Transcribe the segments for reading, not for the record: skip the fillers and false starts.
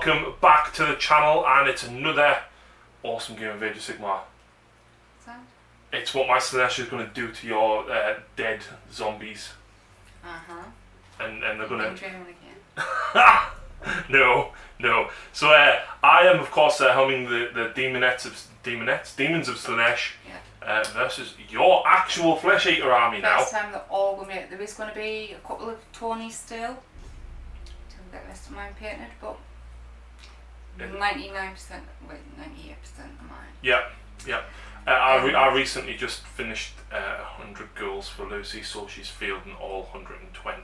welcome back to the channel, and it's another awesome game of Age of Sigmar. It's what my Slaanesh is going to do to your dead zombies. And they're going to... No. So I am, of course, helming the Demons of Slaanesh versus your actual Flesh Eater army now. First time they're all going to be... There is going to be a couple of Tonys still. Get the rest of mine painted, but 99%, wait, 98% of mine. Yeah. I recently just finished 100 ghouls for Lucy, so she's fielding all 120.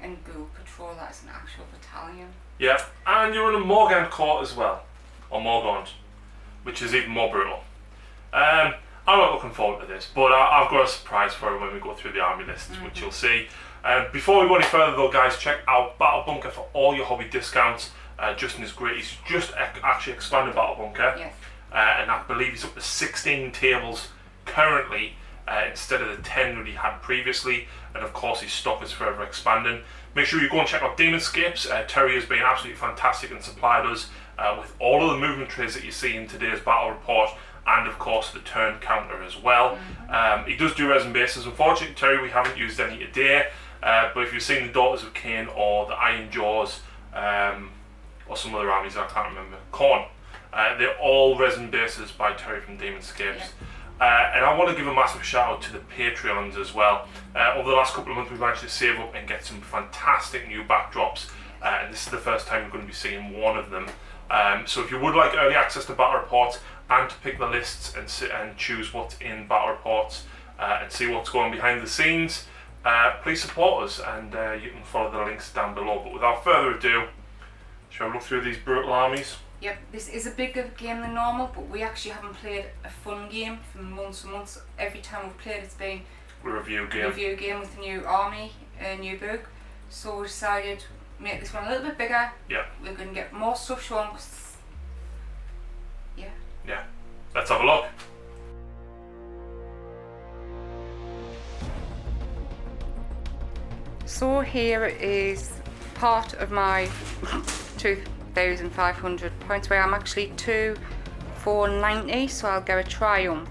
And Ghoul Patrol, that's an actual battalion. Yeah, and you're in a Morgant court as well, or Morgant, which is even more brutal. I'm not looking forward to this, but I've got a surprise for you when we go through the army lists, which you'll see. Before we go any further though, guys, check out Battle Bunker for all your hobby discounts. Justin is great. He's just actually expanded Battle Bunker. Yes. And I believe he's up to 16 tables currently instead of the 10 that he had previously. And of course his stock is forever expanding. Make sure you go and check out Demonscapes. Terry has been absolutely fantastic and supplied us with all of the movement trays that you see in today's battle report. And of course the turn counter as well. He does do resin bases. Unfortunately, Terry, we haven't used any today. But if you've seen the Daughters of Cain or the Iron Jaws, or some other armies I can't remember, Khorne, they're all resin bases by Terry from Demonscapes. And I want to give a massive shout out to the Patreons as well. Over the last couple of months we've managed to save up and get some fantastic new backdrops, and this is the first time you're going to be seeing one of them. So if you would like early access to battle reports and to pick the lists and choose what's in battle reports and see what's going on behind the scenes, please support us, and you can follow the links down below. But without further ado, shall we look through these brutal armies? Yep, this is a bigger game than normal, but we actually haven't played a fun game for months and months. Every time we've played, it's been A review game with a new army, a new book. So we decided to make this one a little bit bigger. Yeah. We're going to get more stuff shown. Yeah. Let's have a look. So here is part of my 2,500 points where I'm actually 2,490, so I'll get a triumph.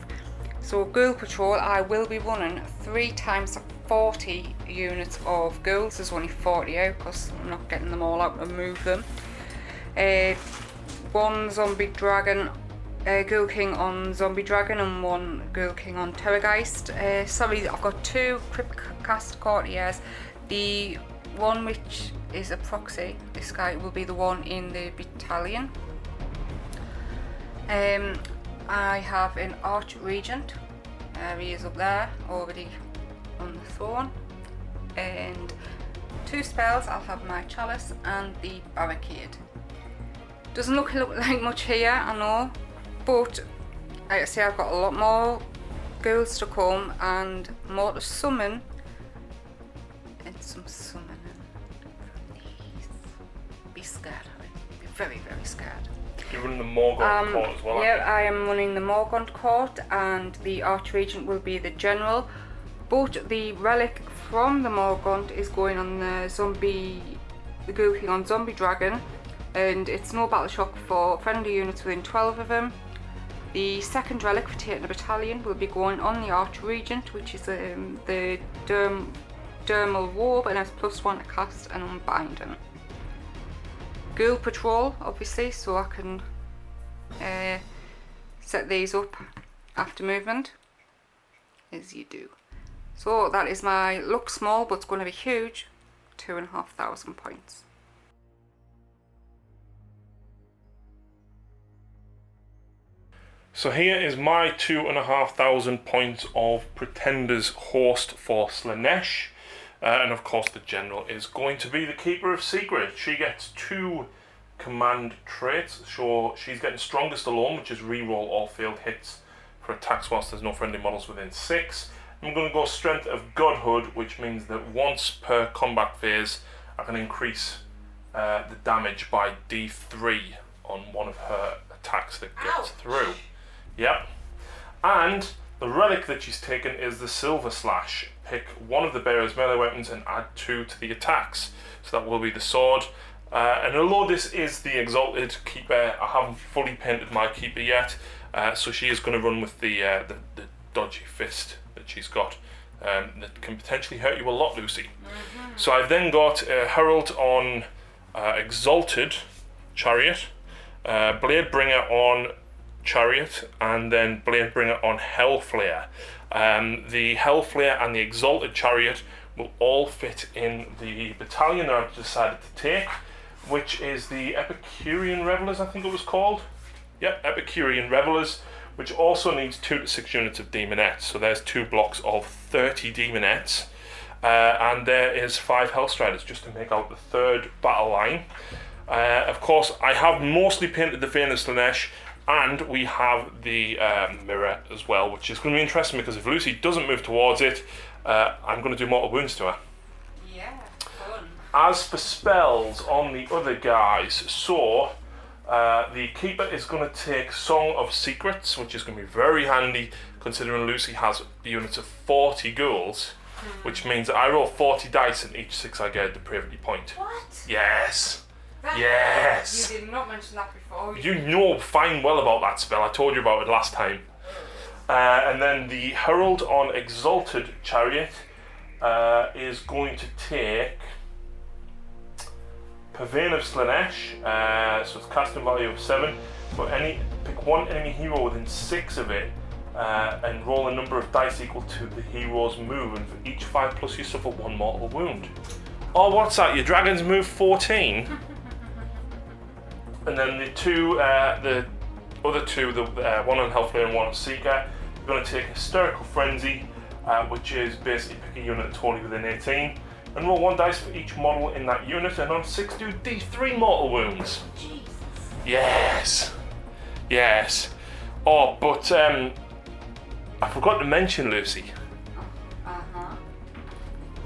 So Ghoul Patrol, I will be running 3 times 40 units of ghouls. There's only 40 out because I'm not getting them all out and move them. 1 zombie dragon, Ghoul King on zombie dragon, and 1 Ghoul King on Terrorgeist. Sorry, I've got 2 Cryptcast courtiers. The one which is a proxy, this guy will be the one in the battalion. I have an Arch Regent, he is up there already on the throne, and 2 spells. I'll have my Chalice and the Barricade. Doesn't look like much here, I know, but like I say, I've got a lot more ghouls to come and more to summon, and some summoning from these. Be scared of it, be very, very scared. You're running the Morgant court as well, yeah, I am running the Morgant court, and the Archregent will be the general, but the relic from the Morgant is going on the Ghoul King on zombie dragon, and it's no battle shock for friendly units within 12 of them. The second relic for taking a battalion will be going on the Archregent, which is the dermal robe, and has +1 to cast and unbinding. Ghoul Patrol, obviously, so I can set these up after movement, as you do. So that is my, looks small but it's going to be huge, 2,500 points. So here is my 2,500 points of Pretender's host for Slaanesh. And of course the general is going to be the Keeper of Secrets. She gets 2 command traits. So she's getting Strongest Alone, which is reroll all failed hits for attacks whilst there's no friendly models within 6. I'm going to go Strength of Godhood, which means that once per combat phase I can increase the damage by D3 on one of her attacks that gets through. Yep. And the relic that she's taken is the Silver Slash. Pick one of the bearer's melee weapons and add 2 to the attacks. So that will be the sword. And although this is the Exalted Keeper, I haven't fully painted my Keeper yet, so she is going to run with the dodgy fist that she's got. That can potentially hurt you a lot, Lucy. So I've then got Herald on Exalted Chariot, Bladebringer on Chariot, and then Bladebringer on Hellflare. The Hellflare and the Exalted Chariot will all fit in the battalion that I've decided to take, which is the Epicurean Revelers, I think it was called. Yep, Epicurean Revelers, which also needs 2 to 6 units of Demonettes. So there's 2 blocks of 30 Demonettes. And there is 5 Hellstriders just to make out the 3rd battle line. Of course, I have mostly painted the Vein of Slaanesh, and we have the mirror as well, which is going to be interesting because if Lucy doesn't move towards it, I'm going to do mortal wounds to her. Yeah, fun. As for spells on the other guys, so the Keeper is going to take Song of Secrets, which is going to be very handy considering Lucy has units of 40 ghouls, which means that I roll 40 dice and each 6 I get a depravity point. What? Yes. Yes. You did not mention that before. You know fine well about that spell. I told you about it last time. And then the Herald on Exalted Chariot is going to take Pavane of Slaanesh, so it's casting value of 7. But pick one enemy hero within 6 of it, and roll a number of dice equal to the hero's move, and for each 5+ you suffer 1 mortal wound. Oh, what's that? Your dragons move 14. And then the other two, one on Hellflare and one on Seeker, you're going to take Hysterical Frenzy, which is basically pick a unit that's only within 18, and roll 1 dice for each model in that unit, and on 6 do D3 mortal wounds. Jesus. Yes. Yes. Oh, but I forgot to mention, Lucy. Uh-huh.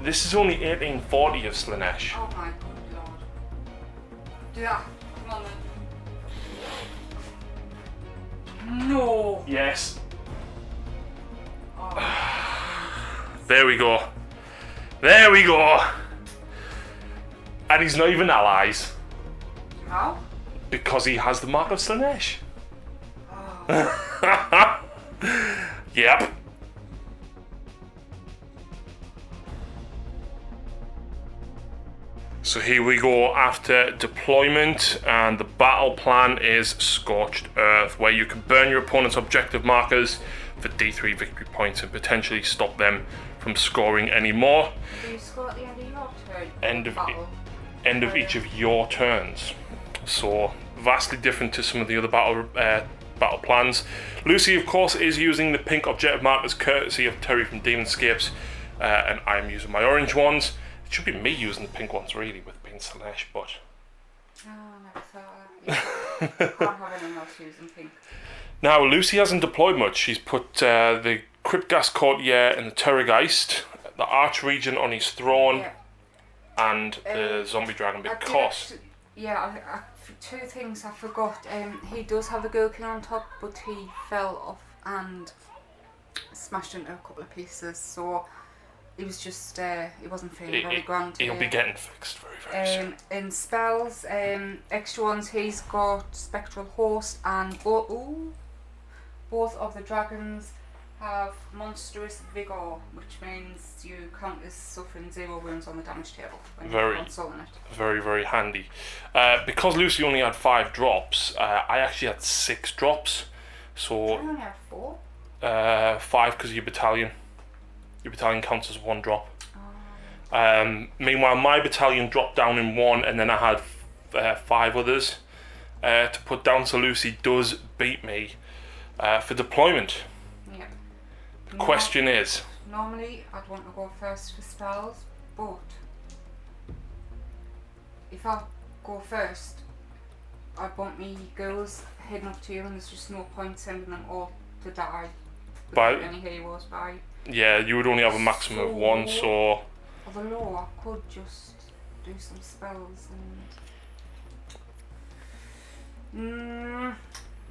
This is only 1840 of Slaanesh. Oh my good lord. Do that. Come on then. No. Yes. Oh. There we go. There we go. And he's not even allies. How? Because he has the Mark of Slaanesh. Oh. Yep. So here we go after deployment, and the battle plan is Scorched Earth, where you can burn your opponent's objective markers for D3 victory points and potentially stop them from scoring any more. Do you score at the end of your turn? End of each of your turns. So vastly different to some of the other battle plans. Lucy, of course, is using the pink objective markers courtesy of Terry from Demonscapes, and I'm using my orange ones. It should be me using the pink ones, really, with being Slaanesh, but... Oh, I never thought of that. Yeah. Can't have anyone else using pink. Now, Lucy hasn't deployed much. She's put the Cryptgas Courtier and the Terrorgeist, the Archregent on his throne, and the Zombie Dragon, because... Two things I forgot. He does have the Gherkin on top, but he fell off and smashed into a couple of pieces, so... He was just, he wasn't feeling very grand today. He'll be getting fixed very, very soon. In spells, extra ones, he's got Spectral Host, and both of the dragons have Monstrous Vigor, which means you count as suffering 0 wounds on the damage table when you're consoling it. Very, very handy. Because Lucy only had 5 drops, I actually had 6 drops. So I only had 4. 5 because of your battalion. Your battalion counts as 1 drop. Oh. Meanwhile, my battalion dropped down in 1, and then I had 5 others to put down. So Lucy does beat me for deployment. Yeah. The question is... Normally, I'd want to go first for spells, but if I go first, I'd want me girls heading up to you, and there's just no point sending them all to die without any heroes by. Yeah, you would only have a maximum of 1, so... Although I could just do some spells and...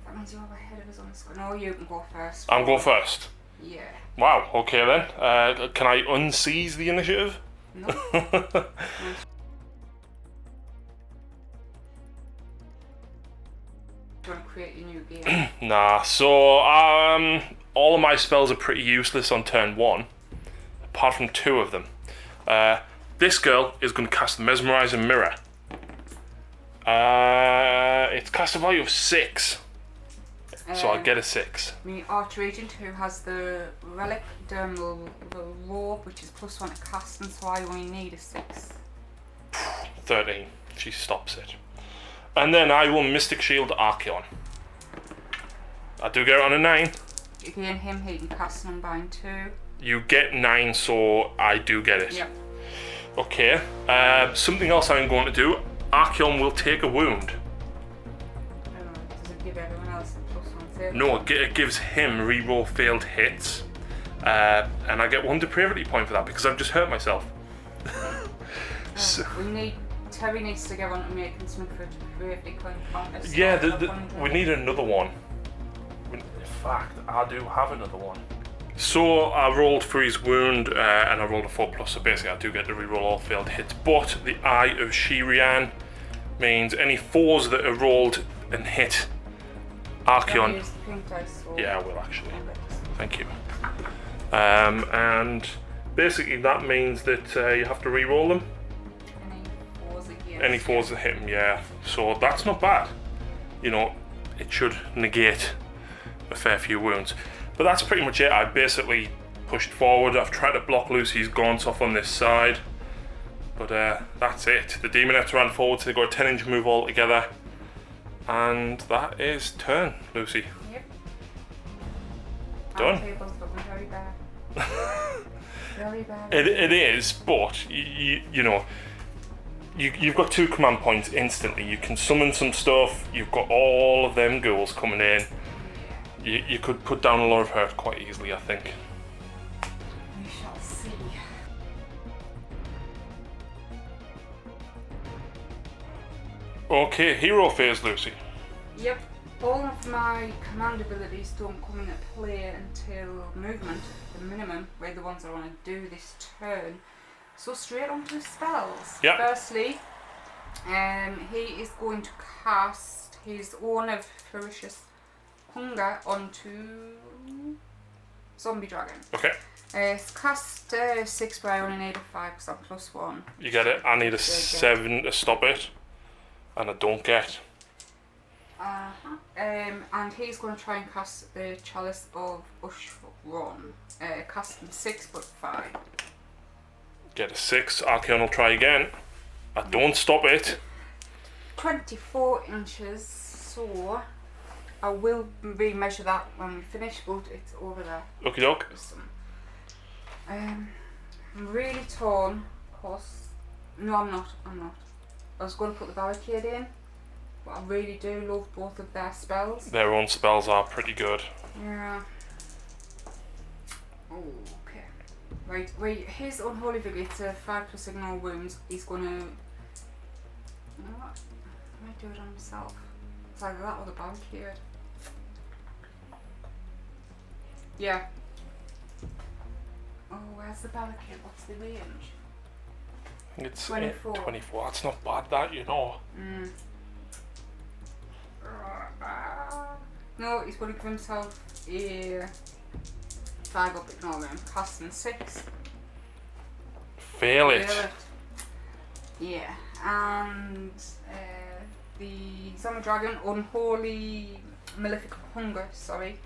that means you're ahead of us on the score. No, you can go first. I'm going first? Yeah. Wow, okay then. Can I unseize the initiative? No. create your new game? Nah, so all of my spells are pretty useless on turn 1, apart from 2 of them. This girl is going to cast the Mesmerizing Mirror. It's cast a value of 6, so I'll get a 6. The Archregent, who has the Relic Dermal Robe, which is +1 to cast, and so I only need a 6. 13. She stops it. And then I will Mystic Shield Archeon. I do get it on a 9. Again, he can cast and unbind 2. You get 9, so I do get it. Yep. Okay. Something else I'm going to do. Archeon will take a wound. Does it give everyone else a +1 save? No, it gives him reroll failed hits. And I get 1 depravity point for that because I've just hurt myself. Terry needs to get on to making something for depravity point. Yeah, we need another one. In fact, I do have another one. So I rolled for his wound, and I rolled a 4+, so basically I do get to reroll all failed hits. But the Eye of Shirian means any 4s that are rolled and hit Archeon. Use the pink dice, so Yeah, I will actually. Thank you. And basically that means that you have to reroll them. Any 4s that hit him, yeah. So that's not bad. You know, it should negate a fair few wounds. But that's pretty much it. I basically pushed forward. I've tried to block Lucy's gaunts off on this side. But that's it. The Demonettes ran forward, so they got a 10-inch move all together. And that is turn, Lucy. Yep. Done. Our table's looking very bad. Very bad. It is, but you know, you've got 2 command points instantly. You can summon some stuff. You've got all of them ghouls coming in. You could put down a lot of hurt quite easily, I think. We shall see. Okay, hero phase, Lucy. Yep. All of my command abilities don't come into play until movement, the minimum, where the ones I want to do this turn. So straight on to the spells. Yep. Firstly, he is going to cast his own of Ferocious Hunger onto Zombie Dragon. Okay. It's cast 6, but I only need a 5 because I'm +1. You get it. I need a 7 to stop it. And I don't get. And he's going to try and cast the Chalice of Ushron. Casting 6 but 5. Get a 6. Archeon will try again. I don't stop it. 24 inches, so I will remeasure that when we finish, but it's over there. Okie doke. I'm really torn, cause no, I'm not. I was going to put the barricade in, but I really do love both of their spells. Their own spells are pretty good. Yeah. Okay. Right. His Unholy Vigor, it's a 5+ ignore wounds. He's going to. You know what? I might do it on myself. It's either that or the barricade. Yeah. Oh, where's the barricade? What's the range? I think it's 24. 24. That's not bad, that, you know. No, he's going to give himself a 5 up ignore him. Casting 6. Fail it. Yeah, and the Zombie Dragon, Unholy Malefic Hunger, sorry.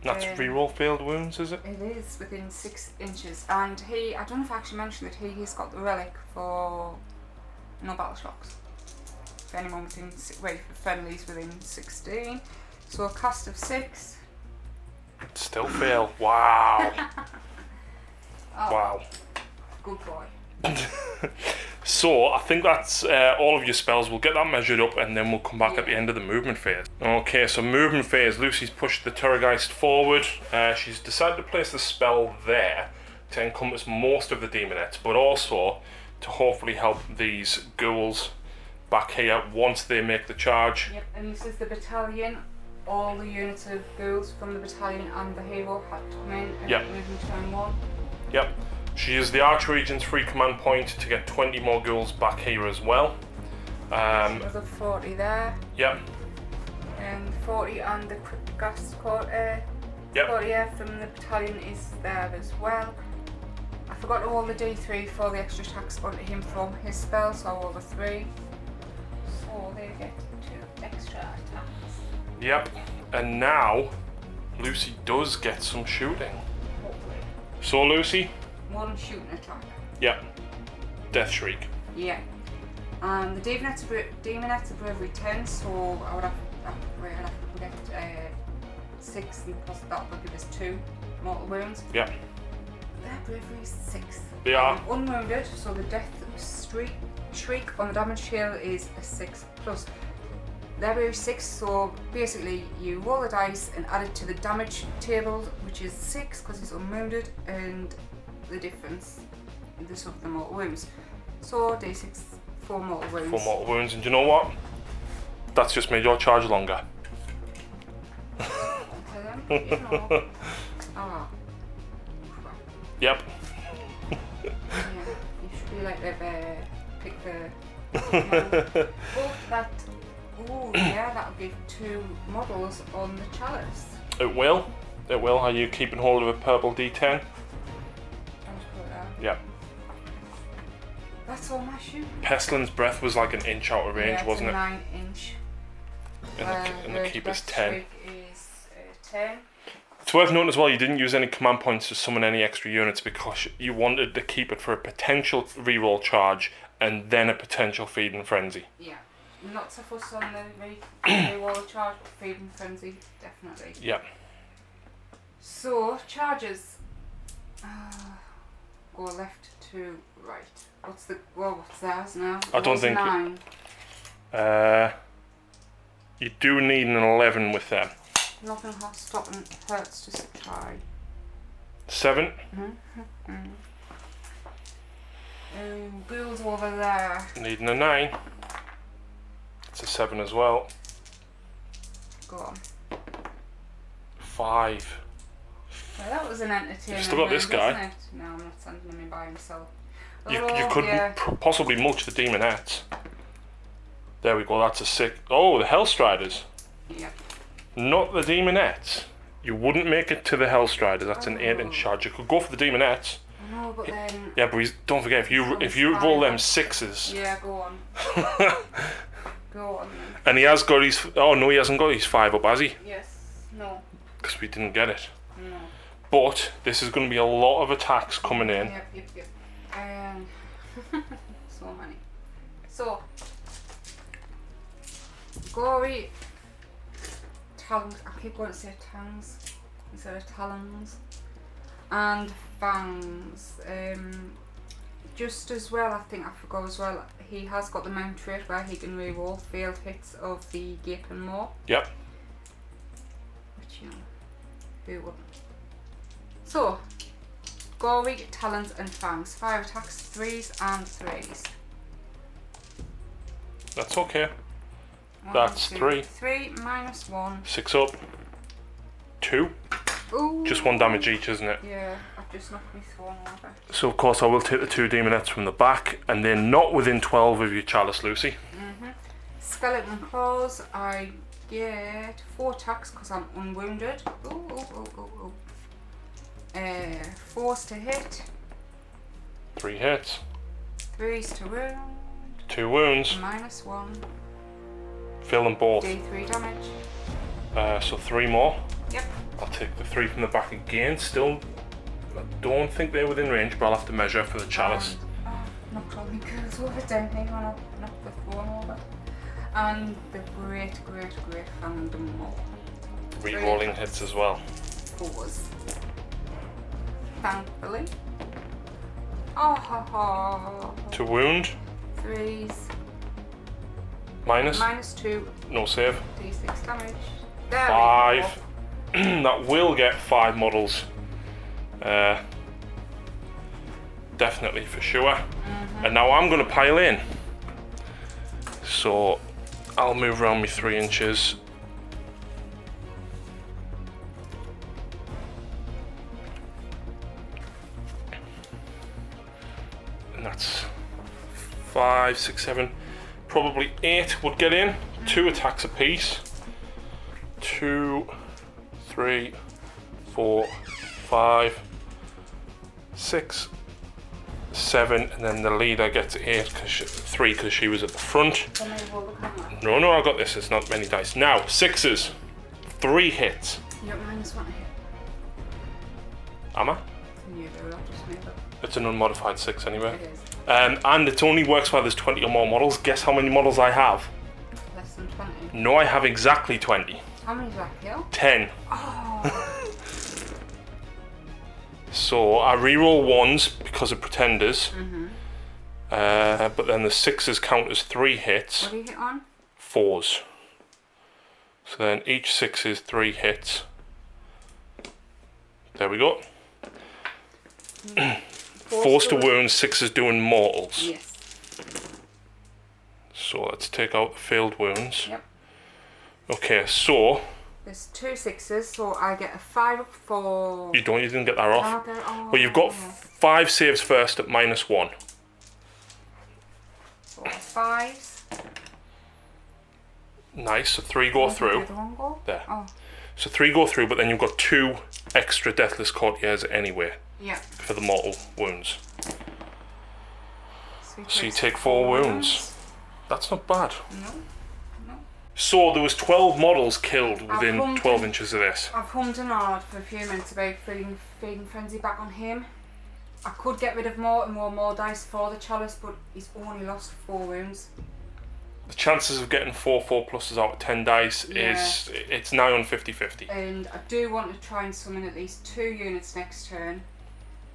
That's reroll failed wounds, is it? It is within 6 inches, and I don't know if I actually mentioned that he's got the relic for no battle shocks. For anyone within, for friendlies within 16. So a cast of 6. Still fail. Wow. Oh, wow. Good boy. So I think that's all of your spells. We'll get that measured up and then we'll come back at the end of the movement phase. Okay, so movement phase. Lucy's pushed the Terrorgeist forward. She's decided to place the spell there to encompass most of the Demonettes, but also to hopefully help these ghouls back here once they make the charge. Yep, and this is the battalion. All the units of ghouls from the battalion and the hero had to come in and move in turn 1. Yep. She used the Archregent's free command point to get 20 more ghouls back here as well. There's a 40 there. Yep. The 40 and the quick gas quarter. Yep. 40 from the battalion is there as well. I forgot to roll the D3 for the extra attacks onto him from his spell, so I'll roll the 3. So they get 2 extra attacks. Yep. And now Lucy does get some shooting. Hopefully. So Lucy? 1 shooting attack. Yep. Death Shriek. Yeah. The Demonettes of Bravery 10, so I would have to get 6, because that would give us 2 mortal wounds. Yep. Their bravery is 6. They are. Unwounded, so the death shriek on the damage tail is a 6 plus. Their bravery is 6, so basically you roll the dice and add it to the damage table, which is 6 because he's unwounded, and the difference is of the mortal wounds. So d6 4 mortal wounds. 4 mortal wounds, and do you know what? That's just made your charge longer. You know. Oh. Yep. Yeah, you should be like the pick the. That. Oh yeah, that'll give 2 models on the chalice. It will. It will. Are you keeping hold of a purple D10? I'll just put that. Yep. That's all my shoot. Pestilence Breath was like an inch out of range, Yeah, wasn't it's it? 9 inch. And the keep is 10. Is 10. It's worth noting as well, you didn't use any command points to summon any extra units because you wanted to keep it for a potential reroll charge and then a potential feeding frenzy. Yeah. Not so fuss on the reroll charge, but feeding frenzy, definitely. Yeah. So, charges. Go left to right. What's theirs now? I don't think 9. You do need an 11 with them. Nothing hurts to try. 7. Ghouls over there. Needing a 9. It's a 7 as well. Go on. 5. Well, that was an entertaining. You've still got this guy. Wasn't it? No, I'm not sending him in by himself. You could possibly mulch the Demonettes. There we go, that's a 6. Oh, the Hellstriders. Yep. Not the Demonettes. You wouldn't make it to the Hellstriders. That's an 8 inch charge. You could go for the Demonettes. No, but then. Yeah, but don't forget, if you roll them 6s. Yeah, go on. Go on then. And he has got his. Oh no, he hasn't got his 5 up, has he? Yes. No. Because we didn't get it. No. But this is going to be a lot of attacks coming in. Yep. So many. So. Gory. Talons. I keep going to say talons instead of talons. And fangs. Just as well, I think I forgot as well, he has got the mount trait where he can reroll failed hits of the gaping maw. Yep. Which, you know, who wouldn't? So, gory, talons and fangs. 5 attacks, 3s and 3s. That's okay. 1, That's 2, 3. 3 minus 1. 6 up. 2. Ooh. Just 1 damage each, isn't it? Yeah, I've just knocked me thrown over. So of course I will take the 2 Demonettes from the back, and they're not within 12 of your chalice, Lucy. Skeleton claws, I get 4 attacks because I'm unwounded. Ooh. 4s to hit. 3 hits. 3s to wound. 2 wounds. Minus 1. Fill them both. D3 damage. So 3 more. Yep. I'll take the 3 from the back again. Still, I don't think they're within range, but I'll have to measure for the chalice. Knocked all my girls over down here when I knocked the throne over. And the great found them all. Rerolling hits as well. 4s. Thankfully. Oh ha ha. To wound. 3s. Minus. Minus 2. No save. D6 damage. There 5. That will get 5 models. Definitely for sure. And now I'm going to pile in. So I'll move around me 3 inches. And that's 5, 6, 7, probably 8 would get in. 2 attacks apiece. 2, 3, 4, 5, 6, 7, and then the leader gets 8 3 because she was at the front. No, I got this. It's not many dice. Now 6s, 3 hits. You don't mind this one hit? Am I? You do. I'll just make it. It's an unmodified 6 anyway. It is. And it only works while there's 20 or more models. Guess how many models I have? Less than 20. No, I have exactly 20. How many does that kill? 10. Oh. So I reroll 1s because of pretenders. Mm-hmm. But then the 6s count as 3 hits. What do you hit on? 4s. So then each 6 is 3 hits. There we go. Force to wound, 6s doing mortals. Yes. So let's take out the failed wounds. Yep. Okay, so There's 2 6s, so I get a 5 up for... you didn't get that off. Oh, But you've got 5 saves first at -1. So 5s. Nice, so 3 go through. Did the other one go? There. Oh. So 3 go through, but then you've got 2 extra Deathless Courtiers anyway Yeah. for the mortal wounds. So you takes take 4 wounds. That's not bad. No. So there was 12 models killed within hummed 12 and- inches of this. I've hummed and hawed for a few minutes about feeding frenzy back on him. I could get rid of more and more dice for the chalice, but he's only lost 4 wounds. The chances of getting 4 4+ out of 10 dice is it's now on 50-50. And I do want to try and summon at least 2 units next turn.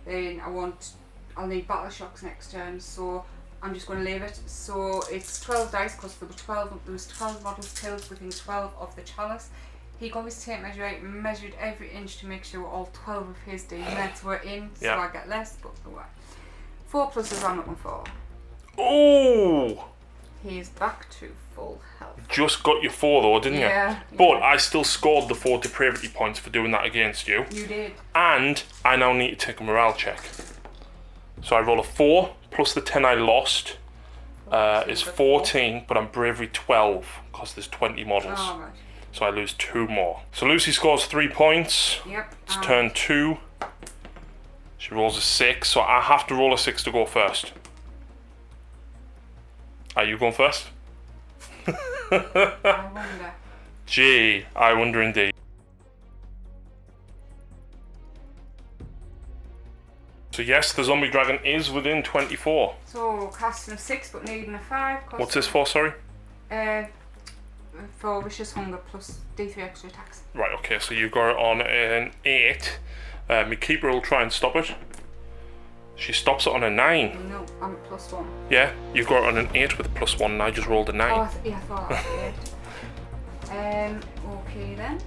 Then I'll need battle shocks next turn, so I'm just going to leave it. So it's 12 dice because there was 12 models killed within 12 of the chalice. He got his tape measure out, measured every inch to make sure all 12 of his units were in, so I get less, but oh well. 4 pluses I'm looking for. Oh! He is back to full health. Just got your 4 though, didn't you? Yeah. But I still scored the 4 depravity points for doing that against you. You did. And I now need to take a morale check. So I roll a 4 plus the 10 I lost is 14, but I'm bravery 12 because there's 20 models. Oh, right. So I lose 2 more. So Lucy scores 3 points. Yep. It's turn 2. She rolls a 6, so I have to roll a 6 to go first. Are you going first? I wonder. Gee, I wonder indeed. So yes, the zombie dragon is within 24. So casting a 6 but needing a 5. What's this for, sorry? For vicious hunger plus D3 extra attacks. Right, okay, so you got it on an 8. My keeper will try and stop it. She stops it on a 9. No, I'm at +1. Yeah, you got it on an 8 with a +1 and I just rolled a 9. Oh, I thought that was 8. Okay then.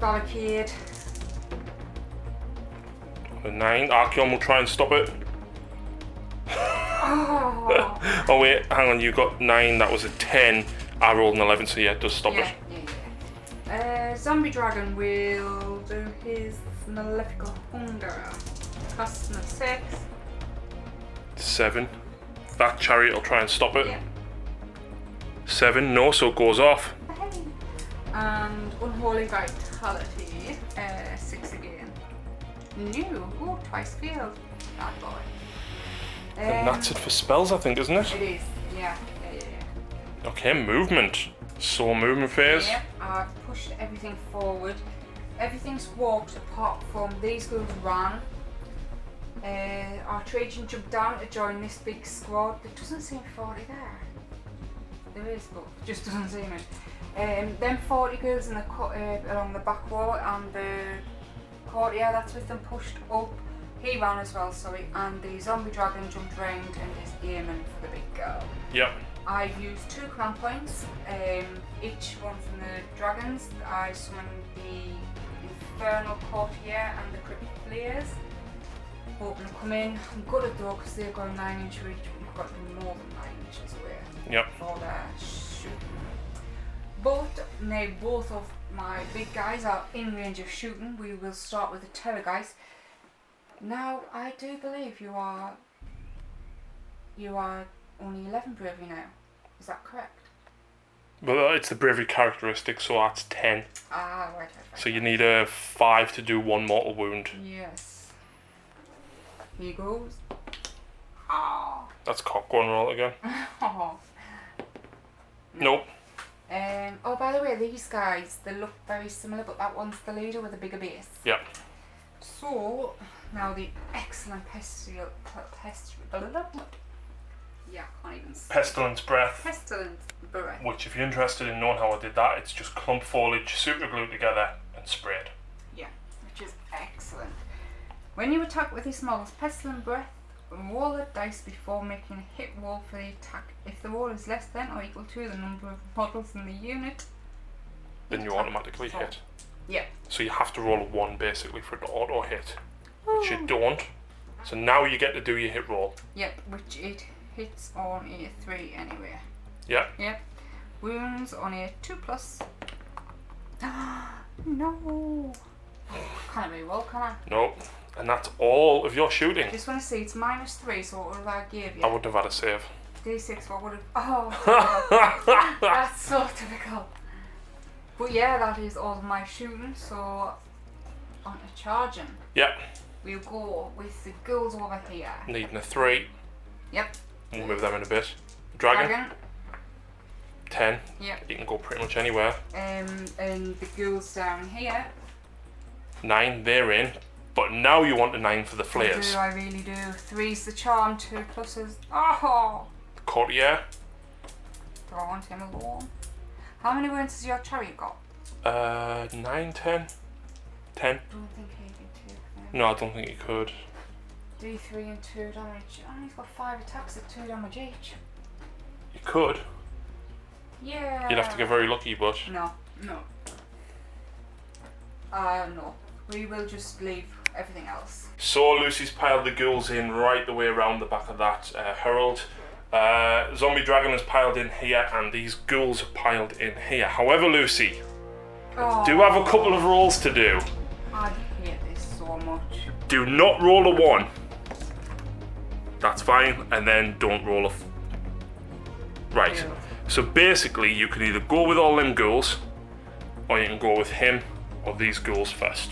Barricade. On a 9. Archeon will try and stop it. Oh, Oh wait, hang on, you got 9, that was a 10. I rolled an 11, so yeah, it does stop it. yeah. Zombie Dragon will do his Malefical Hunger. Casting a 6. 7. That chariot will try and stop it. Yeah. 7, no, so it goes off. And Unholy Vitality, 6 again. New, twice failed. Bad boy. And that's it for spells, I think, isn't it? It is, yeah. Okay, movement. So movement phase. Yep, I've pushed everything forward. Everything's walked apart from these girls ran. Our Trajan jumped down to join this big squad. There doesn't seem 40 there. There is, but it just doesn't seem it. Them 40 girls in the along the back wall and the courtier that's with them pushed up. He ran as well, sorry, and the zombie dragon jumped round and is aiming for the big girl. Yep. I've used 2 command points, each one from the dragons. I summoned the infernal courtier and the crypt flares. Hoping to come in. I'm good at though because they've got a 9-inch reach, but we've got to be more than 9 inches away. Yep. For their shooting. Now both of my big guys are in range of shooting. We will start with the terror guys. Now I do believe you are only 11 bravery now. Is that correct? Well, it's the bravery characteristic, so that's 10. Ah, right. So you need a 5 to do 1 mortal wound. Yes. Here goes. Oh. That's cock. Go and roll again. Oh. Nope. Oh, by the way, these guys, they look very similar, but that one's the leader with a bigger base. Yeah. So, now the excellent yeah, I can't even say. Pestilence breath. Pestilence breath. Which, if you're interested in knowing how I did that, it's just clump foliage, super glued together, and sprayed. Yeah, which is excellent. When you attack with this model's pestilent breath, roll a dice before making a hit roll for the attack. If the roll is less than or equal to the number of models in the unit, Then you automatically hit. Yeah. So you have to roll a 1 basically for it to auto hit. Which you don't. So now you get to do your hit roll. Yep, which it hits on a 3 anyway. Yeah. Yep. Wounds on a 2+. No. Can't really roll, can I? No. And that's all of your shooting. I just want to say it's -3, so what would I give you? I wouldn't have had a save. D6, what would have... Oh, that's so typical. But yeah, that is all of my shooting, so on to charging. Yep. We'll go with the ghouls over here. Needing a 3. Yep. We'll move them in a bit. Dragon. 10. Yep. You can go pretty much anywhere. And the ghouls down here. 9, they're in. But now you want a 9 for the flares. I really do. 3's the charm, 2 pluses. Oh! Courtier. Do I want him alone? How many wounds has your chariot got? 9, 10. 10. I don't think he can take them. No, I don't think you could. D3 and 2 damage. Oh, he's got 5 attacks at 2 damage each. You could. Yeah. You'd have to get very lucky, but... No. No. No. We will just leave everything else. So Lucy's piled the ghouls in right the way around the back of that herald. Zombie Dragon is piled in here, and these ghouls are piled in here. However, Lucy, do have a couple of rolls to do. I hate this so much. Do not roll a 1. That's fine, and then don't roll a... Right. Yeah. So basically, you can either go with all them ghouls, or you can go with him or these ghouls first.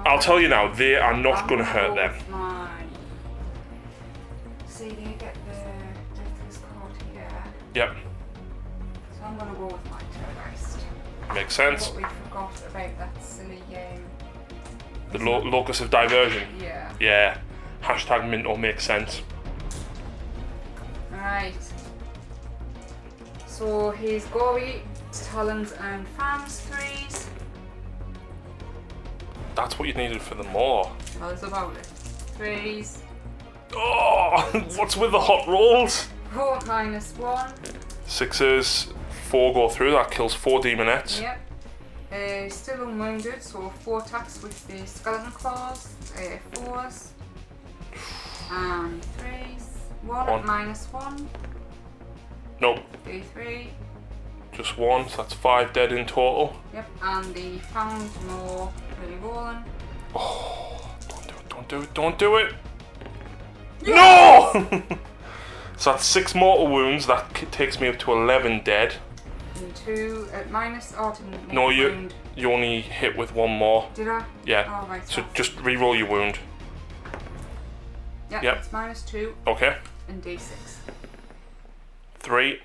I'll tell you now, they are not going to hurt them. See, they get the Deathless Court here. Yep. So I'm going to go with my Terrorist. Makes sense. But we forgot about that silly The locus of diversion. Yeah. Yeah. Hashtag Minto makes sense. Right. So he's Gory, Talons and Fams 3s. That's what you needed for the more. Tell us about it. 3s. Oh, what's with the hot rolls? 4 -1. 6s, 4 go through, that kills 4 demonettes. Yep. Still unwounded, so 4 attacks with the skeleton claws. 4s. And 3s. 1 -1. Nope. D3. Just 1, so that's 5 dead in total. Yep, and the found more really rolling. Oh, don't do it, don't do it! No! So that's 6 mortal wounds, that takes me up to 11 dead. And 2 at minus, oh, didn't No, wound. you only hit with 1 more. Did I? Yeah, Oh, right, so just re-roll your wound. Yep, Yep. it's -2 Okay. and D6. 3.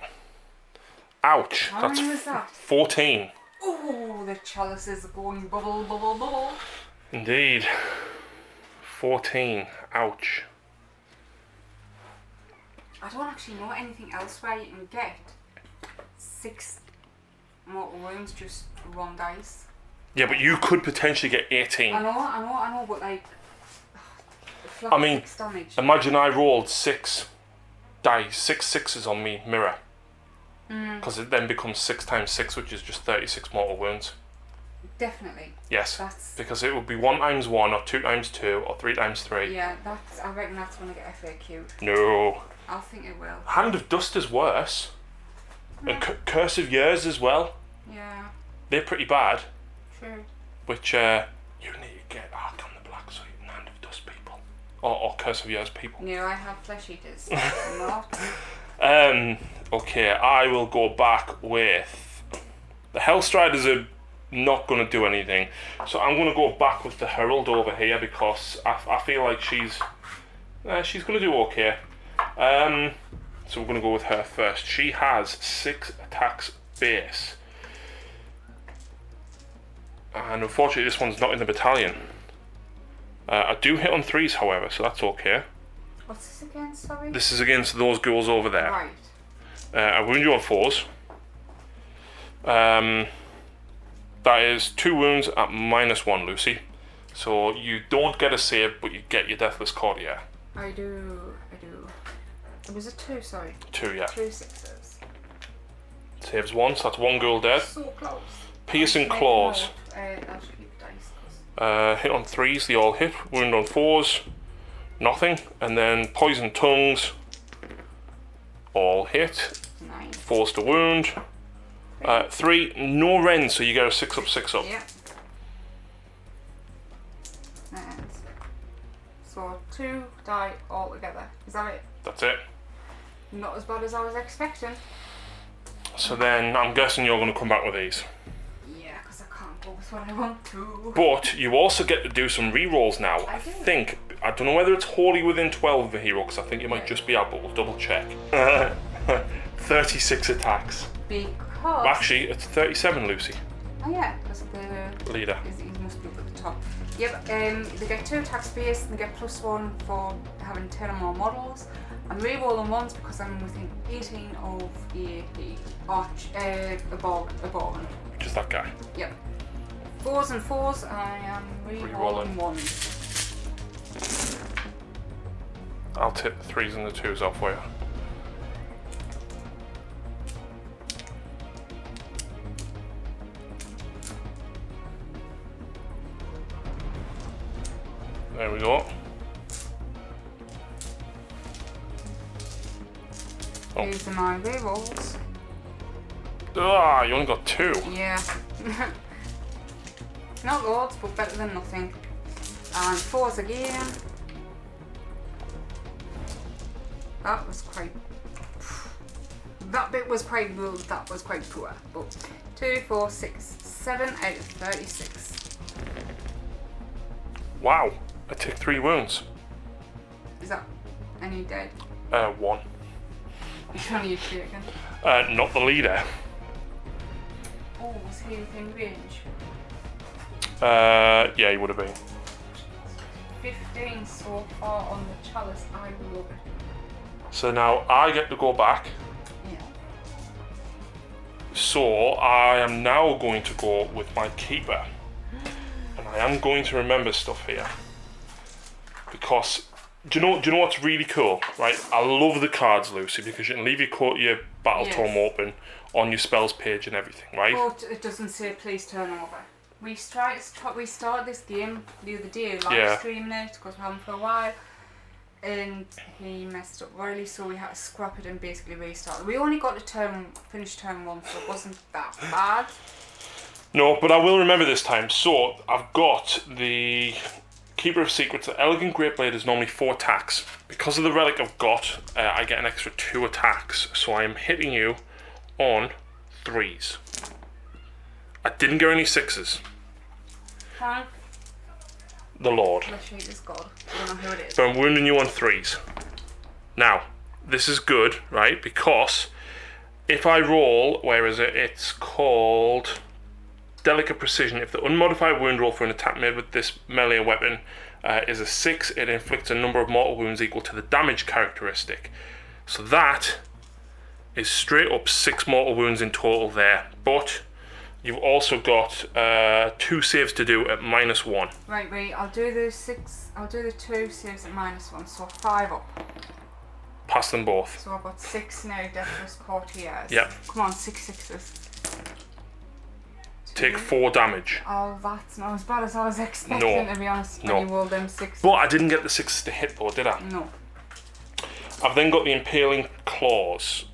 Ouch, How that's many was that? 14. Oh, the chalices are going bubble, bubble, bubble. Indeed. 14. Ouch. I don't actually know anything else where you can get 6 mortal wounds just 1 dice. Yeah, but you could potentially get 18. I know, but like... flat I mean, 6 damage. Imagine I rolled 6 dice, 6 sixes on me mirror. Because it then becomes 6 times 6, which is just 36 mortal wounds. Definitely. Yes. That's... Because it would be 1 times 1, or 2 times 2, or 3 times 3. Yeah, that's... I reckon that's going to get FAQ'd. No. I think it will. Hand of Dust is worse. And Curse of Years as well. Yeah. They're pretty bad. True. Which you need to get Arc on the Black Suit and Hand of Dust people. Or Curse of Years people. No, I have flesh eaters. Not. Okay, I will go back with... The Hellstriders are not going to do anything. So I'm going to go back with the Herald over here because I feel like she's going to do okay. So we're going to go with her first. She has 6 attacks base. And unfortunately this one's not in the battalion. I do hit on 3s however, so that's okay. What's this against, sorry? This is against those ghouls over there. Right. I wound you on 4s. That is 2 wounds at -1, Lucy. So you don't get a save, but you get your Deathless Courtier. I do. It was a 2, sorry. 2, yeah. 2 6s. Saves 1, so that's 1 ghoul dead. So close. Piercing Claws. I'll just keep dice. Hit on 3s, they all hit. Wound on 4s, nothing. And then Poison Tongues, all hit. Nice. Force to wound. 3, no rend, so you get a 6 up, 6 up. Yeah. And so 2 die all together. Is that it? That's it. Not as bad as I was expecting. So then I'm guessing you're going to come back with these. Yeah, because I can't go with what I want to. But you also get to do some re-rolls now. I don't know whether it's wholly within 12 of a hero, because I think it might just be out, but we'll double check. 36 attacks. Because... Actually, it's 37, Lucy. Oh yeah, because the... Leader. He must be at the top. Yep, they get 2 attacks base and they get +1 for having 10 or more models. I'm re-rolling ones because I'm within 18 of a Borgin. Just that guy. Yep. 4s and 4s, I am re-rolling ones. I'll tip the 3s and the 2s off for you. There we go. Oh. These are my re-rolls. Ah, you only got 2. Yeah. Not loads, but better than nothing. And 4s again. That was quite... That bit was quite good, that was quite poor. But 2, 4, 6, 7 out of 36. Wow, I took 3 wounds. Is that any dead? 1. Which one are you taking? Not the leader. Oh, was he within range? Yeah, he would have been. 15 so far on the chalice, I love it. So now I get to go back. Yeah. So I am now going to go with my keeper. And I am going to remember stuff here. Because do you know what's really cool? Right? I love the cards, Lucy, because you can leave your battle tome open on your spells page and everything, right? But it doesn't say please turn over. We started this game the other day, live streaming it, because we haven't for a while, and he messed up Riley, so we had to scrap it and basically restart. We only got to finish turn 1, so it wasn't that bad. No, but I will remember this time. So I've got the Keeper of Secrets. The Elegant Greatblade is normally 4 attacks. Because of the relic I've got, I get an extra 2 attacks. So I am hitting you on 3s. I didn't get any 6s. Thank the Lord. the sheet is God. I don't know who it is. So I'm wounding you on 3s. Now, this is good, right? Because if I roll, where is it? It's called Delicate Precision. If the unmodified wound roll for an attack made with this melee weapon is a 6, it inflicts a number of mortal wounds equal to the damage characteristic. So that is straight up 6 mortal wounds in total there. But you've also got 2 saves to do at -1. Right, I'll do the 2 saves at -1, so 5 up. Pass them both. So I've got 6 now, Deathless Courtiers. Yep. Come on, 6 6s. Take 4 damage. Oh, that's not as bad as I was expecting, to be honest, when you rolled them 6. But I didn't get the 6s to hit though, did I? No. I've then got the Impaling Claws.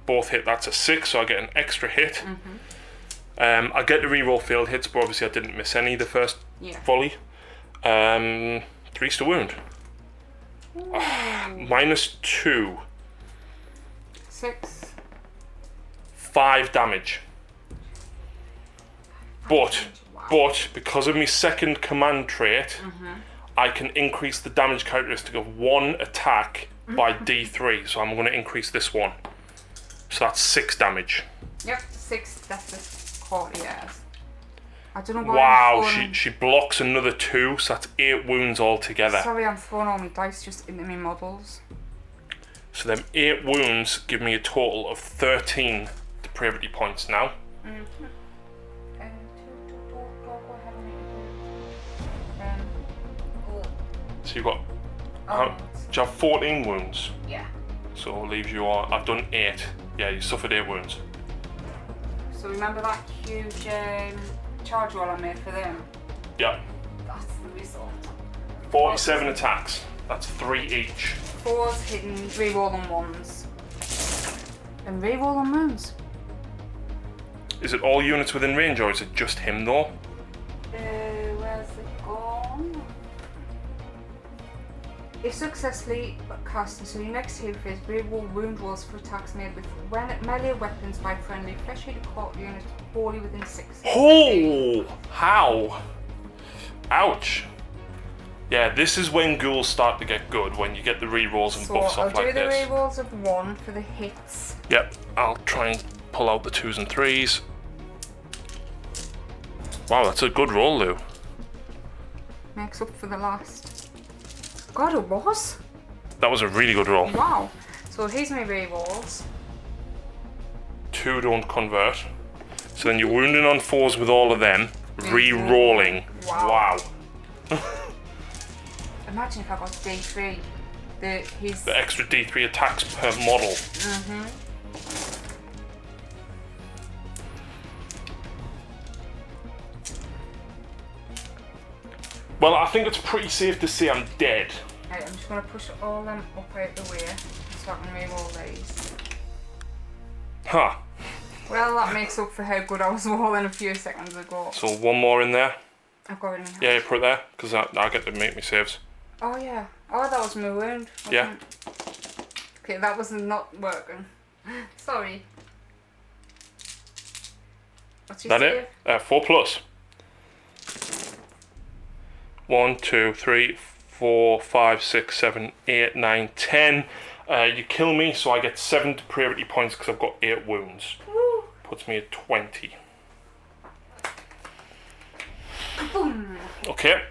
Both hit, that's a 6, so I get an extra hit. I get to reroll failed hits, but obviously I didn't miss any the first volley. 3s to wound. -2. 6. 5 damage. But Wow. because of my second command trait, I can increase the damage characteristic of one attack by D3. So I'm going to increase this one. So that's 6 damage. Yep, 6. That's the quality as. I don't know why. Wow, I'm throwing... she blocks another 2, so that's 8 wounds altogether. Sorry, I'm throwing all my dice just into my models. So them 8 wounds give me a total of 13 depravity points now. So you've got, do you have 14 wounds? Yeah. So it leaves you on, I've done 8. Yeah, you suffered 8 wounds. So remember that huge charge roll I made for them? Yeah. That's the result. 47 attacks. That's 3 each. 4s hitting, reroll on 1s. And reroll on moons. Is it all units within range or is it just him though? Where's it gone? If successfully cast until your next hero phase, reroll wound rolls for attacks made with melee weapons by friendly flesh-headed court units wholly within 6. Oh! How? Ouch. Yeah, this is when ghouls start to get good, when you get the rerolls and buffs off like this. I'll do the rerolls of 1 for the hits. Yep, I'll try and pull out the 2s and 3s. Wow, that's a good roll, Lou. Makes up for the last. God, it was? That was a really good roll. Wow. So here's my rerolls. 2 don't convert. So then you're wounding on 4s with all of them, re-rolling. Wow. Wow. Imagine if I got D3. The extra D3 attacks per model. Well, I think it's pretty safe to say I'm dead. Right, I'm just going to push all them up out the way so I can reroll these. Huh. Well, that makes up for how good I was rolling a few seconds ago. So 1 more in there. I've got it in my hand. Yeah, you put it there, because I get to make me saves. Oh yeah. Oh, that was my wound. Yeah. Okay, that was not working. Sorry. What's your That save? it? 4 plus. 1, 2, 3, 4, 5, 6, 7, 8, 9, 10. You kill me, so I get 7 depravity points because I've got 8 wounds. Woo. Puts me at 20. Boom. Okay,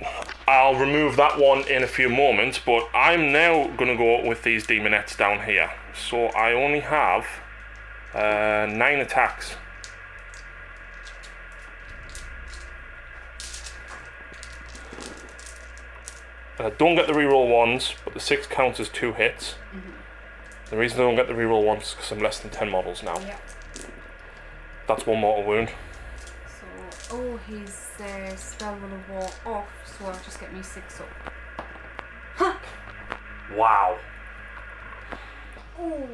I'll remove that one in a few moments, but I'm now going to go with these demonettes down here. So I only have 9 attacks. And I don't get the reroll ones, but the 6 counts as 2 hits. The reason I don't get the reroll ones is because I'm less than 10 models now. Yeah. That's 1 mortal wound. So, oh, his spell will have wore off, so I'll just get me 6 up. Huh. Wow. Ooh.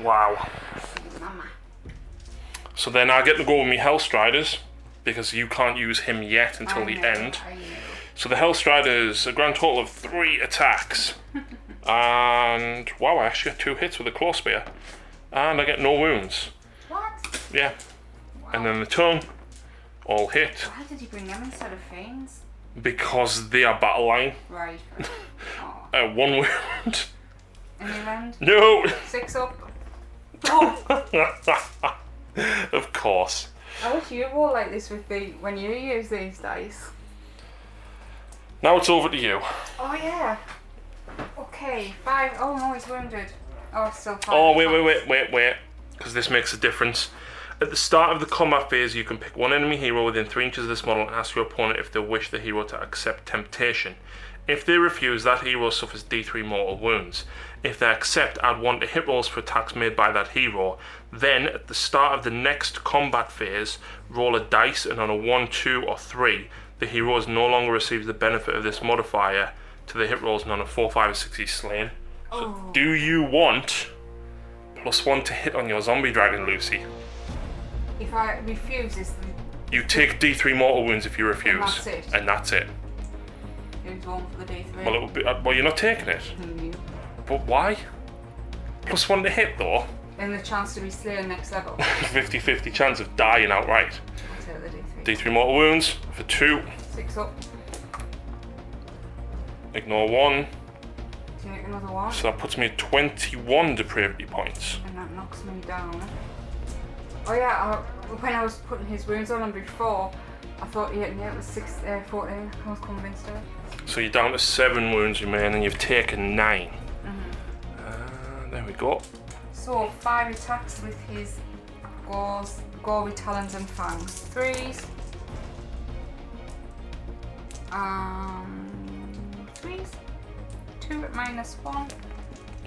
Wow. Mama. So then I get to go with me Hellstriders, because you can't use him yet until the I know. end. So the Hellstriders, a grand total of 3 attacks. And wow, I actually got 2 hits with a claw spear. And I get no wounds. What? Yeah. Wow. And then the tongue, all hit. Why did he bring them instead of fangs? Because they are battle line. Right. Oh. 1 wound. Any round? No! 6 up. Oh. Of course. I wish you roll like this with when you use these dice. Now it's over to you. Oh yeah. Okay, 5. Oh no, he's wounded. Oh, it's still 5. Oh, wait. Because this makes a difference. At the start of the combat phase, you can pick one enemy hero within 3 inches of this model and ask your opponent if they wish the hero to accept temptation. If they refuse, that hero suffers D3 mortal wounds. If they accept, add 1 to hit rolls for attacks made by that hero. Then, at the start of the next combat phase, roll a dice, and on a 1, 2, or 3, the hero no longer receives the benefit of this modifier to the hit rolls, and on a 4, 5, or 6, he's slain. So, do you want +1 to hit on your zombie dragon, Lucy? If I refuse, is the... You take D3 mortal wounds if you refuse. And that's it. And that's it. He was going for the D3. Well, it would be. Well, you're not taking it. Mm. But why? +1 to hit though. And the chance to be slain next level. 50-50 chance of dying outright. I'll take the D3. D3 mortal wounds for 2. 6 up. Ignore 1. Take another one. So that puts me at 21 depravity points. And that knocks me down. Oh yeah, when I was putting his wounds on him before, I thought he hit me. It was 14. I was convinced of it. So you're down to 7 wounds remain and you've taken 9. There we go. So 5 attacks with his gory talons and fangs. 3s. 3s. 2 at -1.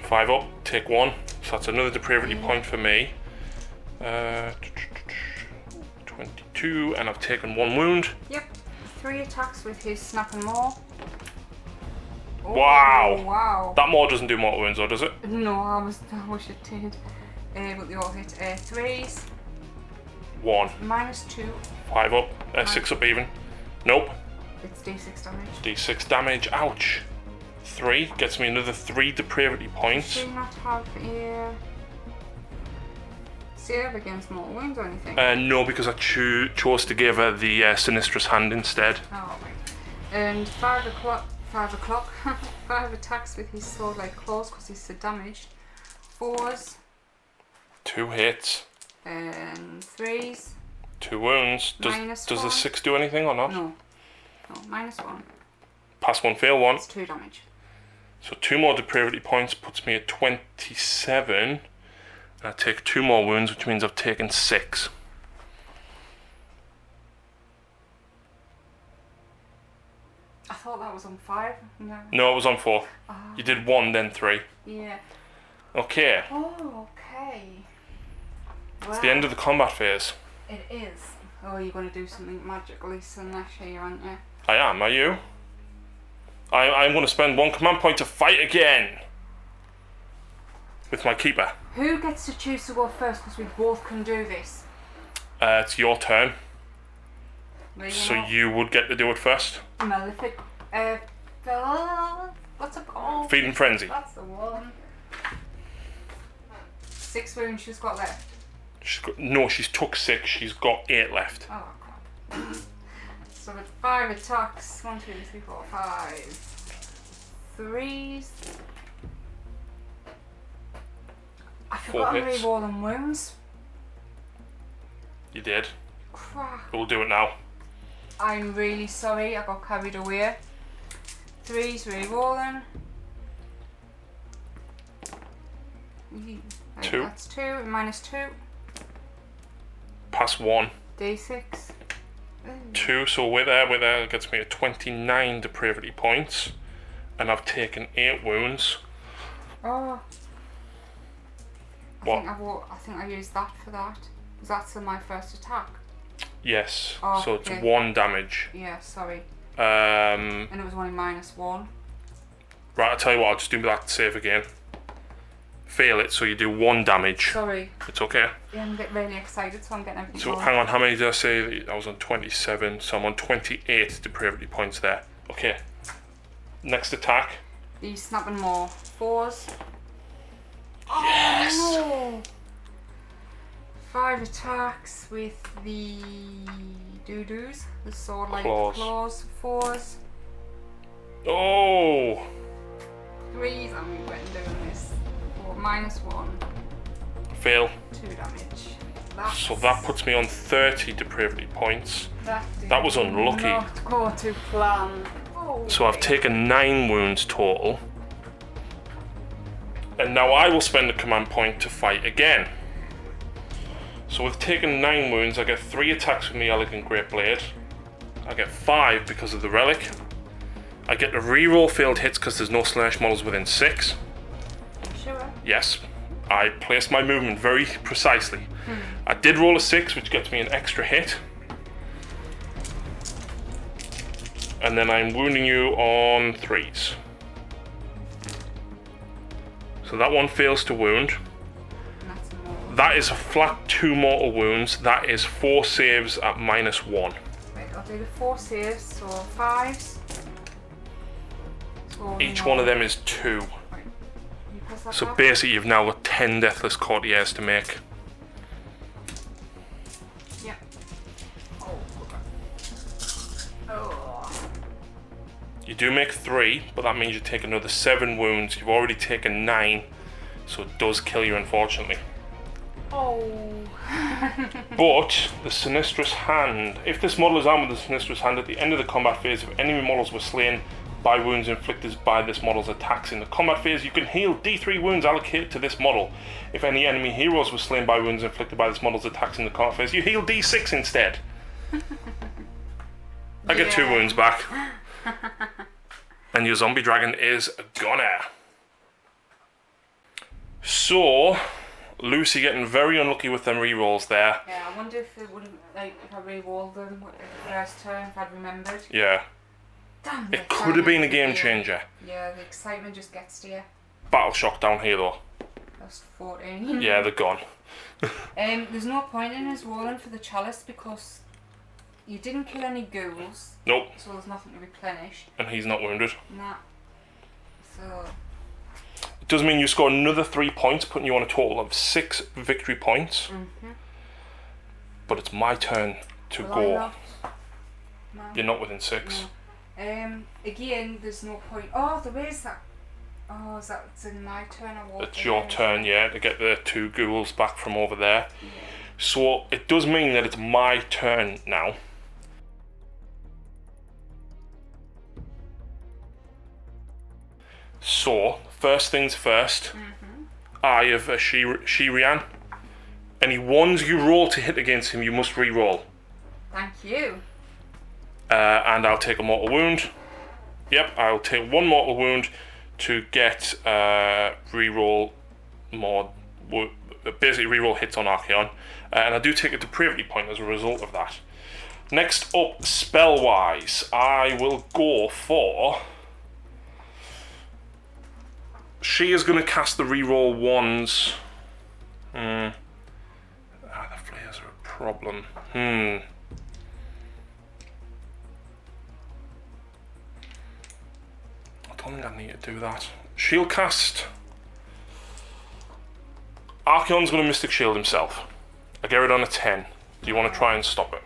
5 up, take 1. So that's another depravity point for me. 22, and I've taken 1 wound. Yep. 3 attacks with his snap and maw. Oh, Wow. Wow. That maw doesn't do mortal wounds, though, does it? No, I wish it did. But they all hit 3s. 1. -2. 5 up, 6 up even. Nope. It's D6 damage. D6 damage, ouch. 3 gets me another 3 depravity points. Do not have a save against mortal wounds or anything? No, because I chose to give her the Sinistrous Hand instead. Oh, right. And 5 o'clock. 5 attacks with his sword-like claws because he's so damaged. 4s. 2 hits. And 3s. 2 wounds. Does the 6 do anything or not? No. No, -1. Pass 1, fail 1. It's 2 damage. So 2 more depravity points puts me at 27. And I take 2 more wounds, which means I've taken 6. I thought that was on 5. No. No, it was on 4. You did 1, then 3. Yeah. Okay. Oh, okay. It's the end of the combat phase. It is. Oh, you're going to do something magically Slaanesh here, aren't you? I am, are you? I'm going to spend 1 command point to fight again. With my keeper. Who gets to choose to go first? Because we both can do this. It's your turn. Well, So you would get to do it first. Malefic. What's it called? Feed and Frenzy. That's the one. 6 wounds she's got left. No, she's took 6. She's got 8 left. Oh, crap. So with 5 attacks. 1, 2, 3, 4, 5. 3s. I forgot to hits. reroll them wounds. You did. Crap. We'll do it now. I'm really sorry, I got carried away. 3s rerolling. Right, 2. That's 2, -2. Pass 1. D6. 2, so with her gets me at 29 depravity points. And I've taken 8 wounds. Oh. What? I think I used that for that. Because that's my first attack. Yes, Oh, so it's okay. 1 damage. Yeah, sorry. Right, And it was only -1. I'll tell you what, I'll just do that save again. Fail it, so you do 1 damage. Sorry. It's okay. Yeah, I'm getting really excited, so I'm getting everything So wrong. hang on, how many did I say? I was on 27, so I'm on 28 depravity points there. Okay. Next attack. The snapping more. 4s. Yes! Oh, no. 5 attacks with the doo-doos. The sword-like claws. 4s. Oh! 3s, and we went doing this. 4, -1. Fail. 2 damage. So that puts me on 30 depravity points. That was unlucky. Not go to plan. Oh, So I've taken 9 wounds total. And now I will spend a command point to fight again. So with taking 9 wounds, I get 3 attacks with my Elegant Great Blade. I get 5 because of the relic. I get to reroll failed hits because there's no Slaanesh models within 6. Sure. Yes, I placed my movement very precisely. I did roll a 6, which gets me an extra hit. And then I'm wounding you on 3s. So that one fails to wound. That's more. That is a flat 2 mortal wounds. That is 4 saves at -1. Right, I'll do the 4 saves, so 5s. Oh, Each no. one of them is 2. Right. You press that So back? basically you've now got 10 Deathless Courtiers to make. Yeah. Oh, okay. Oh. You do make 3, but that means you take another 7 wounds. You've already taken 9, so it does kill you, unfortunately. Oh. But the Sinistrous Hand. If this model is armed with the Sinistrous Hand, at the end of the combat phase, if enemy models were slain by wounds inflicted by this model's attacks in the combat phase, you can heal D3 wounds allocated to this model. If any enemy heroes were slain by wounds inflicted by this model's attacks in the combat phase, you heal D6 instead. I get 2 wounds back. And your zombie dragon is a goner. So, Lucy getting very unlucky with them rerolls there. Yeah, I wonder if it wouldn't, like, if I re-rolled them the first turn, if I'd remembered. Yeah. Damn, It could have been a game changer. Yeah, the excitement just gets to you. Battle shock down here though. That's 14. Yeah, they're gone. There's no point in us rolling for the chalice because you didn't kill any ghouls. Nope. So there's nothing to replenish. And he's not wounded. Nah. So. It does mean you score another 3 points, putting you on a total of 6 victory points. But it's my turn to go. No. You're not within 6. No. Again, there's no point. Oh, there is that. Oh, is that it's in my turn? It's your turn, yeah, to get the 2 ghouls back from over there. Yeah. So it does mean that it's my turn now. So, first things first, I have a Shirian. Any ones you roll to hit against him, you must re-roll. Thank you. And I'll take a mortal wound. Yep, I'll take 1 mortal wound to get re-roll more, basically re-roll hits on Archeon. And I do take a depravity point as a result of that. Next up, spell-wise, I will go for... She is going to cast the re-roll wands. The flares are a problem. I don't think I need to do that. She'll cast... Archeon's going to Mystic Shield himself. I get it on a 10. Do you want to try and stop it?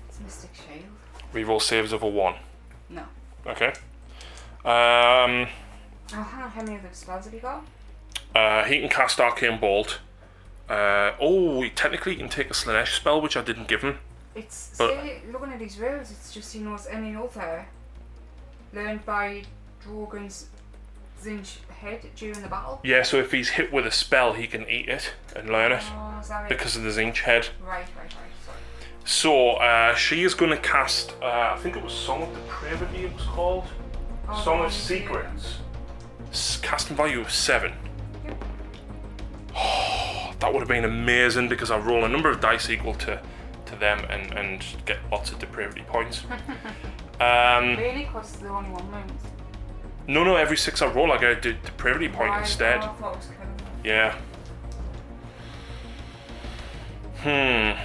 It's Mystic Shield. Reroll saves of a 1. No. Okay. Oh, hang on, how many other spells have you got? He can cast Arcane Bolt. Technically he can take a Slaanesh spell, which I didn't give him. It's, but, see, looking at these rules, it's just he knows any other learned by Drogon's Zinch head during the battle. Yeah, so if he's hit with a spell, he can eat it and learn it. Oh, is that it? Because of the Zinch head. Right, sorry. So, she is going to cast, I think it was Song of Depravity it was called. Oh, Song of Secrets. Casting value of 7. Yep. Oh, that would have been amazing because I roll a number of dice equal to them and get lots of depravity points. Really? Because they're only 1 wound. No, every 6 I roll I get a depravity point instead. Oh, I thought it was killing them. Yeah.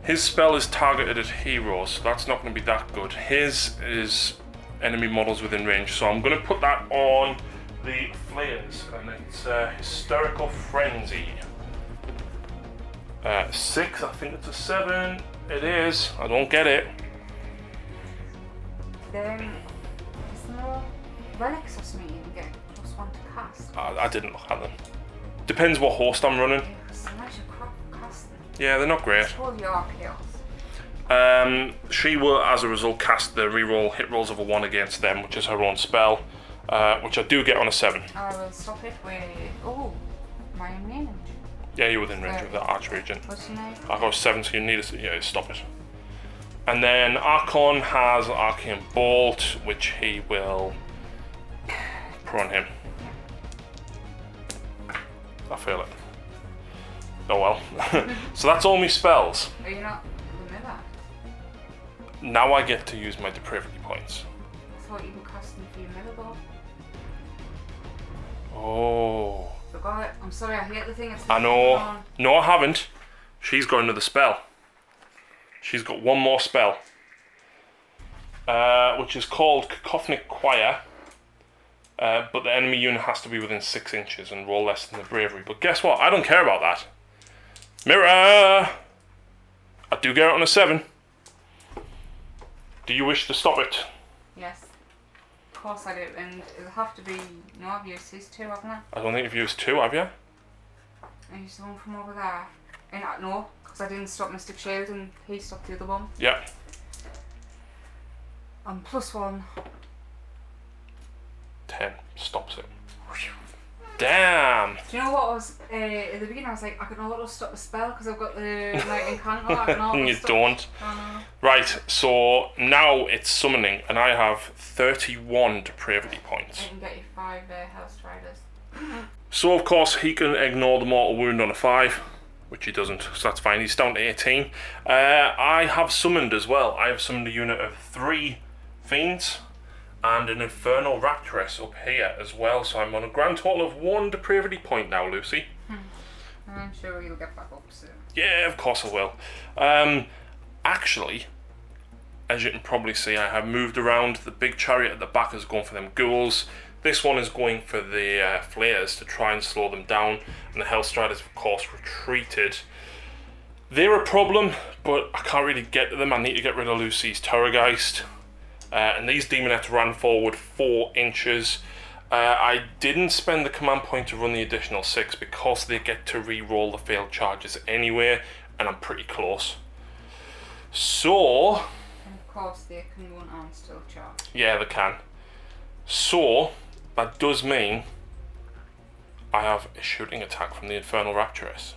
His spell is targeted at heroes, so that's not going to be that good. His is enemy models within range, so I'm going to put that on the flares, and it's Hysterical Frenzy. 6, I think it's a 7. It is. I don't get it. Is there no relics or something you can get +1 to cast? I didn't look at them. Depends what host I'm running. Yeah, sometimes you can't cast them. Yeah, they're not great. It's all your chaos. She will, as a result, cast the reroll hit rolls of a 1 against them, which is her own spell, which I do get on a 7. I will stop it with... Oh, my range. Yeah, you're within range of the Archregent. What's your name? I got 7, so you need to stop it. And then Archon has Arcane Bolt, which he will put on him. I feel it. Oh well. So that's all my spells. Are you not remember? Now I get to use my depravity points. I thought you were casting for your mirror ball. Oh. Forgot it. I'm sorry, I hate the thing. It's I know. No, I haven't. She's got another spell. She's got 1 more spell. which is called Cacophonic Choir. But the enemy unit has to be within 6 inches and roll less than the bravery. But guess what? I don't care about that. Mirror! I do get it on a 7. Do you wish to stop it? Yes. Of course I do. And it'll have to be... No, I've used these 2, haven't I? I don't think you've used 2, have you? I used the one from over there. And no, because I didn't stop Mystic Shield and he stopped the other one. Yeah. And +1. 10. Stops it. Damn! Do you know what I was, at the beginning I was like, I can auto stop a spell because I've got the Lightning Candle, I can auto You stop. don't. Oh, Right, so now it's summoning and I have 31 depravity no. points. I can get you 5 Hellstriders. So of course he can ignore the mortal wound on a 5, which he doesn't, so that's fine, he's down to 18. I have summoned as well. I have summoned a unit of 3 Fiends and an Infernal Raptress up here as well, so I'm on a grand total of 1 depravity point now, Lucy. I'm sure you'll get back up soon. Yeah, of course I will. Actually, as you can probably see, I have moved around. The big chariot at the back is going for them ghouls. This one is going for the flares to try and slow them down, and the Hellstriders of course retreated. They're a problem, but I can't really get to them. I need to get rid of Lucy's Terrorgeist. And these Demonettes ran forward 4 inches. I didn't spend the command point to run the additional 6 because they get to re-roll the failed charges anyway, and I'm pretty close. So... And of course they can run and still charge. Yeah, they can. So, that does mean I have a shooting attack from the Infernal Raptress.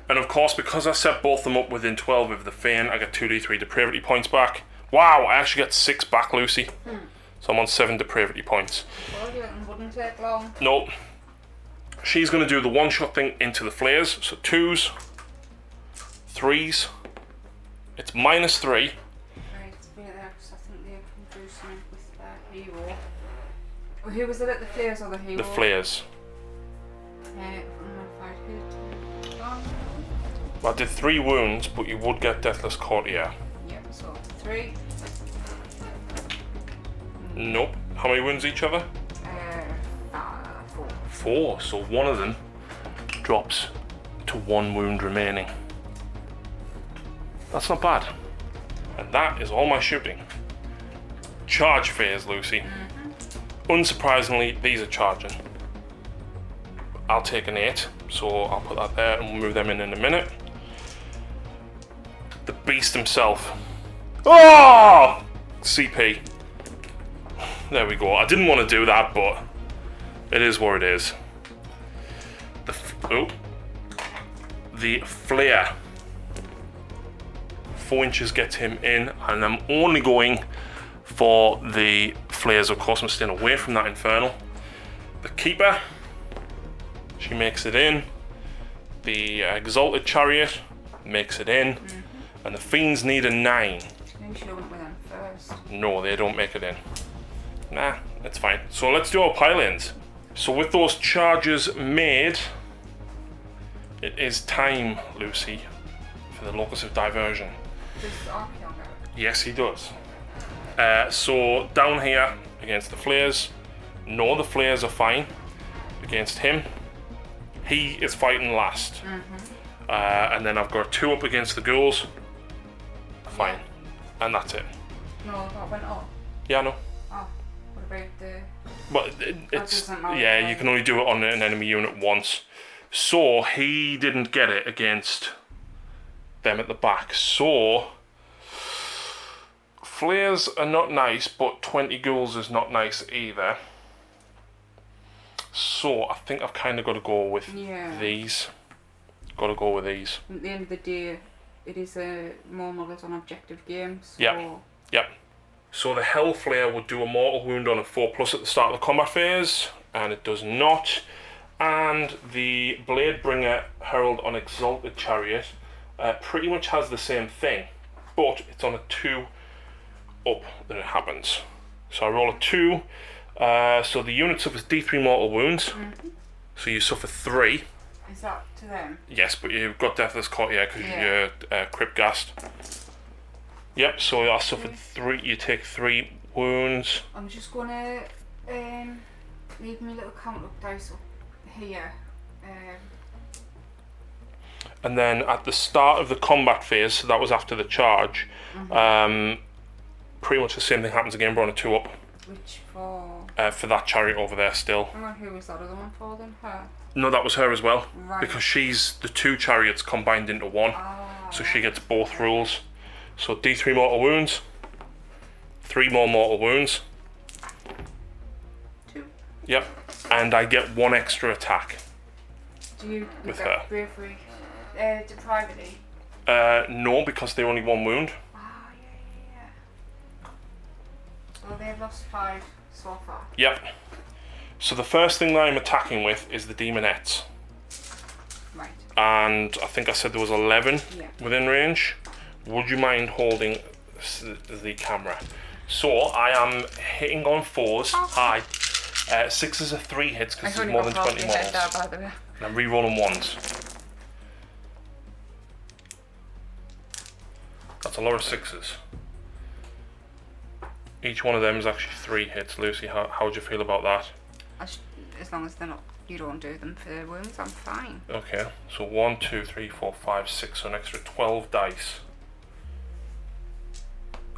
And of course, because I set both them up within 12 of the Fane, I get 2d3 depravity points back. Wow, I actually get 6 back, Lucy. So I'm on 7 depravity points. Well, it wouldn't take long. Nope. She's going to do the one-shot thing into the flares. So 2s, 3s. It's -3. Right, it's a bit there because I think they can do something with their hero. Well, who was it at the flares or the hero? The flares. I did 3 wounds, but you would get Deathless Courtier. Yep, so 3. Nope. How many wounds each other? 4. 4. So one of them drops to 1 wound remaining. That's not bad. And that is all my shooting. Charge phase, Lucy. Unsurprisingly, these are charging. I'll take an 8, so I'll put that there and we'll move them in a minute. The beast himself. Oh! CP. There we go. I didn't want to do that, but it is what it is. The flare. 4 inches gets him in, and I'm only going for the flares. Of course, I'm staying away from that infernal. The keeper, she makes it in. The exalted chariot makes it in, and the fiends need a 9. Maybe should have went with them first. No, they don't make it in. Nah, it's fine. So let's do our pile-ins. So with those charges made, it is time, Lucy, for the Locus of Diversion. Does Archeon go? Yes, he does. So down here against the flares, no, the flares are fine. Against him, he is fighting last. And then I've got 2 up against the ghouls. Fine. And that's it. No, that went up. Yeah, I know. Oh, what about the... But it's, doesn't matter. yeah, you can only do it on an enemy unit once. So he didn't get it against them at the back. So flares are not nice, but 20 ghouls is not nice either. So I think I've kind of got to go with these. Got to go with these. At the end of the day, it is a more on objective game. So Yep. So the Hell Flare would do a mortal wound on a 4+ at the start of the combat phase, and it does not. And the Bladebringer Herald on Exalted Chariot pretty much has the same thing, but it's on a 2 up that it happens. So I roll a 2, so the unit suffers D3 mortal wounds, so you suffer 3. Is that to them? Yes, but you've got Deathless Courtier because you're Crypt Gassed. Yep, so I suffered 3, you take 3 wounds. I'm just gonna leave my little count up dice up here. And then at the start of the combat phase, so that was after the charge, pretty much the same thing happens again, we're on a 2 up. Which for? For that chariot over there still. Hang on, who was that other one for then? Her? No, that was her as well. Right. Because she's the 2 chariots combined into 1. So she gets both rules. So D3 mortal wounds. 3 more mortal wounds. 2. Yep. And I get 1 extra attack. Do you with get her bravery? Depravity? No, because they're only 1 wound. Yeah. Well, they've lost 5 so far. Yep. So the first thing that I'm attacking with is the demonettes. Right. And I think I said there was 11 within range. Would you mind holding the camera? So I am hitting on 4s. Hi. 6s are 3 hits because there's more than 20 models. By the way. And I'm re-rolling 1s. That's a lot of 6s. Each one of them is actually 3 hits. Lucy, how would you feel about that? As long as they're not, you don't do them for wounds, I'm fine. Okay, so 1, 2, 3, 4, 5, 6, so an extra 12 dice.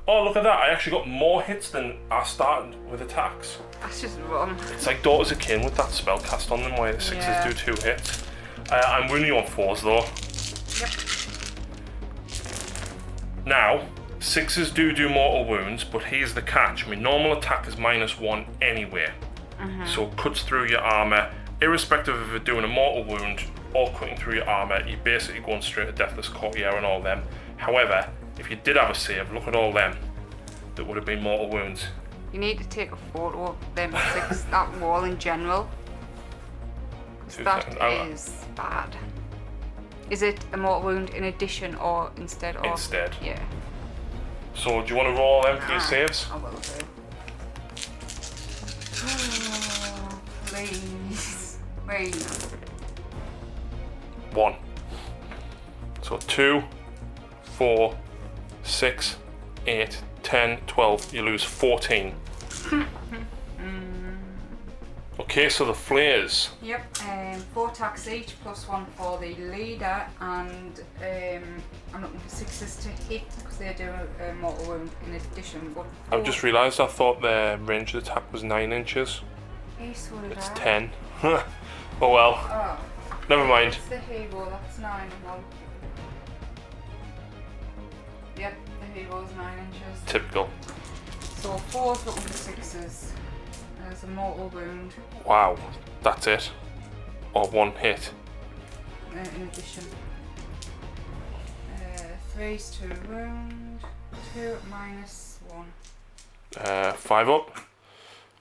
Oh, look at that, I actually got more hits than I started with attacks. That's just wrong. It's like Daughters of Kin with that spell cast on them where the 6s do 2 hits. I'm winning on 4s though. Yep. Now, 6s do mortal wounds, but here's the catch. My normal attack is -1 anyway. So it cuts through your armour, irrespective of it doing a mortal wound or cutting through your armour, you're basically going straight to Deathless Courtier and all them. However, if you did have a save, look at all them that would have been mortal wounds. You need to take a photo of them 6, that wall in general. That is bad. Is it a mortal wound in addition or instead of? Instead. Yeah. So do you want to roll them for your saves? I will do. Oh, please. Wait. 1. So 2, 4, 6, 8, 10, 12. You lose 14. Okay, so the flares. Yep, 4 attacks each, +1 for the leader, and I'm looking for 6s to hit because they do a mortal wound in addition. But I've just realised I thought their range of attack was 9 inches. It's 10. Oh well. Oh. Never mind. That's the hero, that's 9 now. Yep, the hero's 9 inches. Typical. So 4's looking for 6s. There's a mortal wound. Wow, that's it. Or 1 hit. In addition. 3's to wound. 2 -1. 5 up.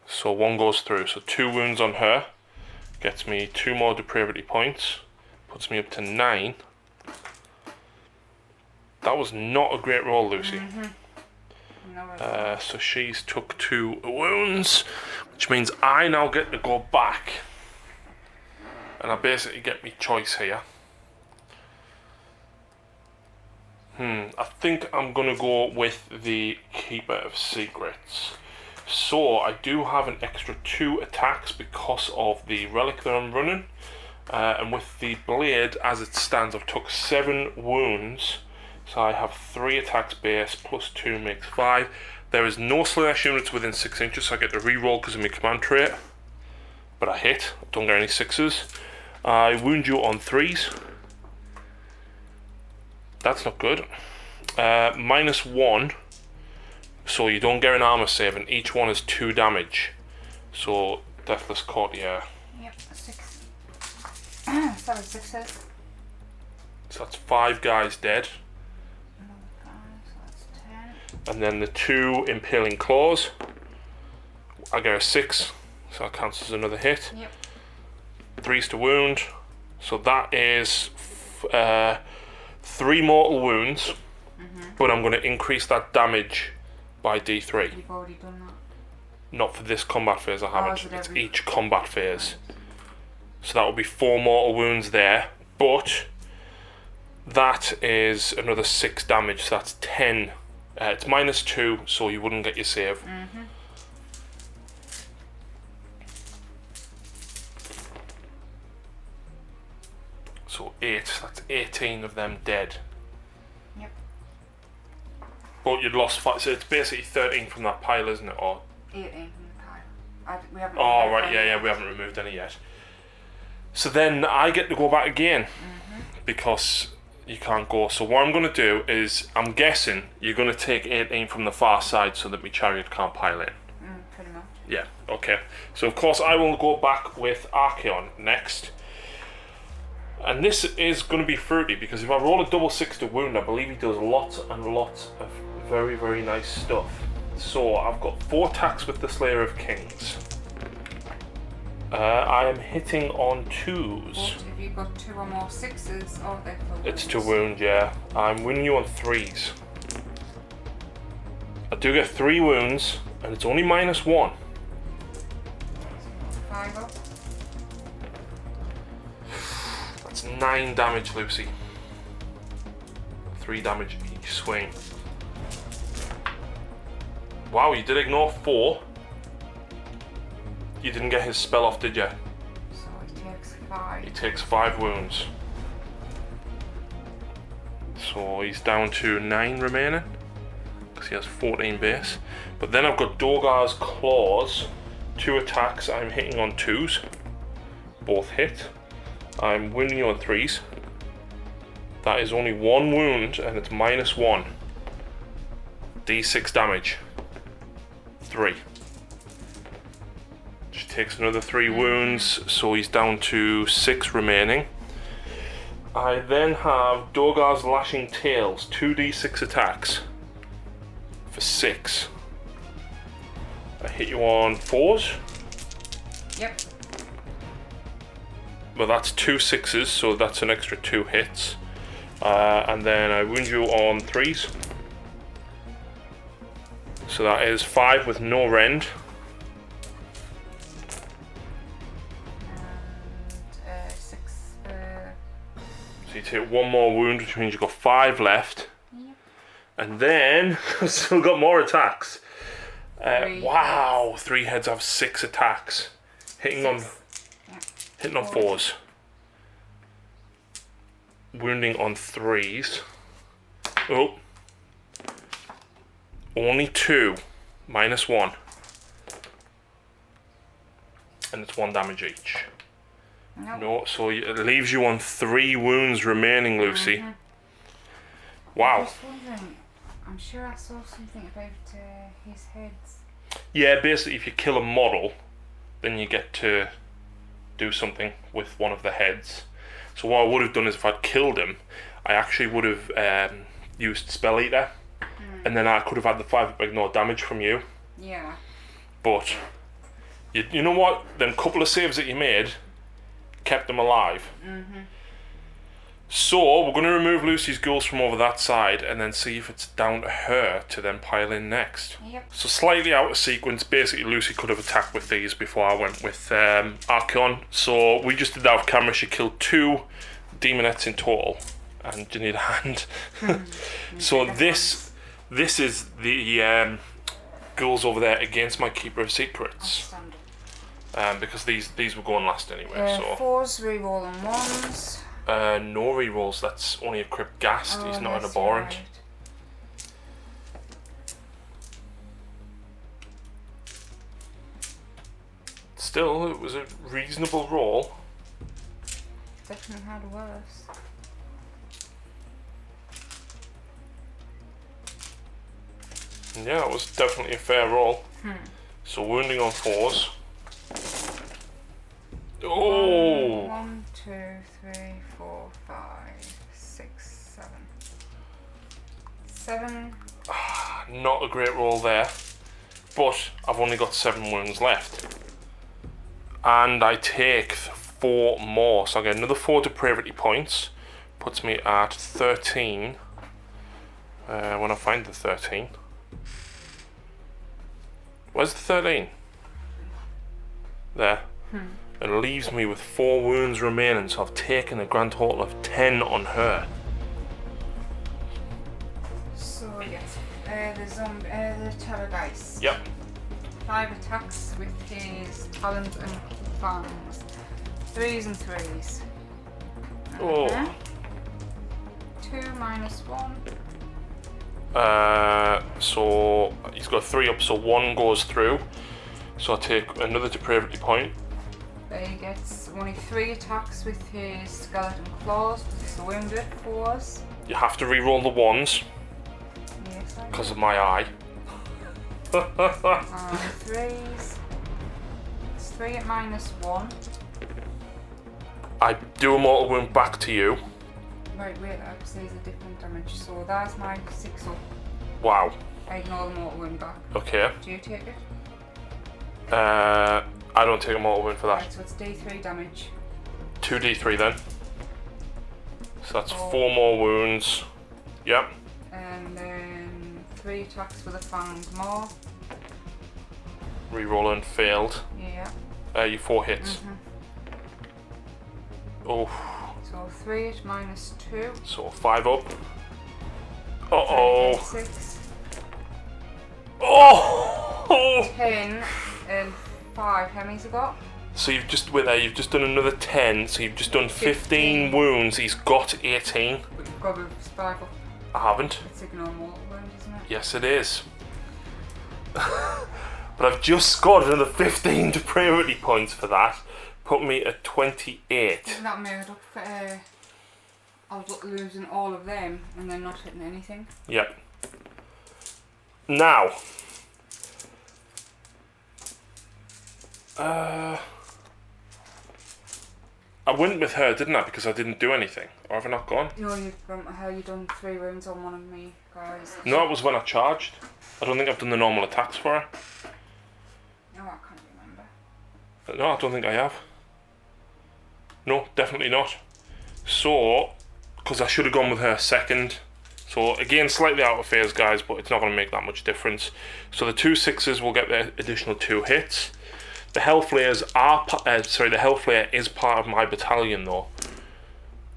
So 1 goes through. So 2 wounds on her. Gets me 2 more depravity points. Puts me up to 9. That was not a great roll, Lucy. No, so she's took 2 wounds, which means I now get to go back. And I basically get me choice here. I think I'm going to go with the Keeper of Secrets. So I do have an extra 2 attacks because of the relic that I'm running. And with the blade, as it stands, I've took 7 wounds. So I have 3 attacks base, +2 makes 5. There is no Slaanesh units within 6 inches, so I get to reroll because of my command trait. But I hit, don't get any 6s. I wound you on 3s. That's not good. -1, so you don't get an armor save, and each one is 2 damage. So Deathless Courtier. Yep, 6. 7 6s. So that's 5 guys dead. And then the 2 Impaling Claws. I get a 6, so that counts as another hit. Yep. 3's to wound. So that is 3 mortal wounds. But I'm going to increase that damage by D3. You've already done that. Not for this combat phase, I haven't. It's each combat phase. So that will be 4 mortal wounds there. But that is another 6 damage, so that's 10 It's -2, so you wouldn't get your save. So 8, that's 18 of them dead. Yep. But you'd lost 5, so it's basically 13 from that pile, isn't it? Or 18 from the pile. We haven't. oh right, yeah, we haven't removed any yet. So then I get to go back again because you can't go. So what I'm going to do is, I'm guessing you're going to take 18 from the far side so that my chariot can't pile in. Pretty much. Yeah, okay. So of course I will go back with Archeon next. And this is going to be fruity because if I roll a double 6 to wound, I believe he does lots and lots of very, very nice stuff. So I've got 4 attacks with the Slayer of Kings. I am hitting on 2s. But if you've got 2 or more 6s, oh, they're for wounds. It's to wound, yeah. I'm winning you on 3s. I do get 3 wounds, and it's only -1. 5 up. That's 9 damage, Lucy. 3 damage each swing. Wow, you did ignore 4. You didn't get his spell off, did you? So he takes 5. He takes 5 wounds. So he's down to 9 remaining, because he has 14 base. But then I've got Dorgar's Claws. 2 attacks, I'm hitting on 2s. Both hit. I'm winning you on 3s. That is only 1 wound, and it's -1. D6 damage. 3. She takes another 3 wounds, so he's down to 6 remaining. I then have Dorgar's Lashing Tails, 2d6 attacks for 6. I hit you on 4s. Yep. But that's 2 6s, so that's an extra 2 hits. And then I wound you on 3s. So that is 5 with no rend. And 6. So you take 1 more wound, which means you've got 5 left. Yep. And then I've still got more attacks. 3 wow, heads. 3 heads have 6 attacks. Hitting on 4s. Wounding on 3s. Oh. Only 2. -1. And it's 1 damage each. Nope. No, so it leaves you on 3 wounds remaining, Lucy. Wow. I'm just wondering, I'm sure I saw something about his heads. Yeah, basically if you kill a model, then you get to do something with one of the heads. So what I would have done is if I'd killed him, I actually would have used Spell Eater, and then I could have had the 5 ignore damage from you. Yeah. But you know what? Them couple of saves that you made kept them alive. So we're going to remove Lucy's ghouls from over that side and then see if it's down to her to then pile in next. Yep. So slightly out of sequence. Basically Lucy could have attacked with these before I went with Archeon. So we just did that off camera. She killed 2 demonettes in total, and you need a hand. So this is the ghouls over there against my Keeper of Secrets. Because these were going last anyway. So 4s, reroll on 1s. no rerolls. That's only a Crypt Ghast. He's not an abhorrent. Right. Still, it was a reasonable roll. Definitely had worse. Yeah, it was definitely a fair roll. So wounding on 4s. Oh! 1, 2, 3, 4, 5, 6, 7. 7. Not a great roll there. But I've only got 7 wounds left. And I take 4 more. So I get another 4 depravity points. Puts me at 13. When I find the 13. Where's the 13? There. It leaves me with 4 wounds remaining, so I've taken a grand total of 10 on her. So yes, The Terrorgeist. Yep. 5 attacks with his talons and fangs. 3s and 3s. Oh. 2 minus 1. So he's got 3 up, so 1 goes through. So I take another depravity point. He gets only 3 attacks with his skeleton claws because it's the wounded force. You have to re-roll the 1s Yes, I because of my eye. do. And 3s. It's 3 at minus 1. I do a mortal wound back to you. Right, wait, because these are different damage. So that's my 6 up. Wow. I ignore the mortal wound back. Okay. Do you take it? I don't take a mortal wound for that. Right, so it's D3 damage. 2d3 then. So that's 4. 4 more wounds. Yep. And then 3 attacks with a fanged maw. Reroll and failed. Yeah. You 4 hits. Oh. So 3 at minus 2. So 5 up. Uh-oh. 6. Oh! 10 and 5. How many's he got? So you've just done another 10, so you've just done 15 wounds. He's got 18. But you've got to survive up. I haven't. It's ignore mortal wound, isn't it? Yes, it is. But I've just scored another 15 depravity points for that. Put me at 28. Isn't that made up for I was losing all of them and then not hitting anything? Yep. Now. I went with her, didn't I? Because I didn't do anything. Or have I not gone? You know, you've done 3 wounds on one of me, guys. No, it was when I charged. I don't think I've done the normal attacks for her. No, I can't remember. No, I don't think I have. No, definitely not. So, because I should have gone with her second. So, again, slightly out of phase, guys, but it's not going to make that much difference. So, the 2 6s will get their additional 2 hits. The Hellflayers are, the Hellflayer is part of my battalion, though.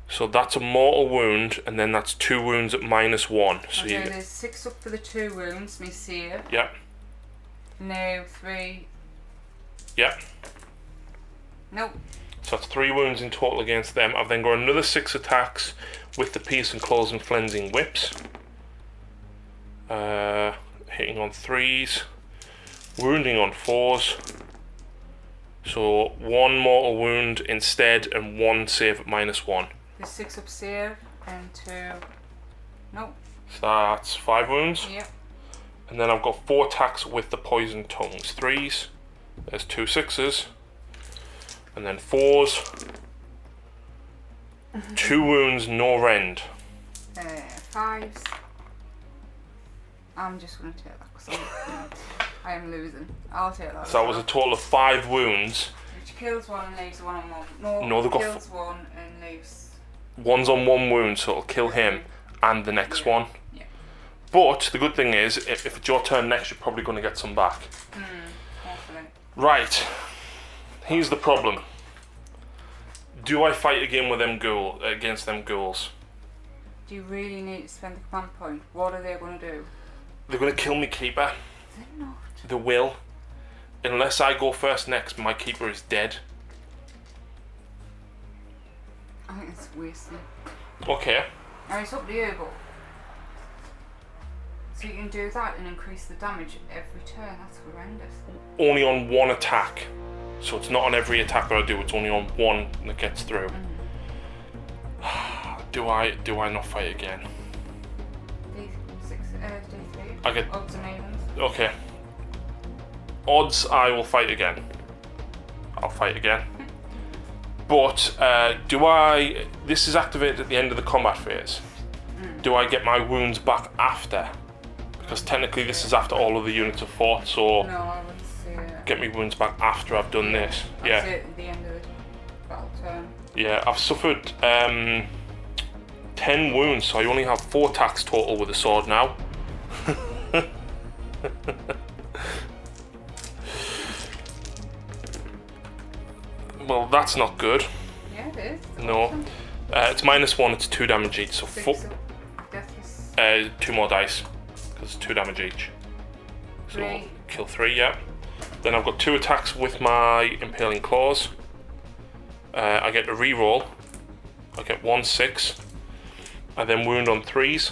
So, that's a mortal wound, and then that's 2 wounds at minus 1. So okay, there's 6 up for the 2 wounds, me save. Yep. No, 3. Yep. Nope. So that's 3 wounds in total against them. I've then got another 6 attacks with the Pierce and Claws and Flensing Whips. Hitting on 3s. Wounding on 4s. So 1 mortal wound instead and 1 save at minus 1. There's 6 up save and 2. Nope. So that's 5 wounds. Yep. And then I've got 4 attacks with the Poison Tongues. 3s. There's 2 6s. And then 4s. 2 wounds, no rend. 5s. I'm just going to take that because I am losing. I'll take that. So that was a total of 5 wounds. Which kills 1 and leaves 1 on 1. No, they've got kills 1 and leaves. 1's on 1 wound, so it'll kill him and the next one. Yeah. But the good thing is, if it's your turn next, you're probably going to get some back. Hopefully. Right. Here's the problem. Do I fight again with against them ghouls? Do you really need to spend the command point? What are they going to do? They're going to kill me keeper. They're not. They will. Unless I go first next, my keeper is dead. I think it's wasting. Okay. Now it's up to you, but so you can do that and increase the damage every turn. That's horrendous. Only on 1 attack. So it's not on every attack that I do, it's only on 1 that gets through. Do I not fight again? D3. I get Odds and evens. okay. Odds I will fight again. I'll fight again. But this is activated at the end of the combat phase. Do I get my wounds back after? Because technically this is after all of the units have fought, so No, I would say get me wounds back after I've done this. I'd say at the end of the battle turn. Yeah, I've suffered 10 wounds, so I only have 4 attacks total with the sword now. Well, that's not good. Yeah, it is. It's No. awesome. It's minus 1, it's 2 damage each, so 6 up. Deathless. 2 more dice. because it's 2 damage each. So 3. kill 3, yeah. Then I've got 2 attacks with my Impaling Claws. I get a reroll. I get 1, 6. I then wound on 3s.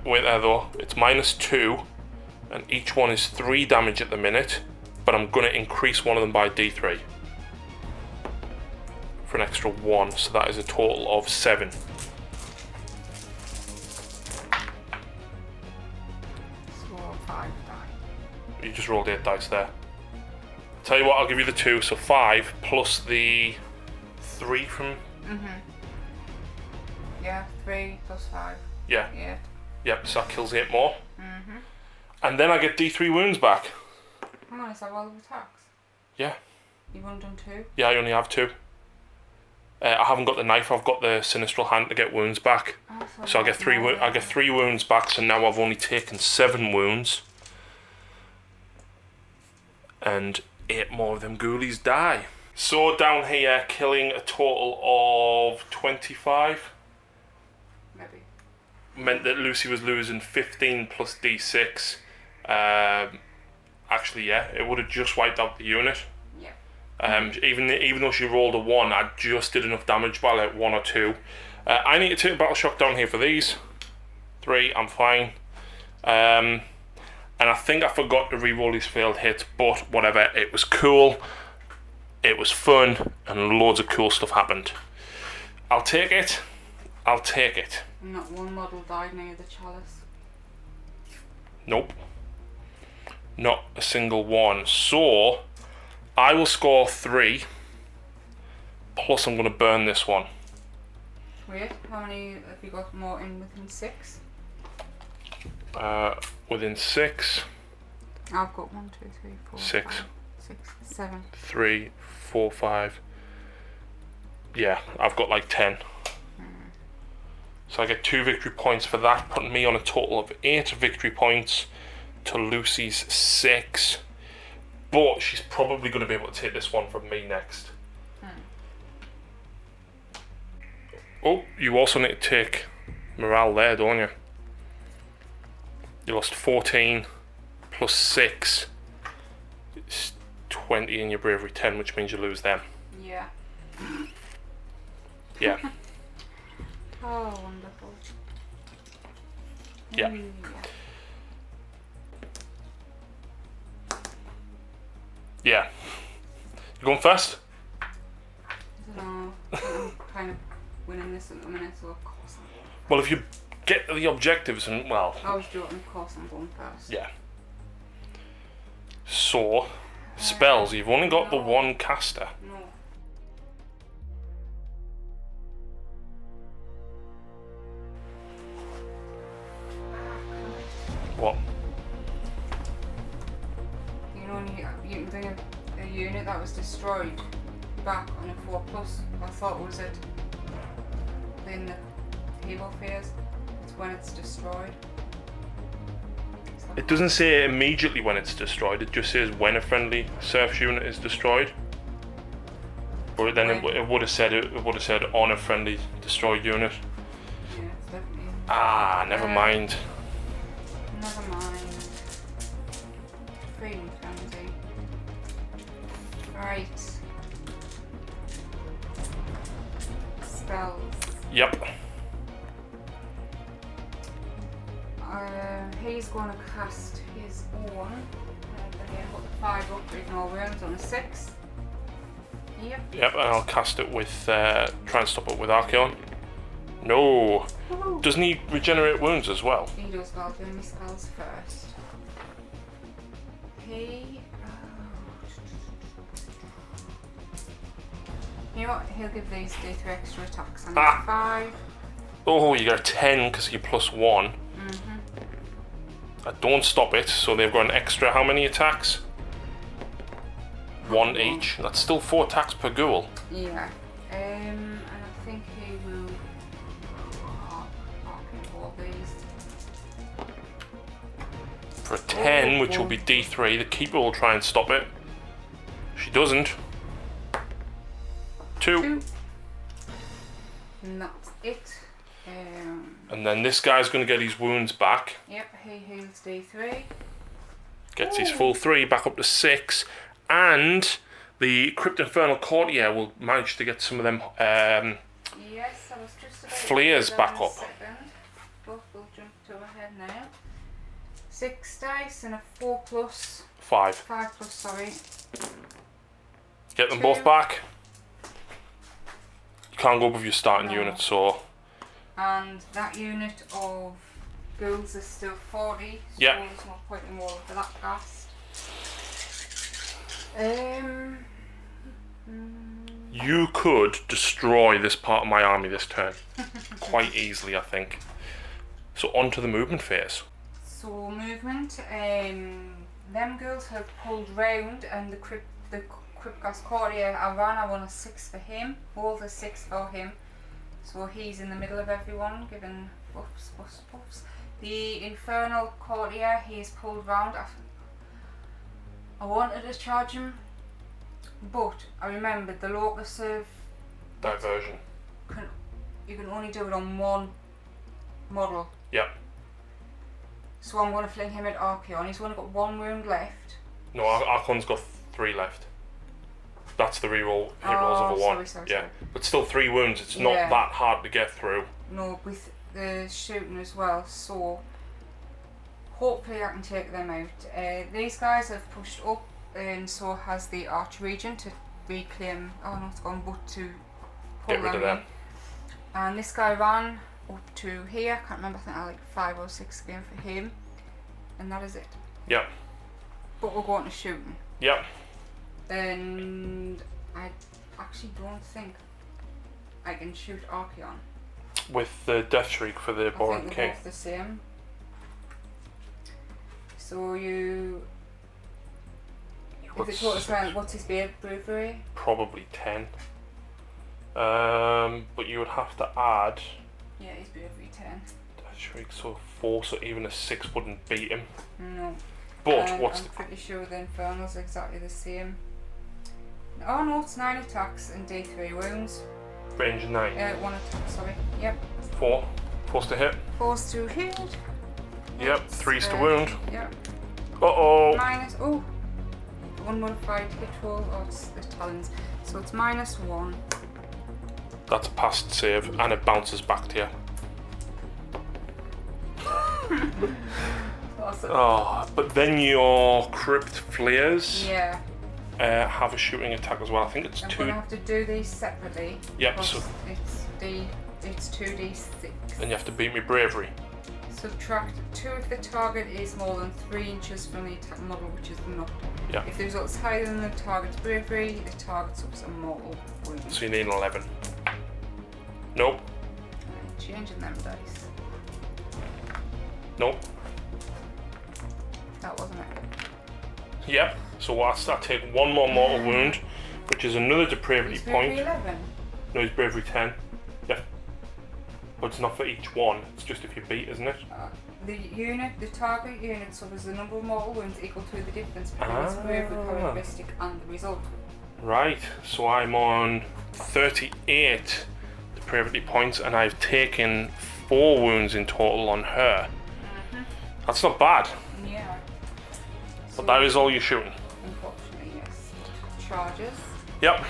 Wait there though, it's -2, and each one is 3 damage at the minute, but I'm going to increase one of them by D3 for an extra 1, so that is a total of 7. So 5 die. You just rolled 8 dice there. Tell you what, I'll give you the 2, so 5 plus the 3 from... Yeah, 3 plus 5. Yeah. 8. Yep, so that kills 8 more. And then I get D3 wounds back. Come on, is that all the attacks? Yeah. You've only done 2? Yeah, I only have 2. I haven't got the knife, I've got the Sinistral Hand to get wounds back. So I get 3 I get 3 wounds back, so now I've only taken 7 wounds. And 8 more of them ghoulies die. So down here, killing a total of 25. Maybe. Meant that Lucy was losing 15 plus D6. Actually, yeah, it would have just wiped out the unit. Yeah. Even though she rolled a 1, I just did enough damage by like 1 or 2. I need to take a Battle Shock down here for these. 3, I'm fine. And I think I forgot to re-roll these failed hits, but whatever, it was cool. It was fun, and loads of cool stuff happened. I'll take it. I'll take it. Not one model died near the chalice. Nope. Not a single one. So, I will score 3. Plus I'm going to burn this one. Wait, how many have you got more in within 6? Within 6. I've got 1, 2, 3, 4, 6. 5, 6, 7. 3, 4, 5. Yeah, I've got like 10. So I get 2 victory points for that, putting me on a total of 8 victory points to Lucy's 6. But she's probably going to be able to take this one from me next. Oh, you also need to take morale there, don't you? You lost 14 plus 6. It's 20 in your bravery 10, which means you lose them. Yeah. Yeah. Oh, wonderful. Yeah. Yeah. You going first? I don't know. I'm kind of winning this at the minute, so of course I'm going first. Well, if you get the objectives and, well... I was joking, of course I'm going first. Yeah. So, spells. You've only got the one caster. No. What? You know, you can bring a unit that was destroyed back on a 4+. I thought was it in the table phase. It's when it's destroyed. It doesn't say immediately when it's destroyed, it just says when a friendly Serfs unit is destroyed. But then it would have said on a friendly destroyed unit. Yeah, it's definitely. Ah, never mind. Never mind. Freedom frenzy. Right. Spells. Yep. He's going to cast his own. Then he'll put the 5 up, ignore wounds on a 6. Yep. Yep, and I'll cast it with, try and stop it with Archeon. No. Woo. Doesn't he regenerate wounds as well? He does, well, doing his spells first. He... you know what, he'll give these D3 extra attacks and 5. Oh, you got a 10 because you plus 1. I don't stop it, so they've got an extra how many attacks? 1 each. That's still 4 attacks per ghoul. Yeah. And I think he will all these. For a 10, which will be D3, the keeper will try and stop it. She doesn't. 2. 2. And that's it. And then this guy's going to get his wounds back. Yep, he heals D3. Gets his full 3 back up to 6. And the Crypt Infernal Courtier will manage to get some of them Yes, I was just about flares to do back that in a up. second. But we'll jump to ahead now. 6 dice and a 4 plus. 5. 5 plus, sorry. Get them 2. both back. You can't go with your starting No. unit, so... And that unit of ghouls is still 40. So Yeah. there's no point in rolling for that fast. You could destroy this part of my army this turn. Quite easily, I think. So on to the movement phase. So movement, them girls have pulled round and the Cryptgas Courtier, I won a 6 for him, rolled a 6 for him. So he's in the middle of everyone, giving buffs. The Infernal Courtier, he's pulled round. I wanted to charge him, but I remembered the locus of Diversion. you can only do it on one model. Yep. So I'm going to fling him at Archeon. He's only got 1 wound left. No, Archon's got 3 left. That's the reroll. He rolls over 1. Sorry. But still 3 wounds. It's not that hard to get through. No, with the shooting as well. So hopefully I can take them out. These guys have pushed up, and so has the Archregent to reclaim. Oh no, it's gone, but to pull Get rid of them them. in. And this guy ran up to here. I can't remember. I think I like 5 or 6 again for him, and that is it. Yep. But we're going to shooting. Yep. And I actually don't think I can shoot Archeon. With the Death Shriek for the I Born think King. they're both the same. So you... If it's what it's what's his bravery? Probably 10. But you would have to add Yeah, his bravery 10. Death Shriek, so 4, so even a 6 wouldn't beat him. No. But what's I'm pretty sure the Infernal's exactly the same. Oh no, it's 9 attacks and D3 wounds. range 9? 1 attack, sorry. Yep. 4. 4's to hit. 4's to hit. Yep. 3's to wound. Yep. Uh-oh. Minus, oh, 1 modified hit roll, oh it's the talons. So it's -1. That's a passed save, and it bounces back to you. Awesome. Oh, but then your Crypt Flares Yeah. have a shooting attack as well. I think it's I'm 2. gonna have to do these separately. Yep, because so- it's 2d6. Then you have to beat me bravery. Subtract 2 if the target is more than 3 inches from the attack model, which is not. Yeah. If the result's higher than the target's bravery, the target suffers a mortal wound. So you need an 11. Nope. I'm changing them dice. Nope. That wasn't it. Yep. So what's that? Take 1 more mortal wound, which is another depravity Is point. bravery 11? No, it's bravery 10. Yeah. But it's not for each one. It's just if you beat, isn't it? The target unit suffers the number of mortal wounds equal to the difference between its bravery characteristic and the result. Right. So I'm on 38 depravity points, and I've taken 4 wounds in total on her. That's not bad. Yeah. But that is all you're shooting. Unfortunately, yes. Charges. Yep.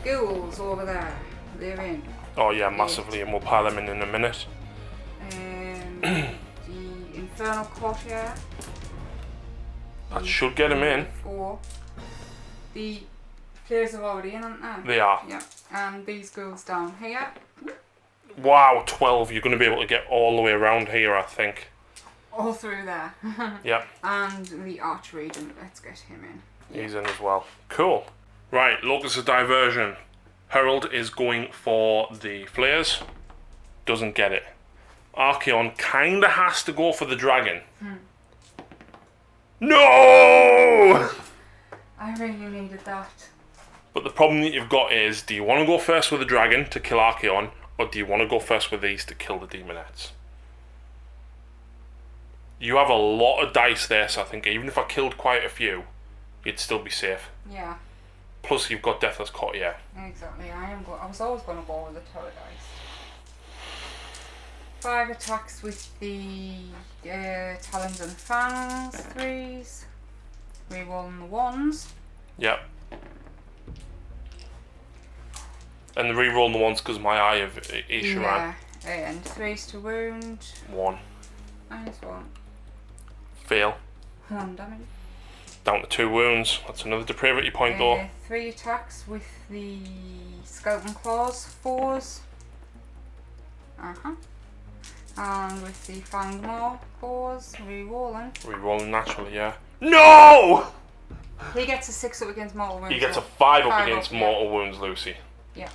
Ghouls over there. They're in. Oh yeah, massively, and we'll pile them in a minute. The Infernal Courtier. That should get him in. 4. The players are already in, aren't they? They are. Yeah. And these ghouls down here. Wow, 12. You're going to be able to get all the way around here, I think. All through there. Yep. And the Archregent. Let's get him in. He's in as well. Cool. Right, Locus of Diversion. Herald is going for the flares. Doesn't get it. Archeon kinda has to go for the dragon. No! I really needed that. But the problem that you've got is, do you want to go first with the dragon to kill Archeon, or do you want to go first with these to kill the demonettes? You have a lot of dice there, so I think even if I killed quite a few, you'd still be safe. Yeah. Plus you've got Deathless Courtier. Exactly. I was always going to go with the turret dice. 5 attacks with the talons and fangs, 3s. Rerolling the 1s. Yep. And the rerolling the 1s because my eye of Isharan. Yeah, and 3s to wound. 1. -1. Fail. 1 damage. Down to 2 wounds. That's another depravity point though. 3 attacks with the skeleton claws, 4s. And with the fanged maw, 4s, rerolling. Rerolling naturally, yeah. No! He gets a 6 up against mortal wounds. He gets a 5 up 5 against up, mortal wounds, Lucy. Yeah.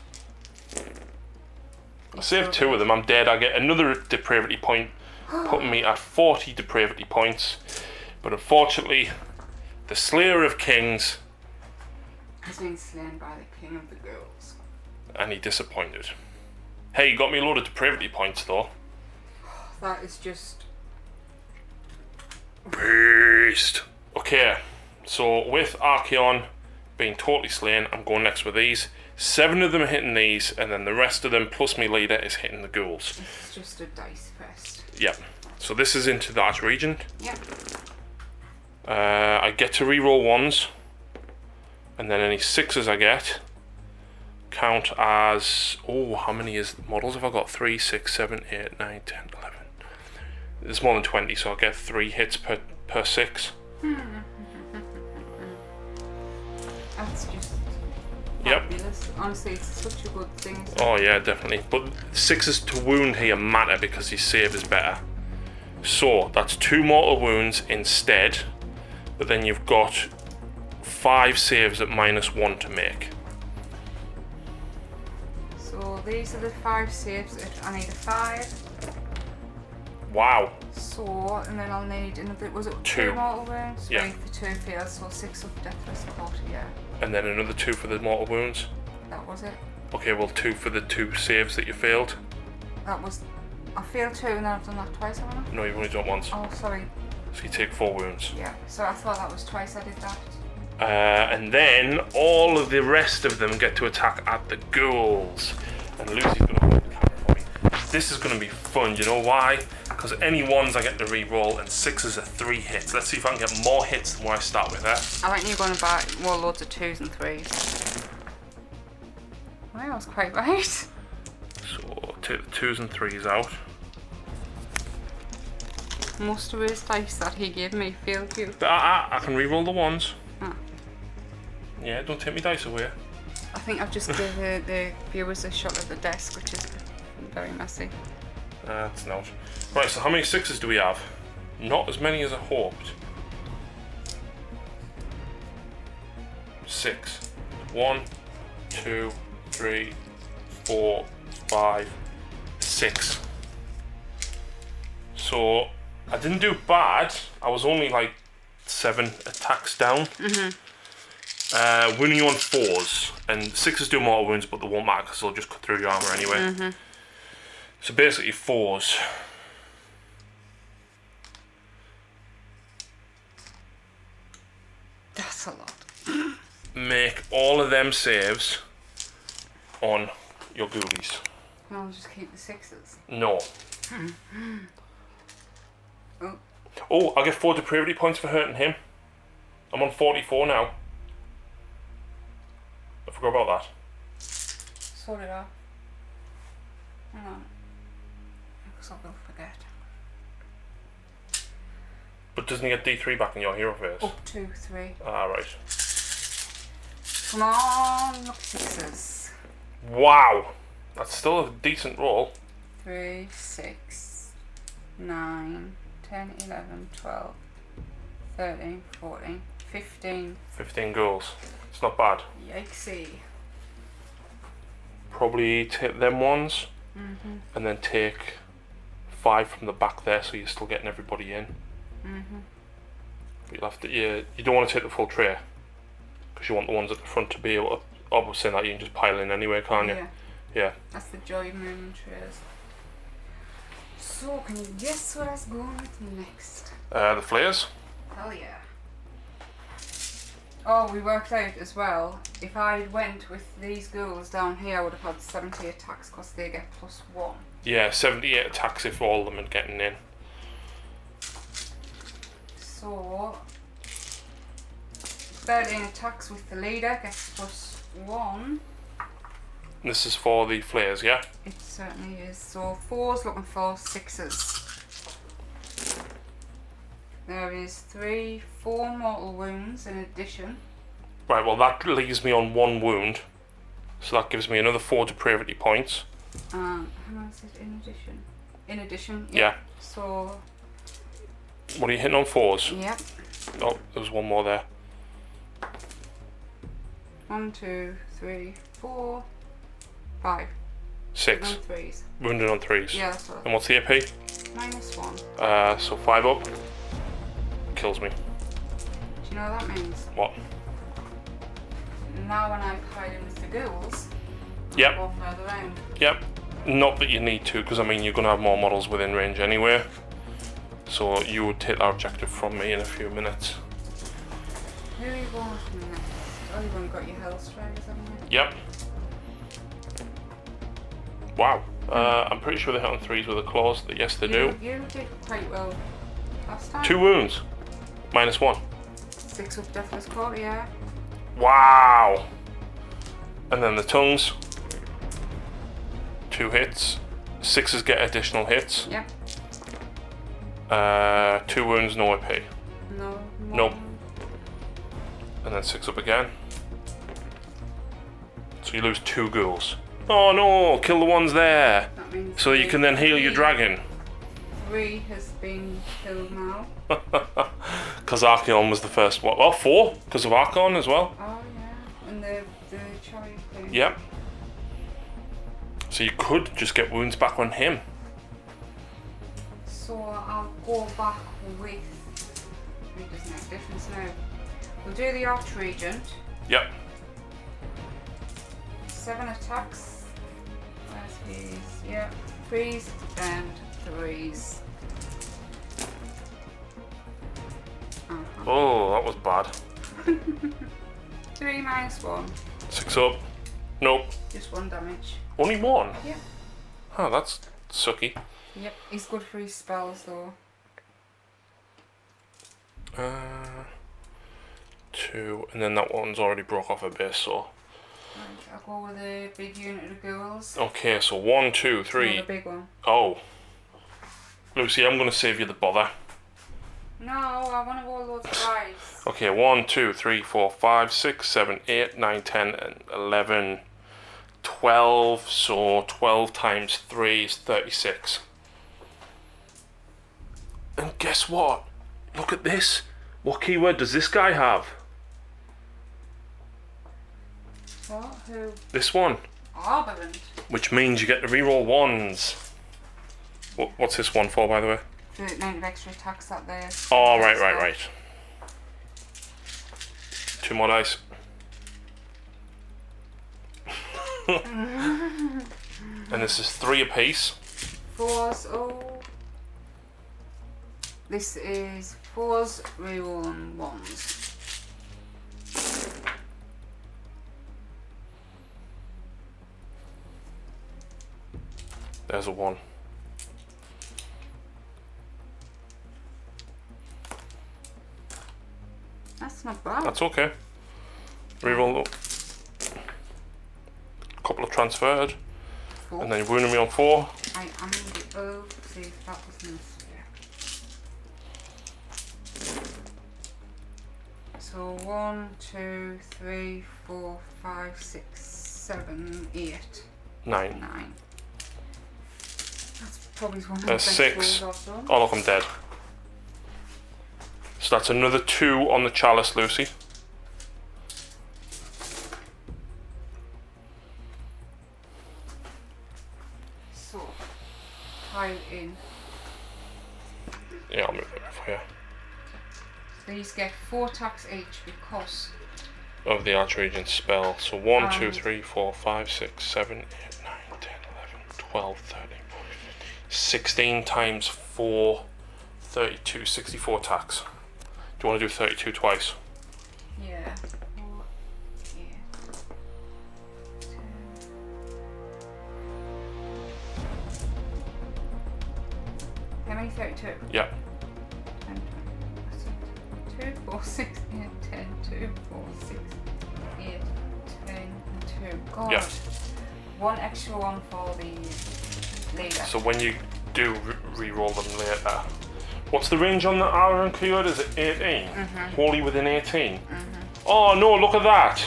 I saved 2 of them. I'm dead. I get another depravity point, putting me at 40 depravity points. But unfortunately, the Slayer of Kings. He's been slain by the King of the Ghouls. And he disappointed. Hey, you got me a load of depravity points though. That is just... Beast. Okay, so with Archeon being totally slain, I'm going next with these. 7 of them are hitting these, and then the rest of them, plus me leader, is hitting the ghouls. It's just a dice fest. Yep. So this is into that region. Yep. I get to reroll 1s, and then any 6s I get count as... Oh, how many models have I got? 3, 6, 7, 8, 9, 10, 11. There's more than 20, so I get 3 hits per 6. That's just Yep. fabulous. Honestly, it's such a good thing. Oh yeah, definitely. But 6s to wound here matter because his save is better. So that's 2 mortal wounds instead, but then you've got 5 saves at -1 to make. So these are the 5 saves. If I need a 5. Wow. So, and then I'll need another, was it 2 mortal wounds? Yeah. Right, the 2 failed, so 6 of deathless support, yeah. And then another 2 for the mortal wounds. That was it. Okay, well 2 for the 2 saves that you failed. That was, I failed 2 and then I've done that twice, haven't I? No, you've only done once. Oh, sorry. So you take 4 wounds. Yeah, so I thought that was twice I did that. And then all of the rest of them get to attack at the ghouls. And Lucy's going to hold the camera for me. This is going to be fun. You know why? Because any 1s I get to re-roll and 6s are 3 hits. Let's see if I can get more hits than what I start with. I think you're going to buy more loads of 2s and 3s. Well, that was quite right. So take the 2s and 3s out. Most of his dice that he gave me failed you. But I can re-roll the 1s. Ah. Yeah, don't take me dice away. I think I've just given the viewers a shot at the desk, which is very messy. That's not. Right, so how many 6s do we have? Not as many as I hoped. 6. 1, 2, 3, 4, 5, 6. So I didn't do bad. I was only like 7 attacks down. Winning you on 4s, and 6s do mortal wounds, but they won't matter because they'll just cut through your armor anyway. So basically 4s. That's a lot. Make all of them saves on your ghoulies. I'll just keep the 6s. No. Oh. Oh, I get 4 depravity points for hurting him. I'm on 44 now. I forgot about that. So did I. Hang on. Because I will forget. But doesn't he get D3 back in your hero phase? Up to 3. Ah, right. Come on, look, 6s. Wow! That's still a decent roll. 3, 6, 9, 10, 11, 12, 13, 14, 15. 15 goals. It's not bad. Yikesy. Probably take them 1s, and then take 5 from the back there, so you're still getting everybody in. But you'll have to, you don't want to take the full tray, because you want the ones at the front to be able to. Obviously, that you can just pile in anyway, can't you? Yeah. Yeah. That's the joy of moving trays. So, can you guess what I was going with next? The flares. Hell yeah. Oh, we worked out as well, if I went with these ghouls down here, I would have had 70 attacks because they get +1. Yeah, 78 attacks if all of them are getting in. So 13 attacks with the leader gets +1. This is for the flares, yeah? It certainly is. So 4's looking for 6's. There is 4 mortal wounds in addition. Right, well that leaves me on 1 wound. So that gives me another 4 depravity points. How much is it in addition? In addition, Yeah. So, What are you hitting on 4s? yep. Oh, there was 1 more there. 1, 2, 3, 4, 5. 6. And 3's. Wounded on 3s. Yeah, that's what. And what's the AP? -1. So 5 up. Kills me. Do you know what that means? What? Now when I hide in with the ghouls, Yep. I'll go further round. Yep. Not that you need to, because I mean you're going to have more models within range anyway. So you would take that objective from me in a few minutes. Who are you going from next? Oh, you've only got your health strikers, haven't you? Yep. Wow. I'm pretty sure they hit on 3s with the claws. Yes, they do. You did quite well last time. 2 wounds. -1. 6 up Deathless Claw, yeah. Wow. And then the tongues. 2 hits. 6s get additional hits. Yep. 2 wounds, no AP. No. Nope. And then 6 up again. So you lose 2 ghouls. Oh no, kill the ones there. That means So you can then heal your dragon. 3 has been killed now. Because Archeon was the first one. Well, 4, because of Archon as well. Oh yeah, and the chariot thing. Yep. So you could just get wounds back on him. So I'll go back with... It doesn't make a difference now. We'll do the Archregent. Yep. 7 attacks. Where's his? Yeah. 3s and 3s. Oh, that was bad. 3 -1. 6 up. Nope. Just 1 damage. Only 1? Yeah. Oh, that's sucky. Yep, he's good for his spells though. 2, and then that one's already broke off a base, so. Right, I'll go with a big unit of ghouls. Okay, so 1, 2, 3. Not a big one. Oh. Lucy, I'm going to save you the bother. No, I want to roll those dice. Okay, 1, 2, 3, 4, 5, 6, 7, 8, 9, 10, and 11, 12. So 12 times 3 is 36. And guess what? Look at this. What keyword does this guy have? What? Who? This one. Arborant. Which means you get to reroll 1s. What's this one for, by the way? The amount of extra attacks that there. Oh, right. 2 more dice. And this is 3 apiece. 4s, oh. This is 4s, reroll and 1s. There's a 1. That's not bad. That's okay. Reroll. Couple of transferred. 4. And then you're wounding me on 4. I am in the O. See if that was missed. So 1, 2, 3, 4, 5, 6, 7, 8, 9. 9. That's probably one of the There's best 6. rolls I've done. Oh, look, I'm dead. So that's another 2 on the chalice, Lucy. So, tie it in. Yeah, I'll move it for you. These get 4 attacks each because Of the Archregent spell. So 1, 2, And- 3, 4, 5, 6, 7, 8, 9, 10, 11, 12, 13, 14, 16 times 4, 32, 64 attacks. Do you want to do 32 twice? yeah. 4, yeah. 2. many? 32? Yeah. 10, 2, 4, 6, 8, 10, 2, 4, 6, 8, 10, and 2. God. Yeah. One extra one for the leader. So when you do re-roll them later, what's the range on the Iron Coyote? Is it 18? Wholly within 18? Oh no, look at that!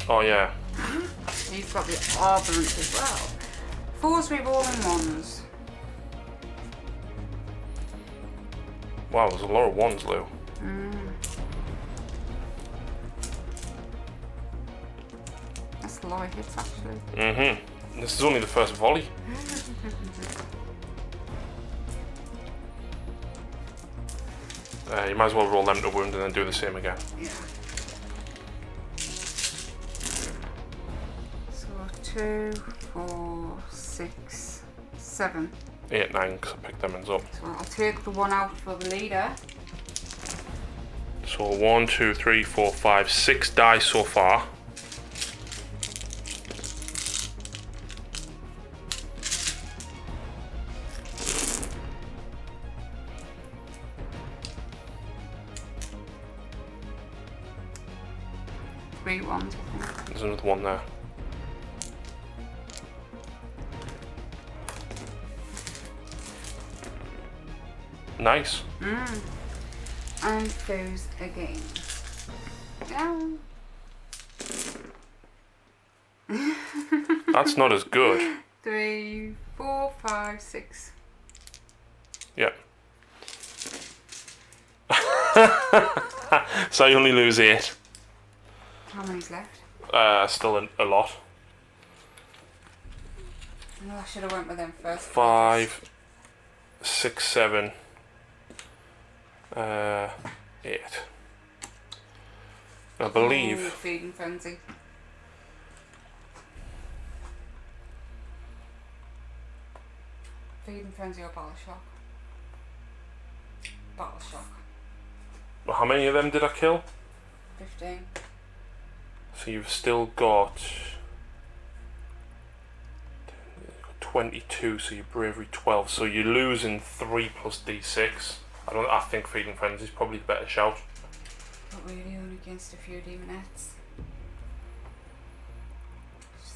Oh yeah. He's got the armament as well. 4's re-rolling 1s. Wow, there's a lot of 1s, Lou. That's a lot of hits, actually. This is only the first volley. You might as well roll them to wound and then do the same again. Yeah. So 2, 4, 6, 7. 8, 9, because I picked them up. So I'll take the one out for the leader. So 1, 2, 3, 4, 5, 6 dice so far. Three 1s, I think. There's another one there. Nice. And those again. Down. That's not as good. 3, 4, 5, 6. Yeah. So you only lose 8. How many's left? Still a lot. No, I should have went with them first. 5, 6, 7, 8. I believe. Ooh, feeding frenzy. Feeding frenzy or battle shock? Battle shock. Well, how many of them did I kill? 15. So you've still got 22, so your bravery 12. So you're losing 3 plus d6. I think feeding frenzy is probably the better shout. But really only against a few demonettes.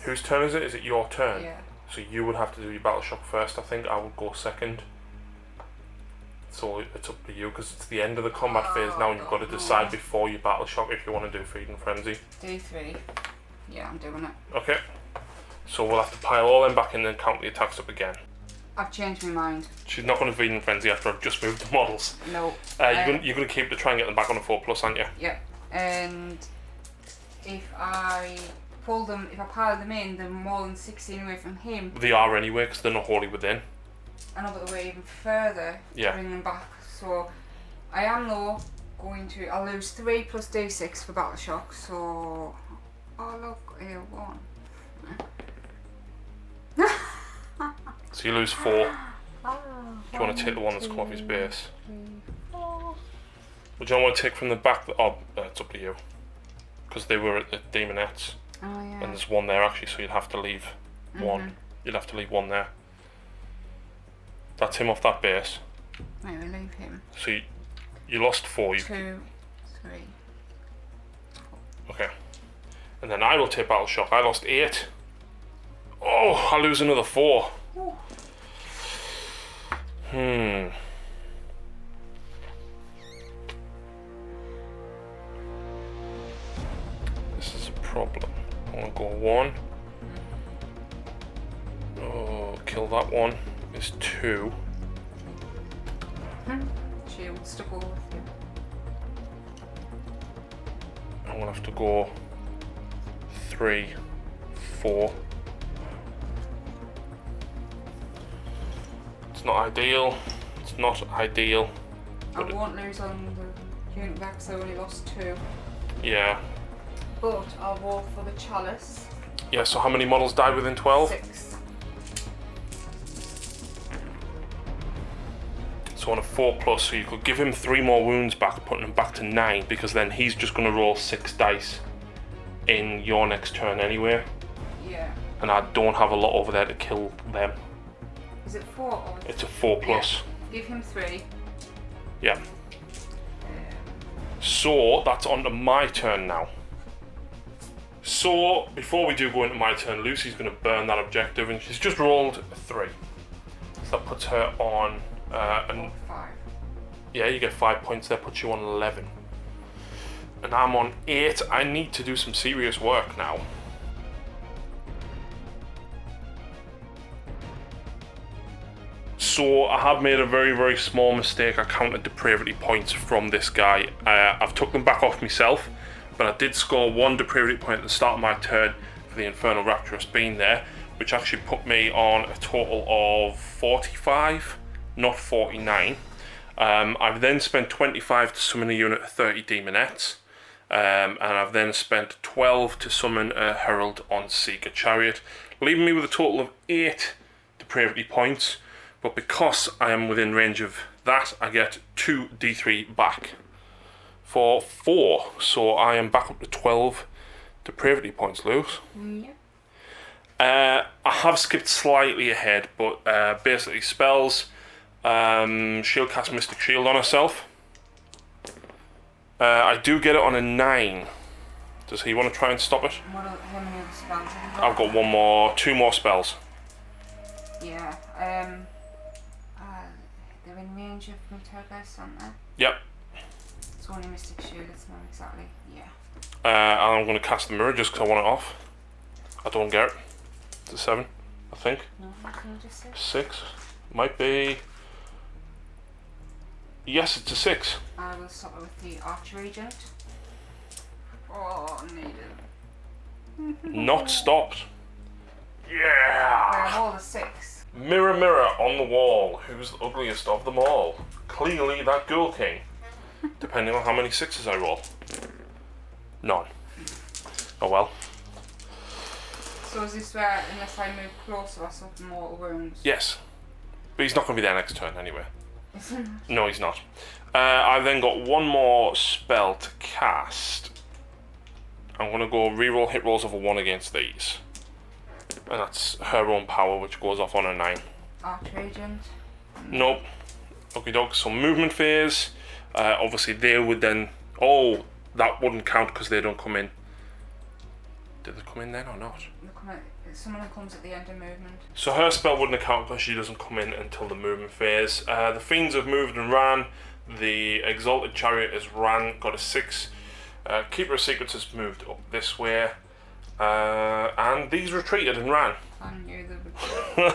Whose turn is it? Is it your turn? Yeah. So you would have to do your battle shock first. I think I would go second. So it's up to you because it's the end of the combat phase now, and you've got to decide before you battle shock if you want to do feeding frenzy. D3. Yeah, I'm doing it. Okay. So we'll have to pile all them back in and count the attacks up again. I've changed my mind. She's not going to feed in frenzy after I've just moved the models. No. You're going to keep to try and get them back on a 4+, aren't you? Yeah. And if I pull them, if I pile them in, they're more than 16 away from him. They are anyway, because they're not wholly within. Another way even further to bring them back. So I am though going to. I'll lose 3 plus d6 for battle shock. So oh look, here 1. So you lose 4. Do you want to take the one that's come off his base? 3, 4. Would you want to take from the back? It's up to you. Because they were at the demonettes. Oh yeah. And there's one there actually, so you'd have to leave one. You'd have to leave one there. That's him off that base. Wait, we leave him. So you lost 4. 2, 3. Okay. And then I will take battle shock. I lost 8. Oh, I lose another 4. Ooh. This is a problem. I'm gonna go 1. Oh, kill that one. Is 2. Shields to go with you. I'm gonna have to go 3, 4. It's not ideal. It's not ideal. I won't lose on the unit back, so I only lost 2. Yeah. But I'll roll for the chalice. Yeah, so how many models died within 12? 6. So on a 4+, so you could give him 3 more wounds back, putting him back to 9, because then he's just going to roll 6 dice in your next turn anyway. Yeah. And I don't have a lot over there to kill them. Is it 4 or? It's a 4 plus. Yeah. Give him 3. Yeah. So that's on to my turn now. So before we do go into my turn, Lucy's going to burn that objective, and she's just rolled a 3. So that puts her on. 5. Yeah, you get 5 points. That puts you on 11. And I'm on 8. I need to do some serious work now. So I have made a very, very small mistake. I counted depravity points from this guy. I've took them back off myself, but I did score 1 depravity point at the start of my turn for the Infernal Rapturous being there, which actually put me on a total of 45, not 49. I've then spent 25 to summon a unit of 30 Demonettes, and I've then spent 12 to summon a Herald on Seeker Chariot, leaving me with a total of 8 depravity points. But because I am within range of that, I get 2 D3 back for 4. So I am back up to 12 depravity points, Lewis. I have skipped slightly ahead, but basically spells. She'll cast Mystic Shield on herself. I do get it on a 9. Does he want to try and stop it? How many other spells have you got? I've got 2 more spells. Yeah. They're in range of Mutergus, aren't they? Yep. It's only Mystic Shield, it's not exactly. Yeah. And I'm going to cast the mirror just because I want it off. I don't get it. It's a 7, I think. No, can you just say? 6. Might be. Yes, it's a 6. I will stop it with the Archregent. Oh, needed. Not stopped. Yeah! I have all the 6. Mirror, mirror on the wall, who's the ugliest of them all? Clearly that Ghoul King. Depending on how many 6s I roll. None. Oh well. So is this where, unless I move closer, I suffer mortal wounds? Yes. But he's not going to be there next turn anyway. Isn't it? No, he's not. I've then got 1 more spell to cast. I'm going to go reroll hit rolls of a 1 against these. And that's her own power, which goes off on a 9. Archregent? Nope. Okie doke. So movement phase. Obviously they would then... Oh, that wouldn't count because they don't come in. Did they come in then or not? Someone who comes at the end of movement. So her spell wouldn't account because she doesn't come in until the movement phase. The Fiends have moved and ran. The Exalted Chariot has ran, got a 6. Keeper of Secrets has moved up this way. And these retreated and ran. I knew they would.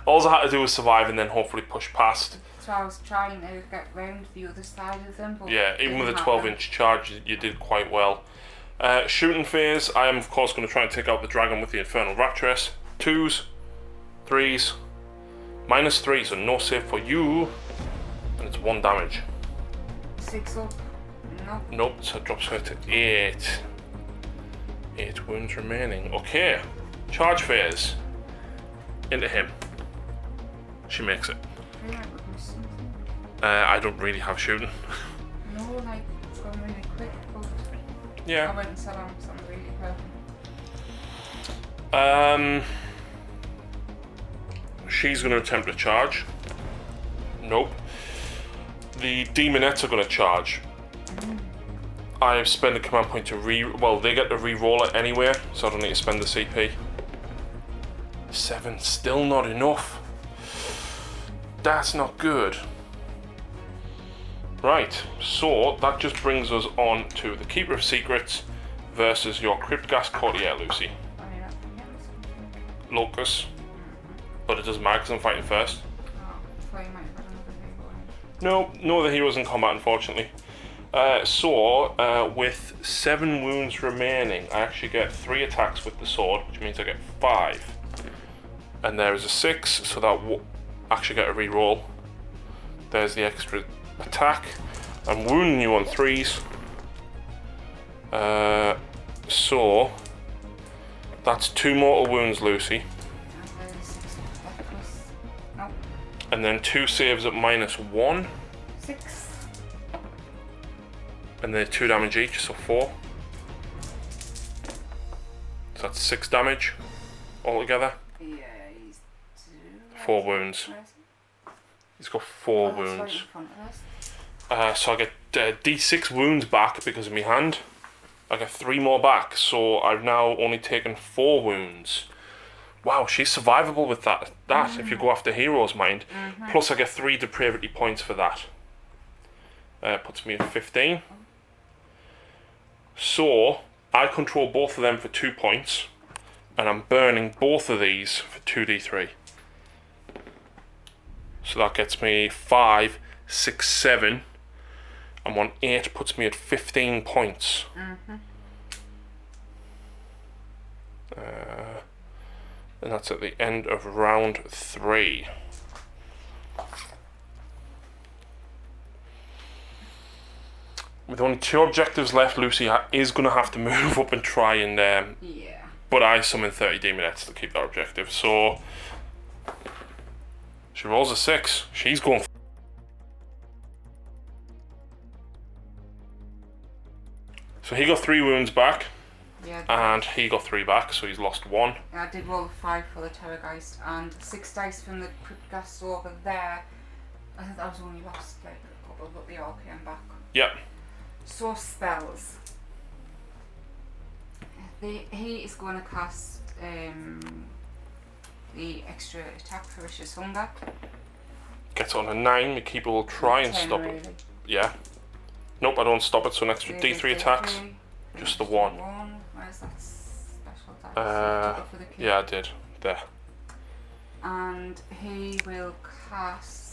All I had to do was survive and then hopefully push past. So I was trying to get round the other side of them. But yeah, even with a 12-inch charge, you did quite well. Shooting phase, I am of course going to try and take out the dragon with the Infernal Rapturous. 2s, 3s, -3, so no save for you. And it's 1 damage. 6 up. No. Nope, so it drops her to 8. 8 wounds remaining. Okay, charge phase. Into him. She makes it. I don't really have shooting. No, like, it's going really quick, but yeah. I went and sat on something really quick. She's going to attempt to charge. Nope. The Demonettes are going to charge. I have spent a command point to they get to re-roll it anyway, so I don't need to spend the CP. 7, still not enough. That's not good. Right, so that just brings us on to the Keeper of Secrets versus your Cryptghast Courtier, Lucy. Locus. But it doesn't matter because I'm fighting first. No, the hero's in combat, unfortunately. With 7 wounds remaining, I actually get 3 attacks with the sword, which means I get 5. And there is a 6, so that will actually get a reroll. There's the extra attack. I'm wounding you on 3s. So that's 2 mortal wounds, Lucy. And then 2 saves at -1. 6. And then 2 damage each, so 4. So that's 6 damage altogether. Yeah, he's 2. 4 wounds. Where is it? He's got 4 Oh, it's right wounds. in front of us. So I get D6 wounds back because of my hand. I get 3 more back, so I've now only taken 4 wounds. Wow, she's survivable with that. If you go after Hero's Mind. Plus I get 3 depravity points for that. Puts me at 15. So I control both of them for 2 points, and I'm burning both of these for 2d3. So that gets me 5, 6, 7. And 1 8 puts me at 15 points. And that's at the end of round 3. With only 2 objectives left, Lucy is going to have to move up and try and... Yeah. But I summon 30 demonettes to keep that objective, so... She rolls a 6. She's going... So he got 3 wounds back. Yeah. And he got 3 back, so he's lost 1. I did roll a 5 for the Terrorgeist and 6 dice from the Cryptghast over there. I think that was only lost like a couple, but they all came back. Yep. So spells. He is going to cast the extra attack, Ferocious Hunger. Gets on a 9, my keeper will try and 10 stop really. it. Yeah. Nope, I don't stop it, so an extra D3 attacks. Just the 1. Where's that special dice? Took it for the kid. Yeah, I did. There. And he will cast...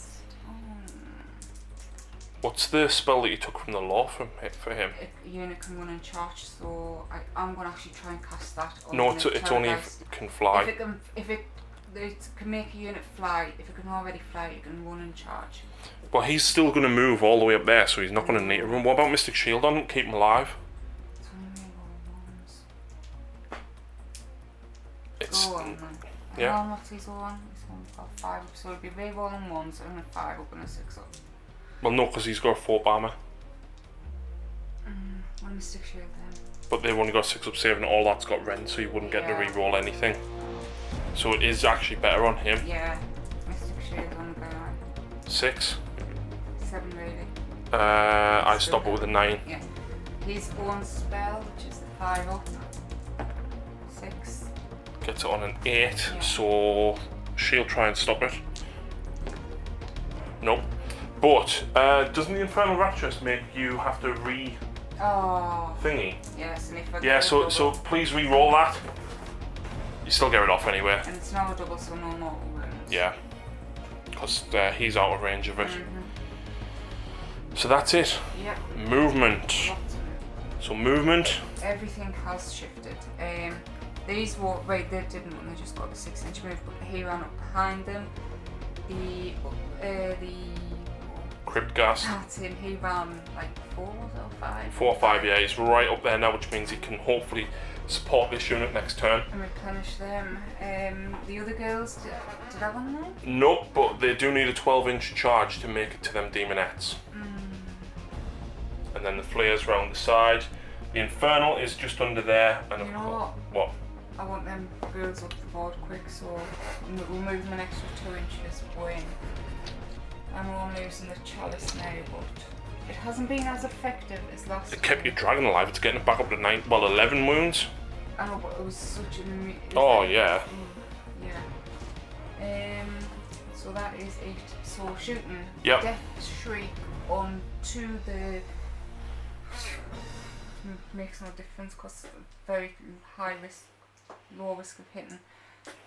What's the spell that you took from the law for him? A unit can run and charge, so I'm going to actually try and cast that. No, it's only if it can fly. If it can make a unit fly, if it can already fly, it can run and charge. But he's still going to move all the way up there, so he's not going to need to run. What about Mystic Shield on him? Keep him alive. It's only ones. It's... Go on then. Yeah. How on, what's his on? He's only got 5 up, so it'll be re-rolling 1s and a 5 up and a 6 up. Well, no, because he's got 4 armor. Well, Mystic Shield then. But they've only got 6 up save, and all that's got rend, so you wouldn't get to re-roll anything. So it is actually better on him. Yeah. Mystic Shield on the guy. 6. 7 really. I stop it with a 9. Yeah. His own spell, which is the 5 up. 6. Gets it on an 8, Yeah. so she'll try and stop it. Nope. But doesn't the Infernal Rapturous make you have to thingy? Yes, and if I Yeah, so please re-roll that. You still get it off anyway. And it's now a double, so no mortal wounds. Yeah, because he's out of range of it. So that's it. Yep. Movement. Lots of it. So movement. Everything has shifted. These were they didn't when they just got the 6-inch move, but he ran up behind them. The Cryptghast. That's him. He ran like 4 or 5. 4 or 5, yeah, he's right up there now, which means he can hopefully support this unit next turn. And replenish them. The other girls, did I run them? Nope, but they do need a 12-inch charge to make it to them demonettes. And then the flares round the side. The Infernal is just under there. And You know what? I want them girls up the board quick, so we'll move them an extra 2 inches away. I'm only using the chalice now, but it hasn't been as effective as last It kept time. your dragon alive. It's getting it back up to 11 wounds. I know, but it was such a... Oh, yeah. Yeah. So that is 8. So shooting Yep. Death Shriek onto the... Makes no difference because very high risk, low risk of hitting.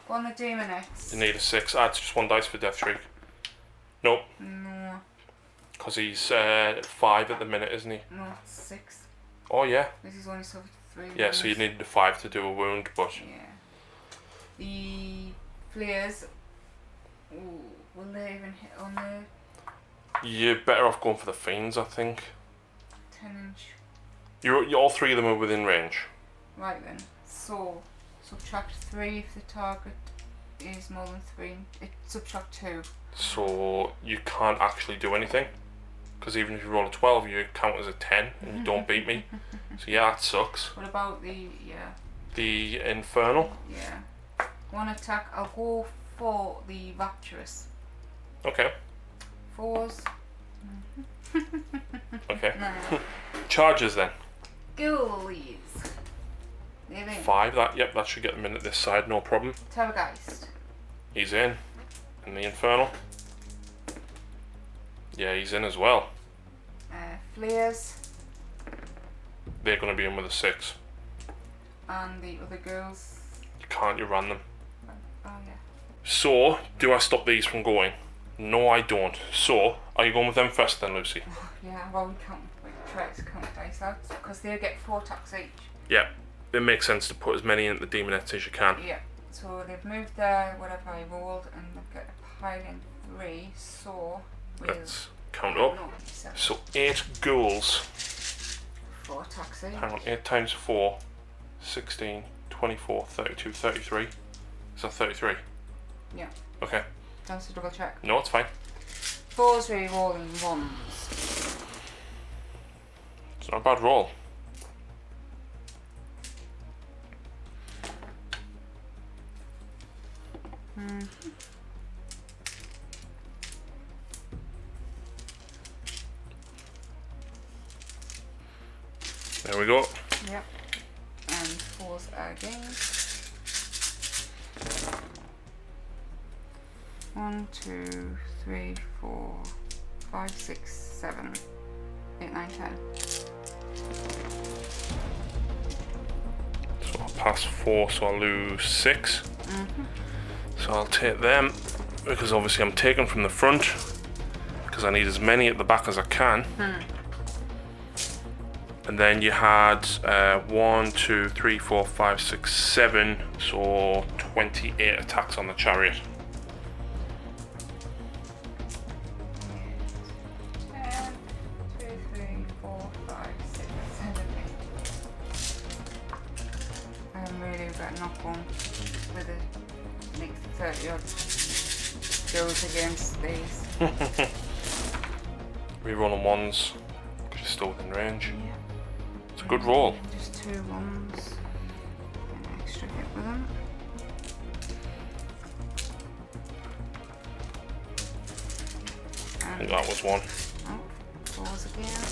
Go on the demonettes. You need a 6. It's just 1 dice for Death Shriek. Nope. No. Because he's 5 at the minute, isn't he? No, it's 6. Oh, yeah. This is only suffered 3. Yeah, so you needed a 5 to do a wound, but... Yeah. The flares. Ooh, will they even hit on the You're better off going for the Fiends, I think. 10-inch? You're all 3 of them are within range. Right then. So, subtract 3 if the target is more than 3. Subtract 2. So you can't actually do anything. Because even if you roll a 12, you count as a 10 and you don't beat me. So yeah, that sucks. What about the The Infernal? Yeah. 1 attack. I'll go for the Batreps. Okay. 4s. Okay. No. Charges then. Ghoulies. They're in. 5. That should get them in at this side, no problem. Terrorgeist. He's in. And the Infernal. Yeah, he's in as well. Flares. They're going to be in with a 6. And the other girls. You ran them. Oh yeah. So, do I stop these from going? No, I don't. So, are you going with them first then, Lucy? Yeah, well we try to count dice out because they get 4 attacks each. Yeah, it makes sense to put as many into the Demonettes as you can. Yeah. So they've moved their whatever I rolled and they've got a pile in 3, so Let's count up. no, 7. So 8 ghouls. 4 attacks each. Hang on, 8 times 4, 16, 24, 32, 33. Is that 33? Yeah. Okay. Just to double check. No, it's fine. 4s re-rolling 1s. It's not a bad roll. There we go. Yep. And 4s again. 1, 2, 3, 4, 5, 6, 7, 8, 9, 10. So I'll pass 4, so I'll lose 6. So I'll take them, because obviously I'm taking from the front, because I need as many at the back as I can. And then you had 1, 2, 3, 4, 5, 6, 7, so 28 attacks on the chariot. 10, 2, 3, 4, 5, 6, 7, 8. I'm really regretting not going with the next 30 odd goes against these. Rerolling 1s, because you're still within range. Yeah. It's a good roll. Just 2 1s. An extra hit with them. I think that was 1. Oh, 4s again.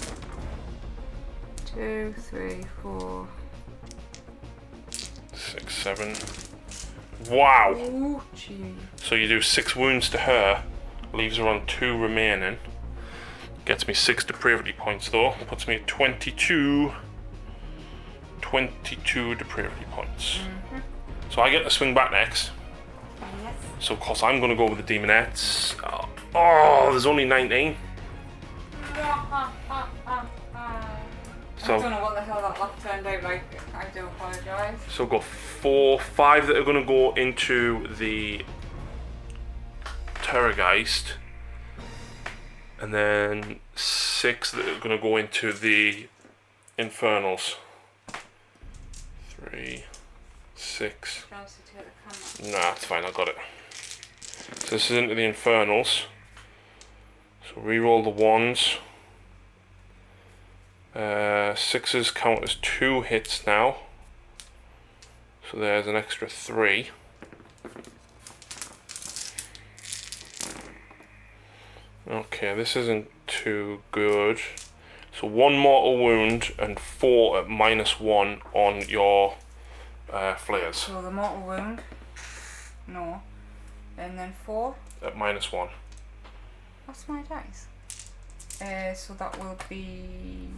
2, 3, 4. 6, 7. Wow! Oh, gee. So you do 6 wounds to her, leaves her on 2 remaining. Gets me 6 depravity points though, puts me at 22 depravity points. So I get to swing back next. Yes. So of course I'm going to go with the Demonettes. Oh, there's only 19. I don't know what the hell that lap turned out like. I do apologise. So I've got 4, 5 that are going to go into the Terrorgeist, and then 6 that are going to go into the Infernals. 3, 6. Nah, it's fine, I got it. So this is into the Infernals. So re-roll the 1s. 6s count as 2 hits now. So there's an extra 3. Okay, this isn't too good. So 1 mortal wound and 4 at -1 on your flares. So the mortal wound, no, and then 4. At -1. What's my dice? So that will be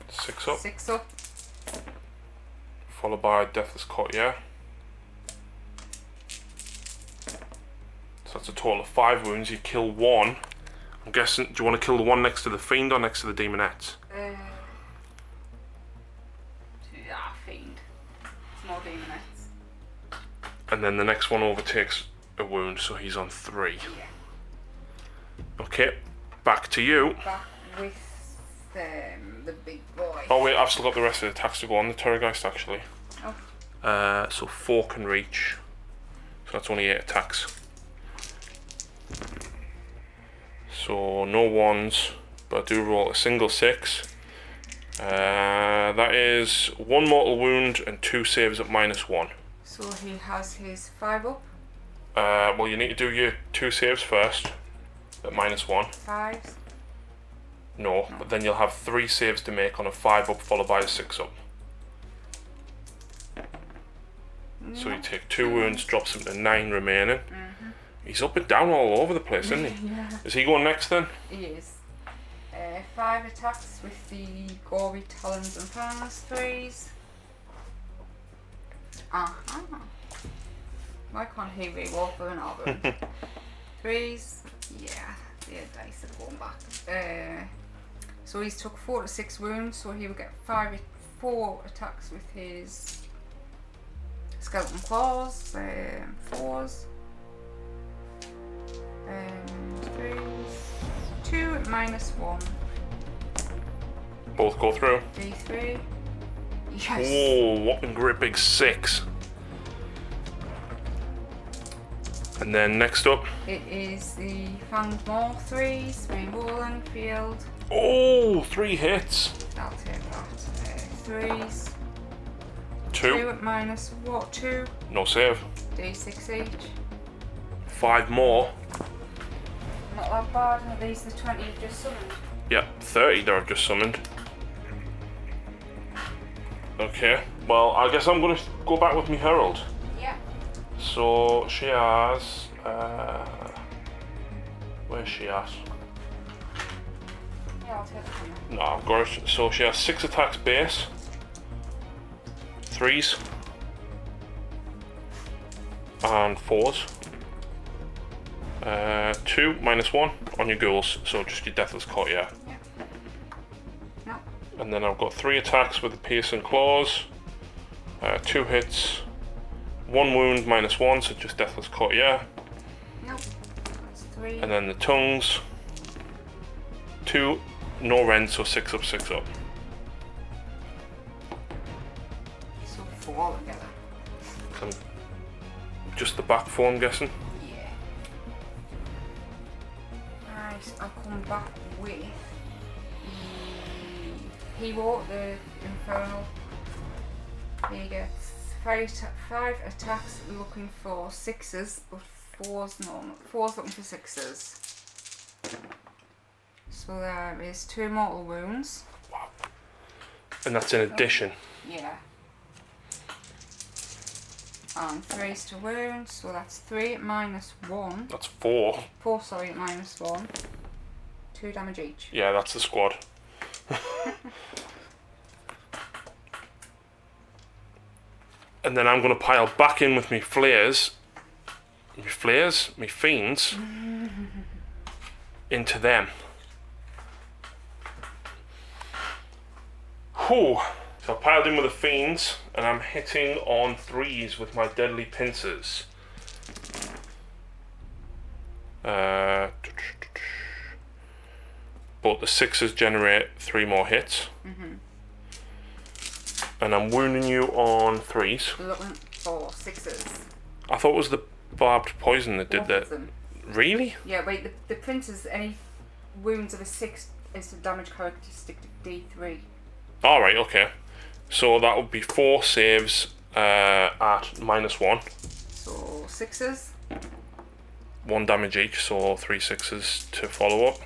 6 up. 6 up. Followed by Deathless Courtier. So that's a total of 5 wounds. You kill 1. I'm guessing, do you want to kill the one next to the Fiend or next to the Demonettes? Fiend. It's more Demonettes. And then the next one overtakes a wound, so he's on 3. Yeah. Okay, back to you. Back with the big boy. Oh wait, I've still got the rest of the attacks to go on the Terrorgeist actually. Oh. So 4 can reach. So that's only 8 attacks. So no 1s, but I do roll a single 6. That is 1 mortal wound and 2 saves at -1. So he has his 5 up. Well, you need to do your 2 saves first at -1. 5s. No, but then you'll have 3 saves to make on a 5 up followed by a 6 up. So you take 2 wounds, drops him to 9 remaining. He's up and down all over the place, isn't he? Yeah. Is he going next then? He is. 5 attacks with the gory talons and fangs, 3s. Why can't he re-roll for an album? 3s. Yeah, the dice are going back. So he's took 4 to 6 wounds, so he will get 4 attacks with his skeleton claws, 4s. 3s. 2 at -1. Both go through. D3. Yes. Oh, whopping great big 6. And then next up. It is the Fanged Maw 3s, re-rolling field. Oh, 3 hits. I'll take that. 3s. 2. 2 at -2. No save. D6 each. 5 more. Not that bad. Are these the 20 you've just summoned? Yeah, 30 that I've just summoned. Okay, well, I guess I'm going to go back with me Herald. Yeah. So she has. Where's she at? Yeah, I'll take it from there. No, I've got it. So she has 6 attacks base, 3s, and 4s. 2 -1 on your ghouls, so just your Deathless Courtier. Yeah. No. And then I've got 3 attacks with the piercing claws, 2 hits, 1 wound -1, so just Deathless Courtier. No. That's 3. And then the tongues, 2, no rend, so 6 up, 6 up. So 4 altogether. And just the back 4, I'm guessing. Yeah. Right, I'll come back with the hero, the Infernal. He gets 5 attacks looking for 6s, but 4's normal. 4's looking for 6s. So there is 2 mortal wounds. Wow. And that's in addition. Yeah. And 3's to wound, so that's 3 at -1. That's 4. 4, sorry, at -1. 2 damage each. Yeah, that's the squad. And then I'm going to pile back in with me flares, me fiends, into them. Whew. So I piled in with the fiends, and I'm hitting on 3s with my deadly pincers. But the 6s generate 3 more hits. And I'm wounding you on 3s. Looking for 6s. I thought it was the barbed poison that did that. Really? Yeah, wait, the princes, any wounds of a 6 is the damage characteristic D3. Alright, okay. So that would be 4 saves at -1. So 6s. 1 damage each, so 3 6s to follow up.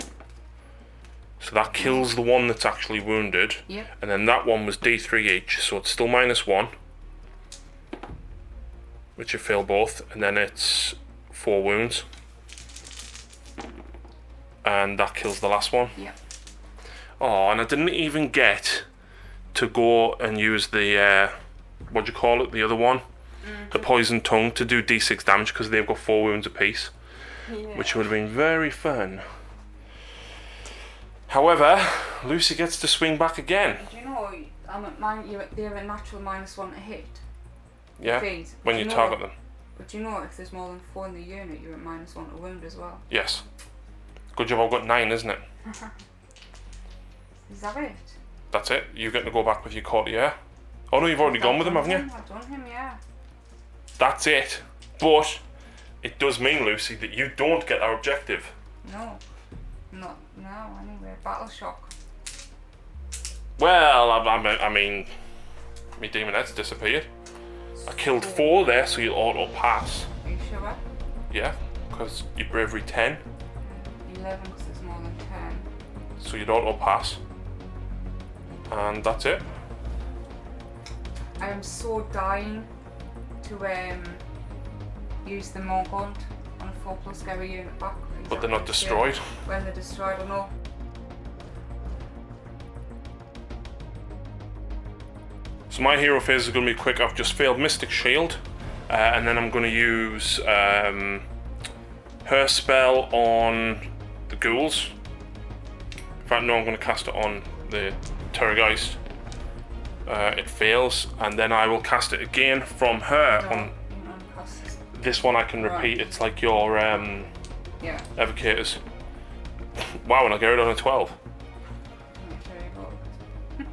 So that kills the one that's actually wounded. Yep. And then that one was D3 each, so it's still -1. Which you fail both, and then it's 4 wounds. And that kills the last one. Yep. Oh, and I didn't even get to go and use the, what do you call it, the other one? The poison tongue to do D6 damage because they've got 4 wounds apiece. Yeah. Which would have been very fun. However, Lucy gets to swing back again. Do you know, they're a natural -1 to hit. Yeah, Fiends. when you target them. But you know if there's more than 4 in the unit, you're at -1 to wound as well. Yes. Good job I've got 9, isn't it? Is that it? That's it. You get to go back with your courtier. Oh no, you've already gone with him, haven't you? I've done him, yeah. That's it. But it does mean, Lucy, that you don't get our objective. No. Not now, anyway. Battle shock. Well, I mean, my demon head's disappeared. I killed 4 there, so you'll auto pass. Are you sure? Yeah, because your bravery 10. 11 because there's more than 10. So you'd auto pass. And that's it. I am so dying to use the Morgant on a 4+ carry unit back. But they're not destroyed. When they're destroyed or not. So my hero phase is going to be quick. I've just failed Mystic Shield. And then I'm going to use her spell on the ghouls. In fact, no, I'm going to cast it on the Terrorgeist. It fails, and then I will cast it again from her. On this one I can repeat. It's like your Evocators. Wow, and I get it on a 12.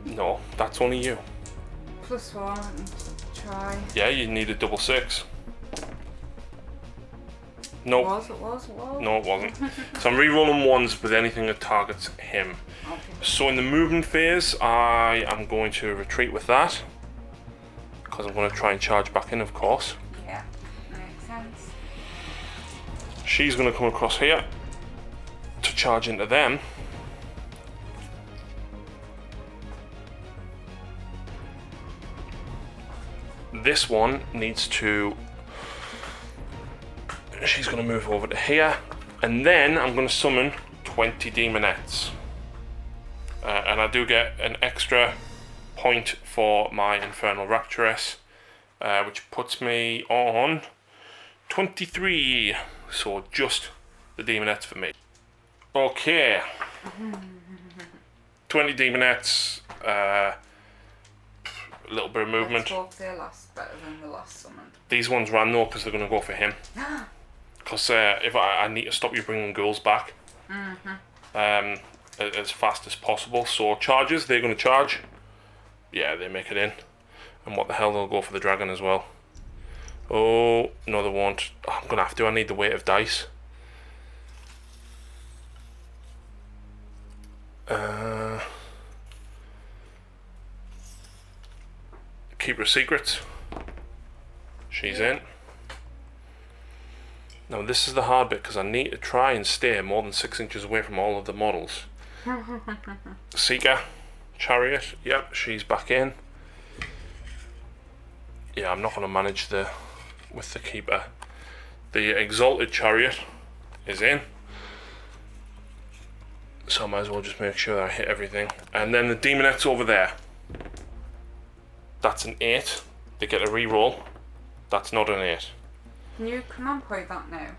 No, that's only you. +1, try. Yeah, you need a double 6. No. It was. No, it wasn't. So I'm re-rolling ones with anything that targets him. Okay. So in the movement phase, I am going to retreat with that. Because I'm going to try and charge back in, of course. Yeah, makes sense. She's going to come across here to charge into them. This one needs to... She's going to move over to here. And then I'm going to summon 20 Demonettes. And I do get an extra point for my Infernal Rapturess, which puts me on 23. So just the Demonettes for me. Okay. 20 Demonettes. A little bit of movement. Let's hope they last better than the last summon. These ones ran though because they're going to go for him. Because if I need to stop you bringing ghouls back as fast as possible. So charges, they're going to charge. Yeah, they make it in. And what the hell, they'll go for the dragon as well. Oh, no they won't. I'm going to have to. I need the weight of dice. Keeper of Secrets. She's in. Now this is the hard bit because I need to try and stay more than 6 inches away from all of the models. Seeker, Chariot, yep, she's back in. Yeah, I'm not going to manage with the Keeper. The Exalted Chariot is in. So I might as well just make sure that I hit everything. And then the Demonettes over there. That's an 8. They get a reroll. That's not an 8. Can you command point that now?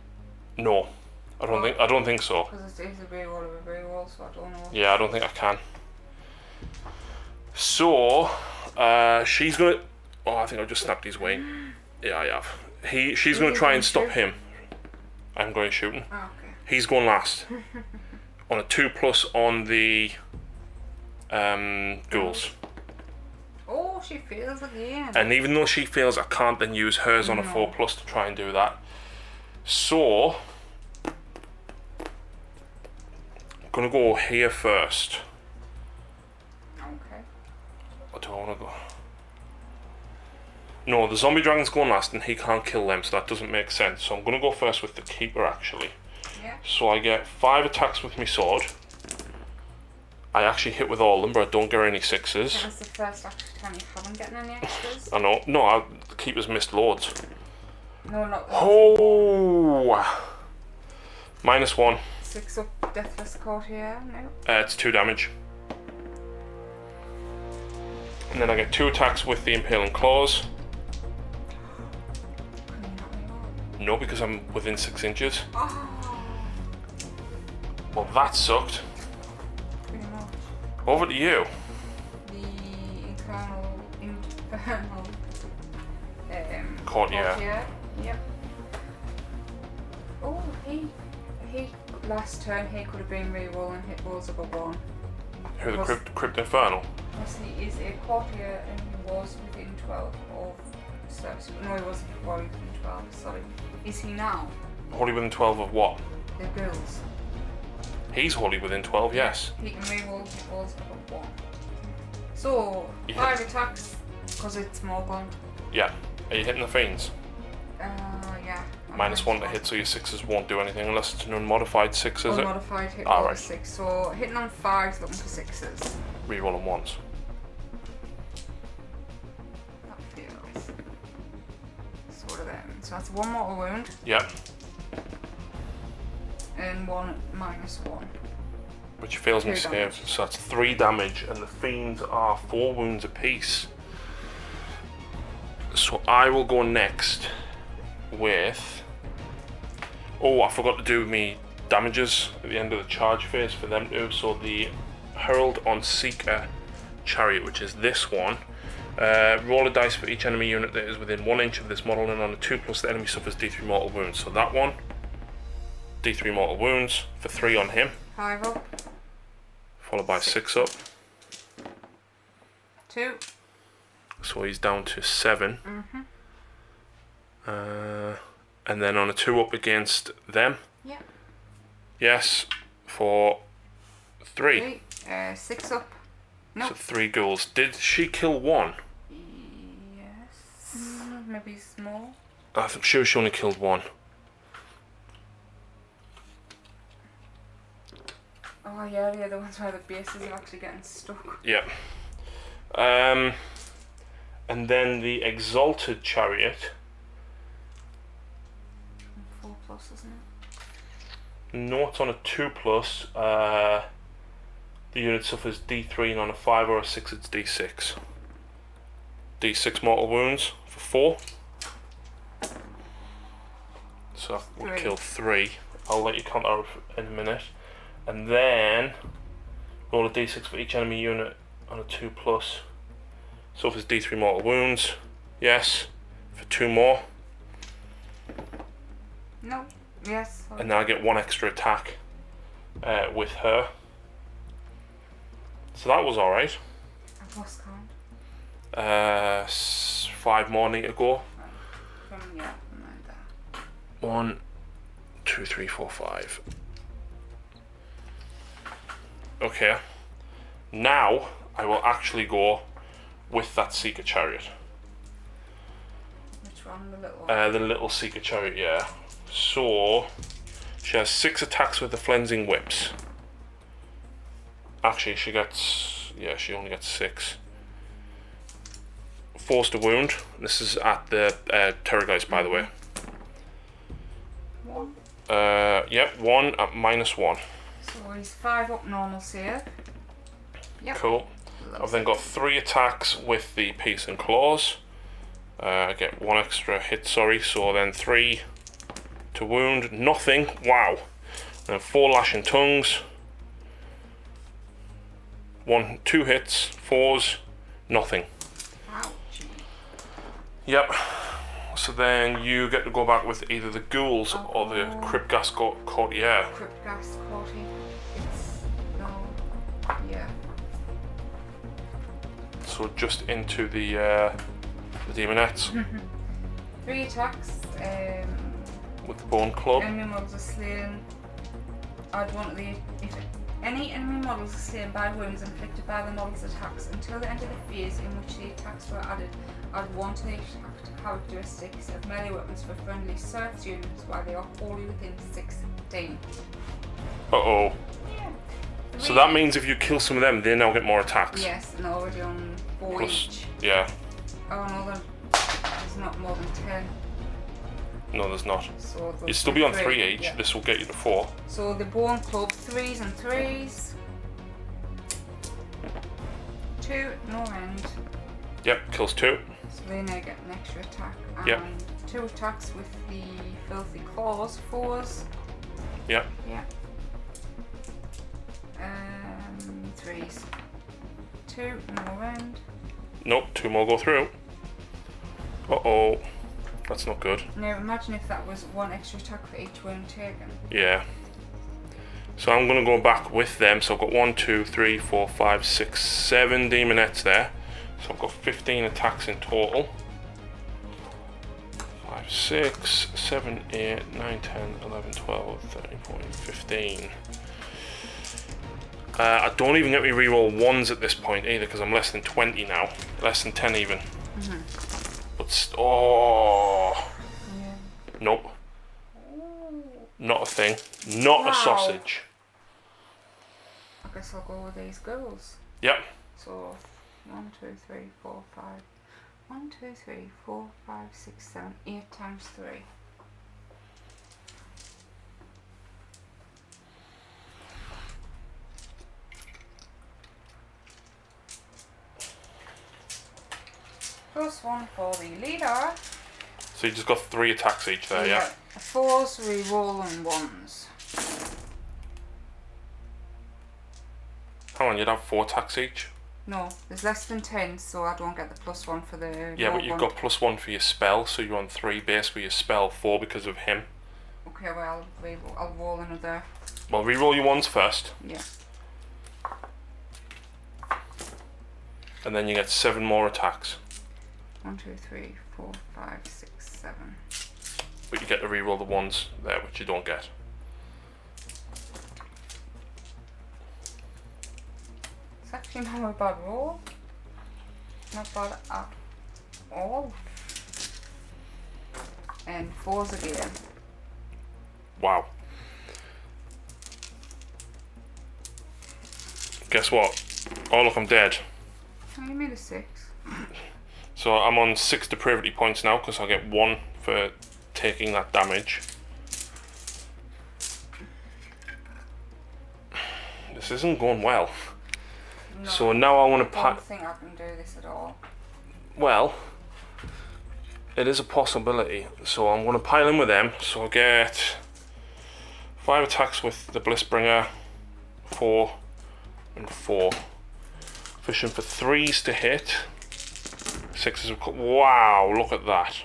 No, I don't think so. Because it is a reroll of a reroll, so I don't know. Yeah, I don't think I can. So she's gonna. Oh, I think I just snapped his wing. Yeah, I have. She's gonna try and stop him. I'm going shooting. Oh, okay. He's going last. On a 2+ on the ghouls. Oh, she fails again. And even though she fails, I can't then use hers on a 4+ to try and do that. So I'm gonna go here first. Okay. Or do I wanna go? No, the zombie dragon's going last and he can't kill them, so that doesn't make sense. So I'm gonna go first with the Keeper actually. Yeah. So I get 5 attacks with my sword. I actually hit with all of them, but I don't get any 6s. That's the first actual time you haven't gotten any extras. I know. No, the Keeper's missed loads. No, not that. Oh! -1. 6 up Deathless Courtier, no. It's 2 damage. And then I get 2 attacks with the Impaling Claws. Can you not reroll? No, because I'm within 6 inches. Oh, Well, that sucked. pretty much. Over to you. The infernal Courtier. Yep. Oh, he last turn he could have been re-rolling hit rolls of a 1. Who, the Crypt Infernal? Yes, he is a courtier and he was within 12 of steps. No, he wasn't within 12, sorry. Is he now? Wholly within 12 of what? The girls. He's wholly within 12, yes. He can re-roll hit rolls of a 1. So, Yeah. 5 attacks, because it's Morgant. Yeah. Are you hitting the fiends? Yeah. -1 to hit, so your 6s won't do anything unless it's an unmodified 6, is it? Unmodified hit Ah, roll right. 6. So hitting on 5s, looking for 6s. Rerolling 1s. That feels sort of them. So that's 1 mortal wound Yep. and 1 -1. Which fails me 2 save, damage. so that's 3 damage, and the fiends are 4 wounds apiece. So I will go next with... Oh, I forgot to do me damages at the end of the charge phase for them too. So the Herald on Seeker Chariot, which is this one. Roll a dice for each enemy unit that is within 1 inch of this model, and on a 2+, the enemy suffers D3 mortal wounds. So that one, D3 mortal wounds for 3 on him. 5 up. Followed by 6 up. 2. So he's down to 7. And then on a 2 up against them. Yeah. Yes, for 3. 6 up. No. So 3 ghouls. Did she kill 1? Yes. Maybe small. I'm sure she only killed 1. Oh yeah, the other ones where the bases are actually getting stuck. Yeah. And then the Exalted Chariot. 4+, isn't it? No, it's on a 2+. The unit suffers D3, and on a 5 or a 6 it's D6. D6 mortal wounds for 4. So that would 3. kill 3. I'll let you count that in a minute. And then roll a D6 for each enemy unit on a 2+. Suffers D3 mortal wounds. Yes. For 2 more. No. Yes. And then I get 1 extra attack with her. So that was alright. I've lost count. 5 more need to go. From, yeah, like that. 1, 2, 3, 4, 5. Okay. Now I will actually go with that Seeker Chariot. Which one? The little one? The little Seeker Chariot, yeah. So she has 6 attacks with the Flensing Whips. Actually, she gets... Yeah, she only gets 6. Force to wound. This is at the Terrorgeist, by the way. 1. Yep, 1 at -1. So he's 5 up normal save. Yep. Cool. I've then got 3 attacks with the Peace and Claws. I get 1 extra hit, sorry, so then 3 to wound, nothing, wow. And then 4 Lashing Tongues. 2 hits, 4s, nothing. Ouchie. Yep. So then you get to go back with either the ghouls or the Cryptgas Courtier. Cryptgas Courtier. It's no. Yeah. So just into the Demonettes 3 attacks. with the Bone Club. Enemy models are slain. Add 1 to the. If any enemy models are slain by wounds inflicted by the model's attacks until the end of the phase in which the attacks were added, add 1 to the attack characteristics of melee weapons for friendly search units while they are wholly within 16. Uh-oh. Yeah. So that means if you kill some of them, they now get more attacks. Yes, and already on 4 Plus, each. yeah. Oh no, there's not more than 10. No, there's not. So You'd still be on 3 3 each. Yeah. This will get you to 4. So the Bone Club, 3s and 3s. 2, no end. Yep, kills 2. So they now get an extra attack. And Yep. 2 attacks with the Filthy Claws, 4s. Yep. Yeah. 3s. 2, no end. Nope, 2 more go through. Uh-oh. That's not good. Now imagine if that was 1 extra attack for each wound taken. Yeah. So I'm going to go back with them. So I've got 1, 2, 3, 4, 5, 6, 7 Demonettes there. So I've got 15 attacks in total. 5, 6, 7, 8, 9, 10, 11, 12, 13, 14, 15. I don't even get me reroll 1s at this point either because I'm less than 20 now. Less than 10 even. But, oh. Yeah. Nope. Not a thing. Not a Wow. sausage. I guess I'll go with these girls. Yep. So 1, 2, 3, 4, 5. 1, 2, 3, 4, 5, 6, 7, 8 times 3. +1 for the leader. So you just got 3 attacks each there, yeah? 4s, reroll, and 1s. Hang on, you'd have 4 attacks each? No, there's less than 10, so I don't get the +1 for the. Yeah, but you've got +1 for your spell, so you're on 3 base with your spell, 4 because of him. Okay, well, I'll roll another. Well, reroll your 1s first. Yeah. And then you get 7 more attacks. 1, 2, 3, 4, 5, 6, 7. But you get to reroll the 1s there, which you don't get. It's actually not a bad roll. Not bad at all. And 4s again. Wow. Guess what? Oh look, I'm dead. Oh, you made a 6. So I'm on 6 depravity points now, because I'll get 1 for taking that damage. This isn't going well. No, So now I want to I don't think I can do this at all. Well, it is a possibility. So I'm going to pile in with them. So I'll get 5 attacks with the Blissbringer, 4 and 4. Fishing for 3s to hit. 6s of course. Wow, look at that.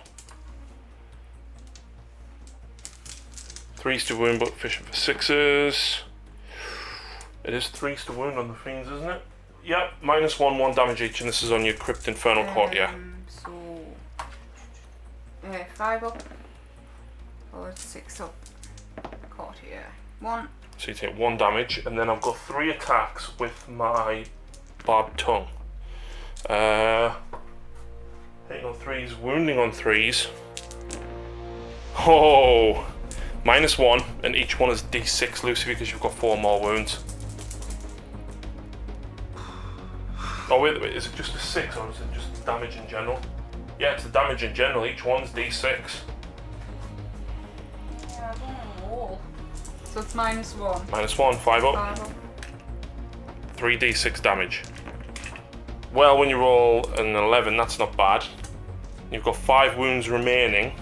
3s to wound, but fishing for 6s. It is 3s to wound on the fiends, isn't it? Yep, -1, 1 damage each, and this is on your Crypt Infernal Courtier. So 5 up, or 6 up, Courtier. 1. So you take 1 damage, and then I've got 3 attacks with my Barbed Tongue. Hitting on 3s, wounding on 3s. Oh! -1, and each one is D6, Lucy, because you've got 4 more wounds. Oh wait, is it just a 6 or is it just damage in general? Yeah, it's the damage in general, each one's D6. Yeah, I don't know roll. So it's -1. -1, 5 up. 5 up. 3d6 damage. Well, when you roll an 11, that's not bad. You've got 5 wounds remaining.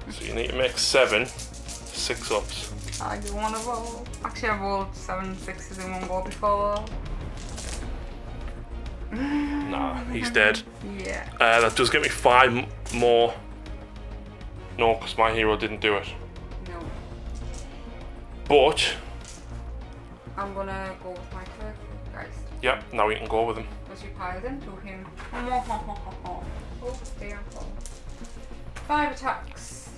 So you need to make 7 6-ups. I do want to roll. Actually, I've rolled 7 6s in one go before. Nah, he's dead. Yeah. That does get me 5 more. No, because my hero didn't do it. No. But, I'm gonna go with my clerk, guys. yep, now we can go with him. Because you piled into him. Oh, dear. 5 attacks.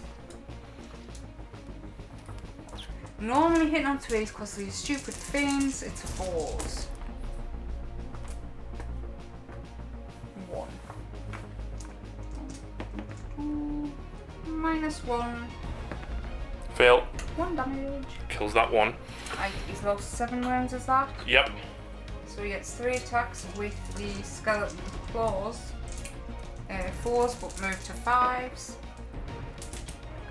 Normally hitting on 3s because of these stupid fiends, it's 4s. 1. -1. Fail. 1 damage. Kills that one. He's lost 7 rounds, is that? Yep. So he gets 3 attacks with the skeleton claws. 4s but move to 5s.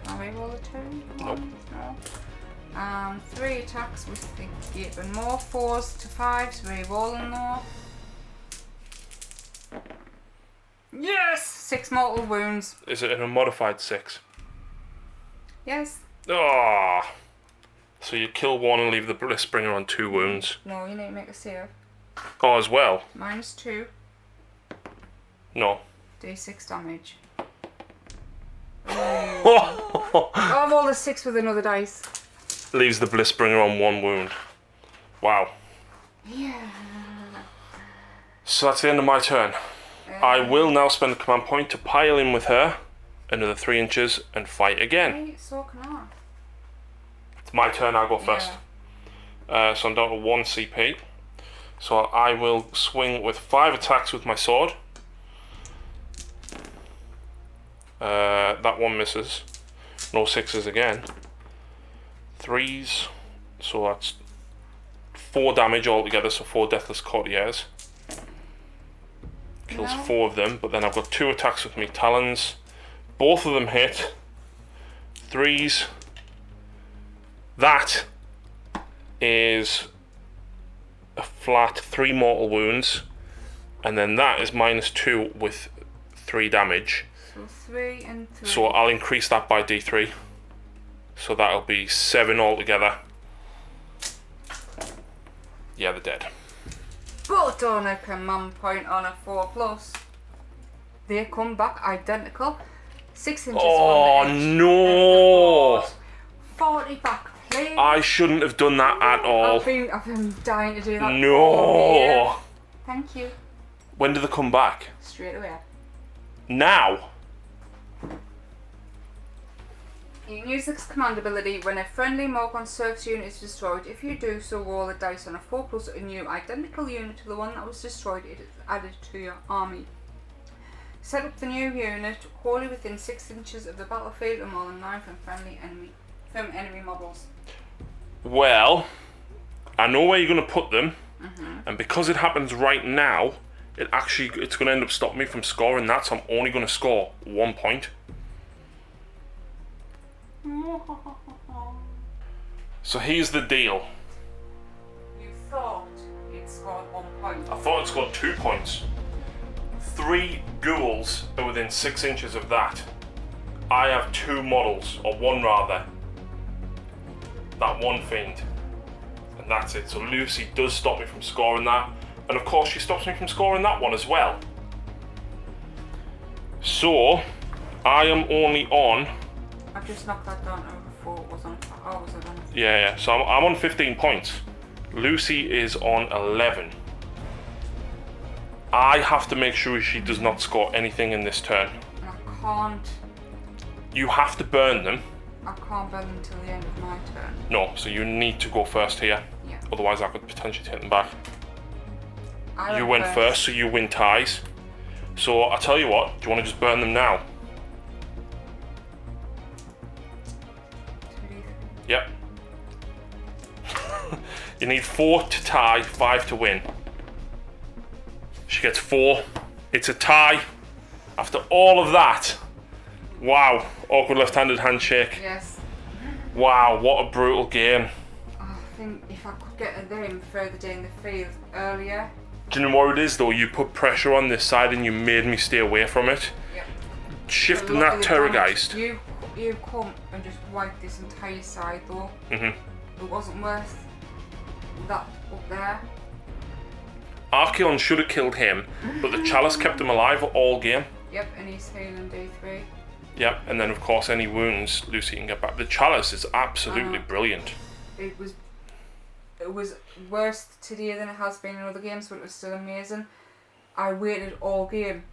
Can I reroll the 2? Nope. No. 3 attacks with the gaping maw. 4s to 5s, rerolling though. Yes! 6 mortal wounds. Is it in a modified 6? Yes. Ah. So you kill 1 and leave the Blissbringer on 2 wounds. No, you need to make a save. Oh, as well? -2. No. D6 damage. Oh, I've rolled a 6 with another dice. Leaves the Blissbringer on 1 wound. Wow. Yeah. So that's the end of my turn. I will now spend a command point to pile in with her, another 3 inches, and fight again. Right, so can I. It's my turn, I'll go first. So I'm down to 1 CP. So I will swing with 5 attacks with my sword. That one misses. No 6s again. 3s. So that's 4 damage altogether, so 4 Deathless Courtiers. Kills 4 of them, but then I've got 2 attacks with me Talons. Both of them hit. 3s. That is a flat 3 mortal wounds. And then that is -2 with 3 damage. So 3 and 3. So I'll increase that by D3. So that'll be 7 altogether. Yeah, they're dead. But on a command point on a 4+, they come back identical. 6 inches Oh on the edge. no! 40 back plate. I shouldn't have done that at all. I've been dying to do that. No! Thank you. When do they come back? Straight away. Now? You can use this command ability when a friendly Morgon surface unit is destroyed. If you do so, roll a dice on a 4+, a new identical unit to the one that was destroyed. It is added to your army. Set up the new unit wholly within 6 inches of the battlefield and more than 9 from enemy models. Well, I know where you're going to put them, and because it happens right now, it's going to end up stopping me from scoring that, so I'm only going to score 1 point. So here's the deal. You thought you'd scored 1 point. I thought I'd scored 2 points. 3 ghouls are within 6 inches of that. I have 2 models, or 1 rather. That 1 fiend. And that's it. So Lucy does stop me from scoring that. And of course she stops me from scoring that one as well. So, I am only on... I've just knocked that down over 4. Was it on? Yeah. So I'm on 15 points. Lucy is on 11. I have to make sure she does not score anything in this turn. And I can't. You have to burn them. I can't burn them until the end of my turn. No, so you need to go first here. Yeah. Otherwise I could potentially take them back. I You went first, so you win ties. So I'll tell you what, do you want to just burn them now? Yep. You need 4 to tie, 5 to win. She gets 4. It's a tie. After all of that. Wow. Awkward left-handed handshake. Yes. Wow, what a brutal game. I think if I could get them further down the field earlier. Do you know what it is though? You put pressure on this side and you made me stay away from it. Yep. Shifting that Terrorgeist. You come and just wipe this entire side though. It wasn't worth that up there. Archeon should have killed him, but the Chalice kept him alive all game. Yep, and he's healing D3. Yep, and then of course any wounds Lucy can get back. The Chalice is absolutely brilliant. It was worse today than it has been in other games, but it was still amazing. I waited all game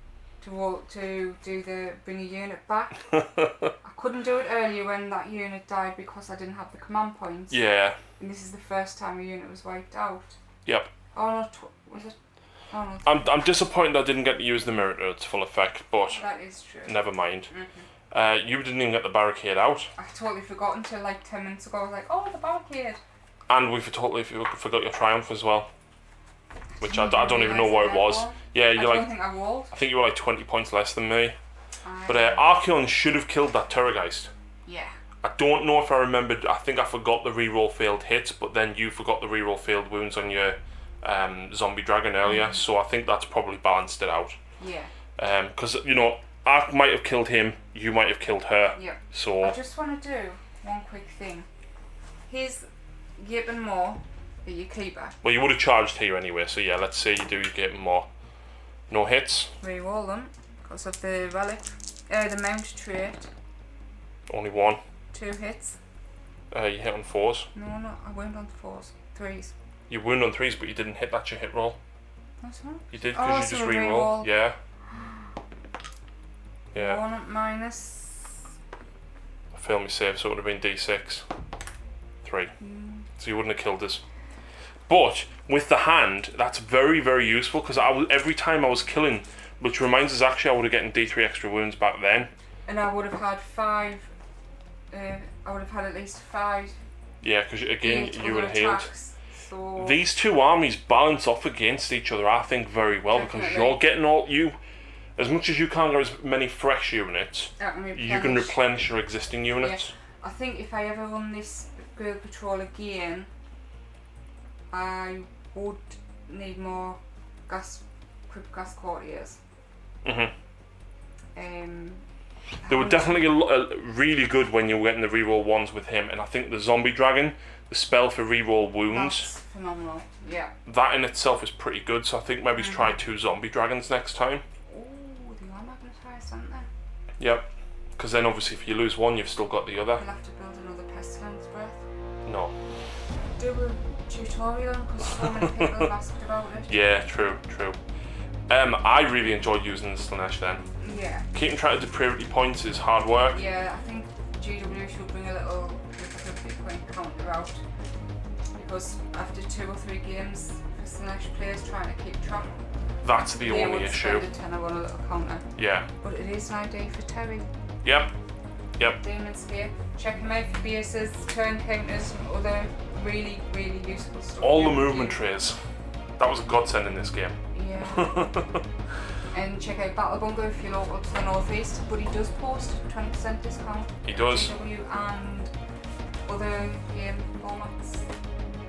to do the bring a unit back. I couldn't do it earlier when that unit died because I didn't have the command points. Yeah. And this is the first time a unit was wiped out. Yep. Oh no, was it? Oh no. I'm disappointed I didn't get to use the mirror to its full effect, but That is true. never mind. You didn't even get the barricade out. I totally forgot until like 10 minutes ago. I was like, oh, the barricade. And we totally forgot your triumph as well. Which I don't even know what it was. Yeah, you're I don't think I rolled. I think you were like 20 points less than me. But Yeah. Archeon should have killed that Terrorgeist. Yeah. I don't know if I remembered. I think I forgot the reroll failed hits, but then you forgot the reroll failed wounds on your zombie dragon earlier. So I think that's probably balanced it out. Yeah. Because you know, Ark might have killed him, you might have killed her. Yeah. So I just want to do one quick thing. Here's Gibbon more that you keeper. well, you would have charged here anyway. So yeah, let's say you do get more. No hits. Reroll them because of the relic, the mount trait. Only 1. 2 hits. You hit on 4s. No, I went on 4s, 3s. You wound on 3s, but you didn't hit that your hit roll. That's right. You did because you just reroll. Yeah. Yeah. 1 minus. I failed my save, so it would have been D6. 3. So you wouldn't have killed us. But with the hand, that's very, very useful because every time I was killing, which reminds us actually I would have gotten D3 extra wounds back then. And I would have had 5 I would have had at least 5. Yeah, because again, 8 you would other have healed. attacks, so These two armies balance off against each other, I think, very well, because Definitely. you're getting as much as you can get as many fresh units, you can replenish your existing units. I think if I ever run this girl patrol again, I would need more crypt gas courtiers. They were definitely really good when you were getting the reroll ones with him, and I think the zombie dragon, the spell for reroll wounds, that's phenomenal. Yeah. that in itself is pretty good. So I think maybe try 2 zombie dragons next time. Oh, they are magnetized, aren't they? Yep, because then obviously if you lose one, you've still got the other. We'll have to build another pestilence breath. No. Do a tutorial because so many people have asked about it. Yeah, true. I really enjoyed using the Slaanesh then. Yeah. Keeping track of the priority points is hard work. Yeah, I think GW should bring a little priority point counter out, because after 2 or 3 games for Slaanesh players trying to keep track, That's the they only would issue. spend a tenner on a little counter. Yeah. But it is an idea for Terry. Yep. Demonscape. Check him out for bases, turn counters, and other really, really useful stuff. All the movement trays. That was a godsend in this game. Yeah. And check out Battle Bunker if you're local to the northeast, but he does post 20% discount. He does. GW and other game formats.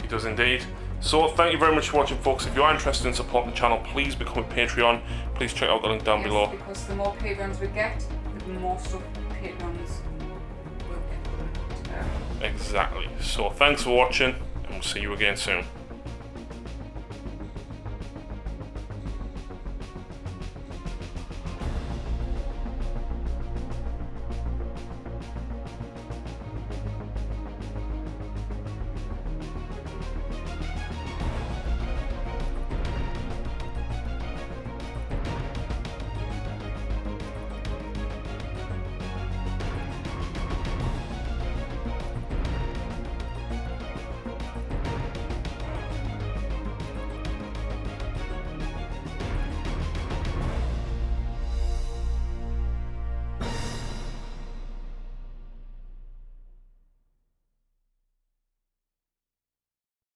He does indeed. So thank you very much for watching, folks. If you are interested in supporting the channel, please become a Patreon. Please check out the link down below. Because the more Patreons we get, the more stuff Patreons will get. Exactly. So thanks for watching, and we'll see you again soon.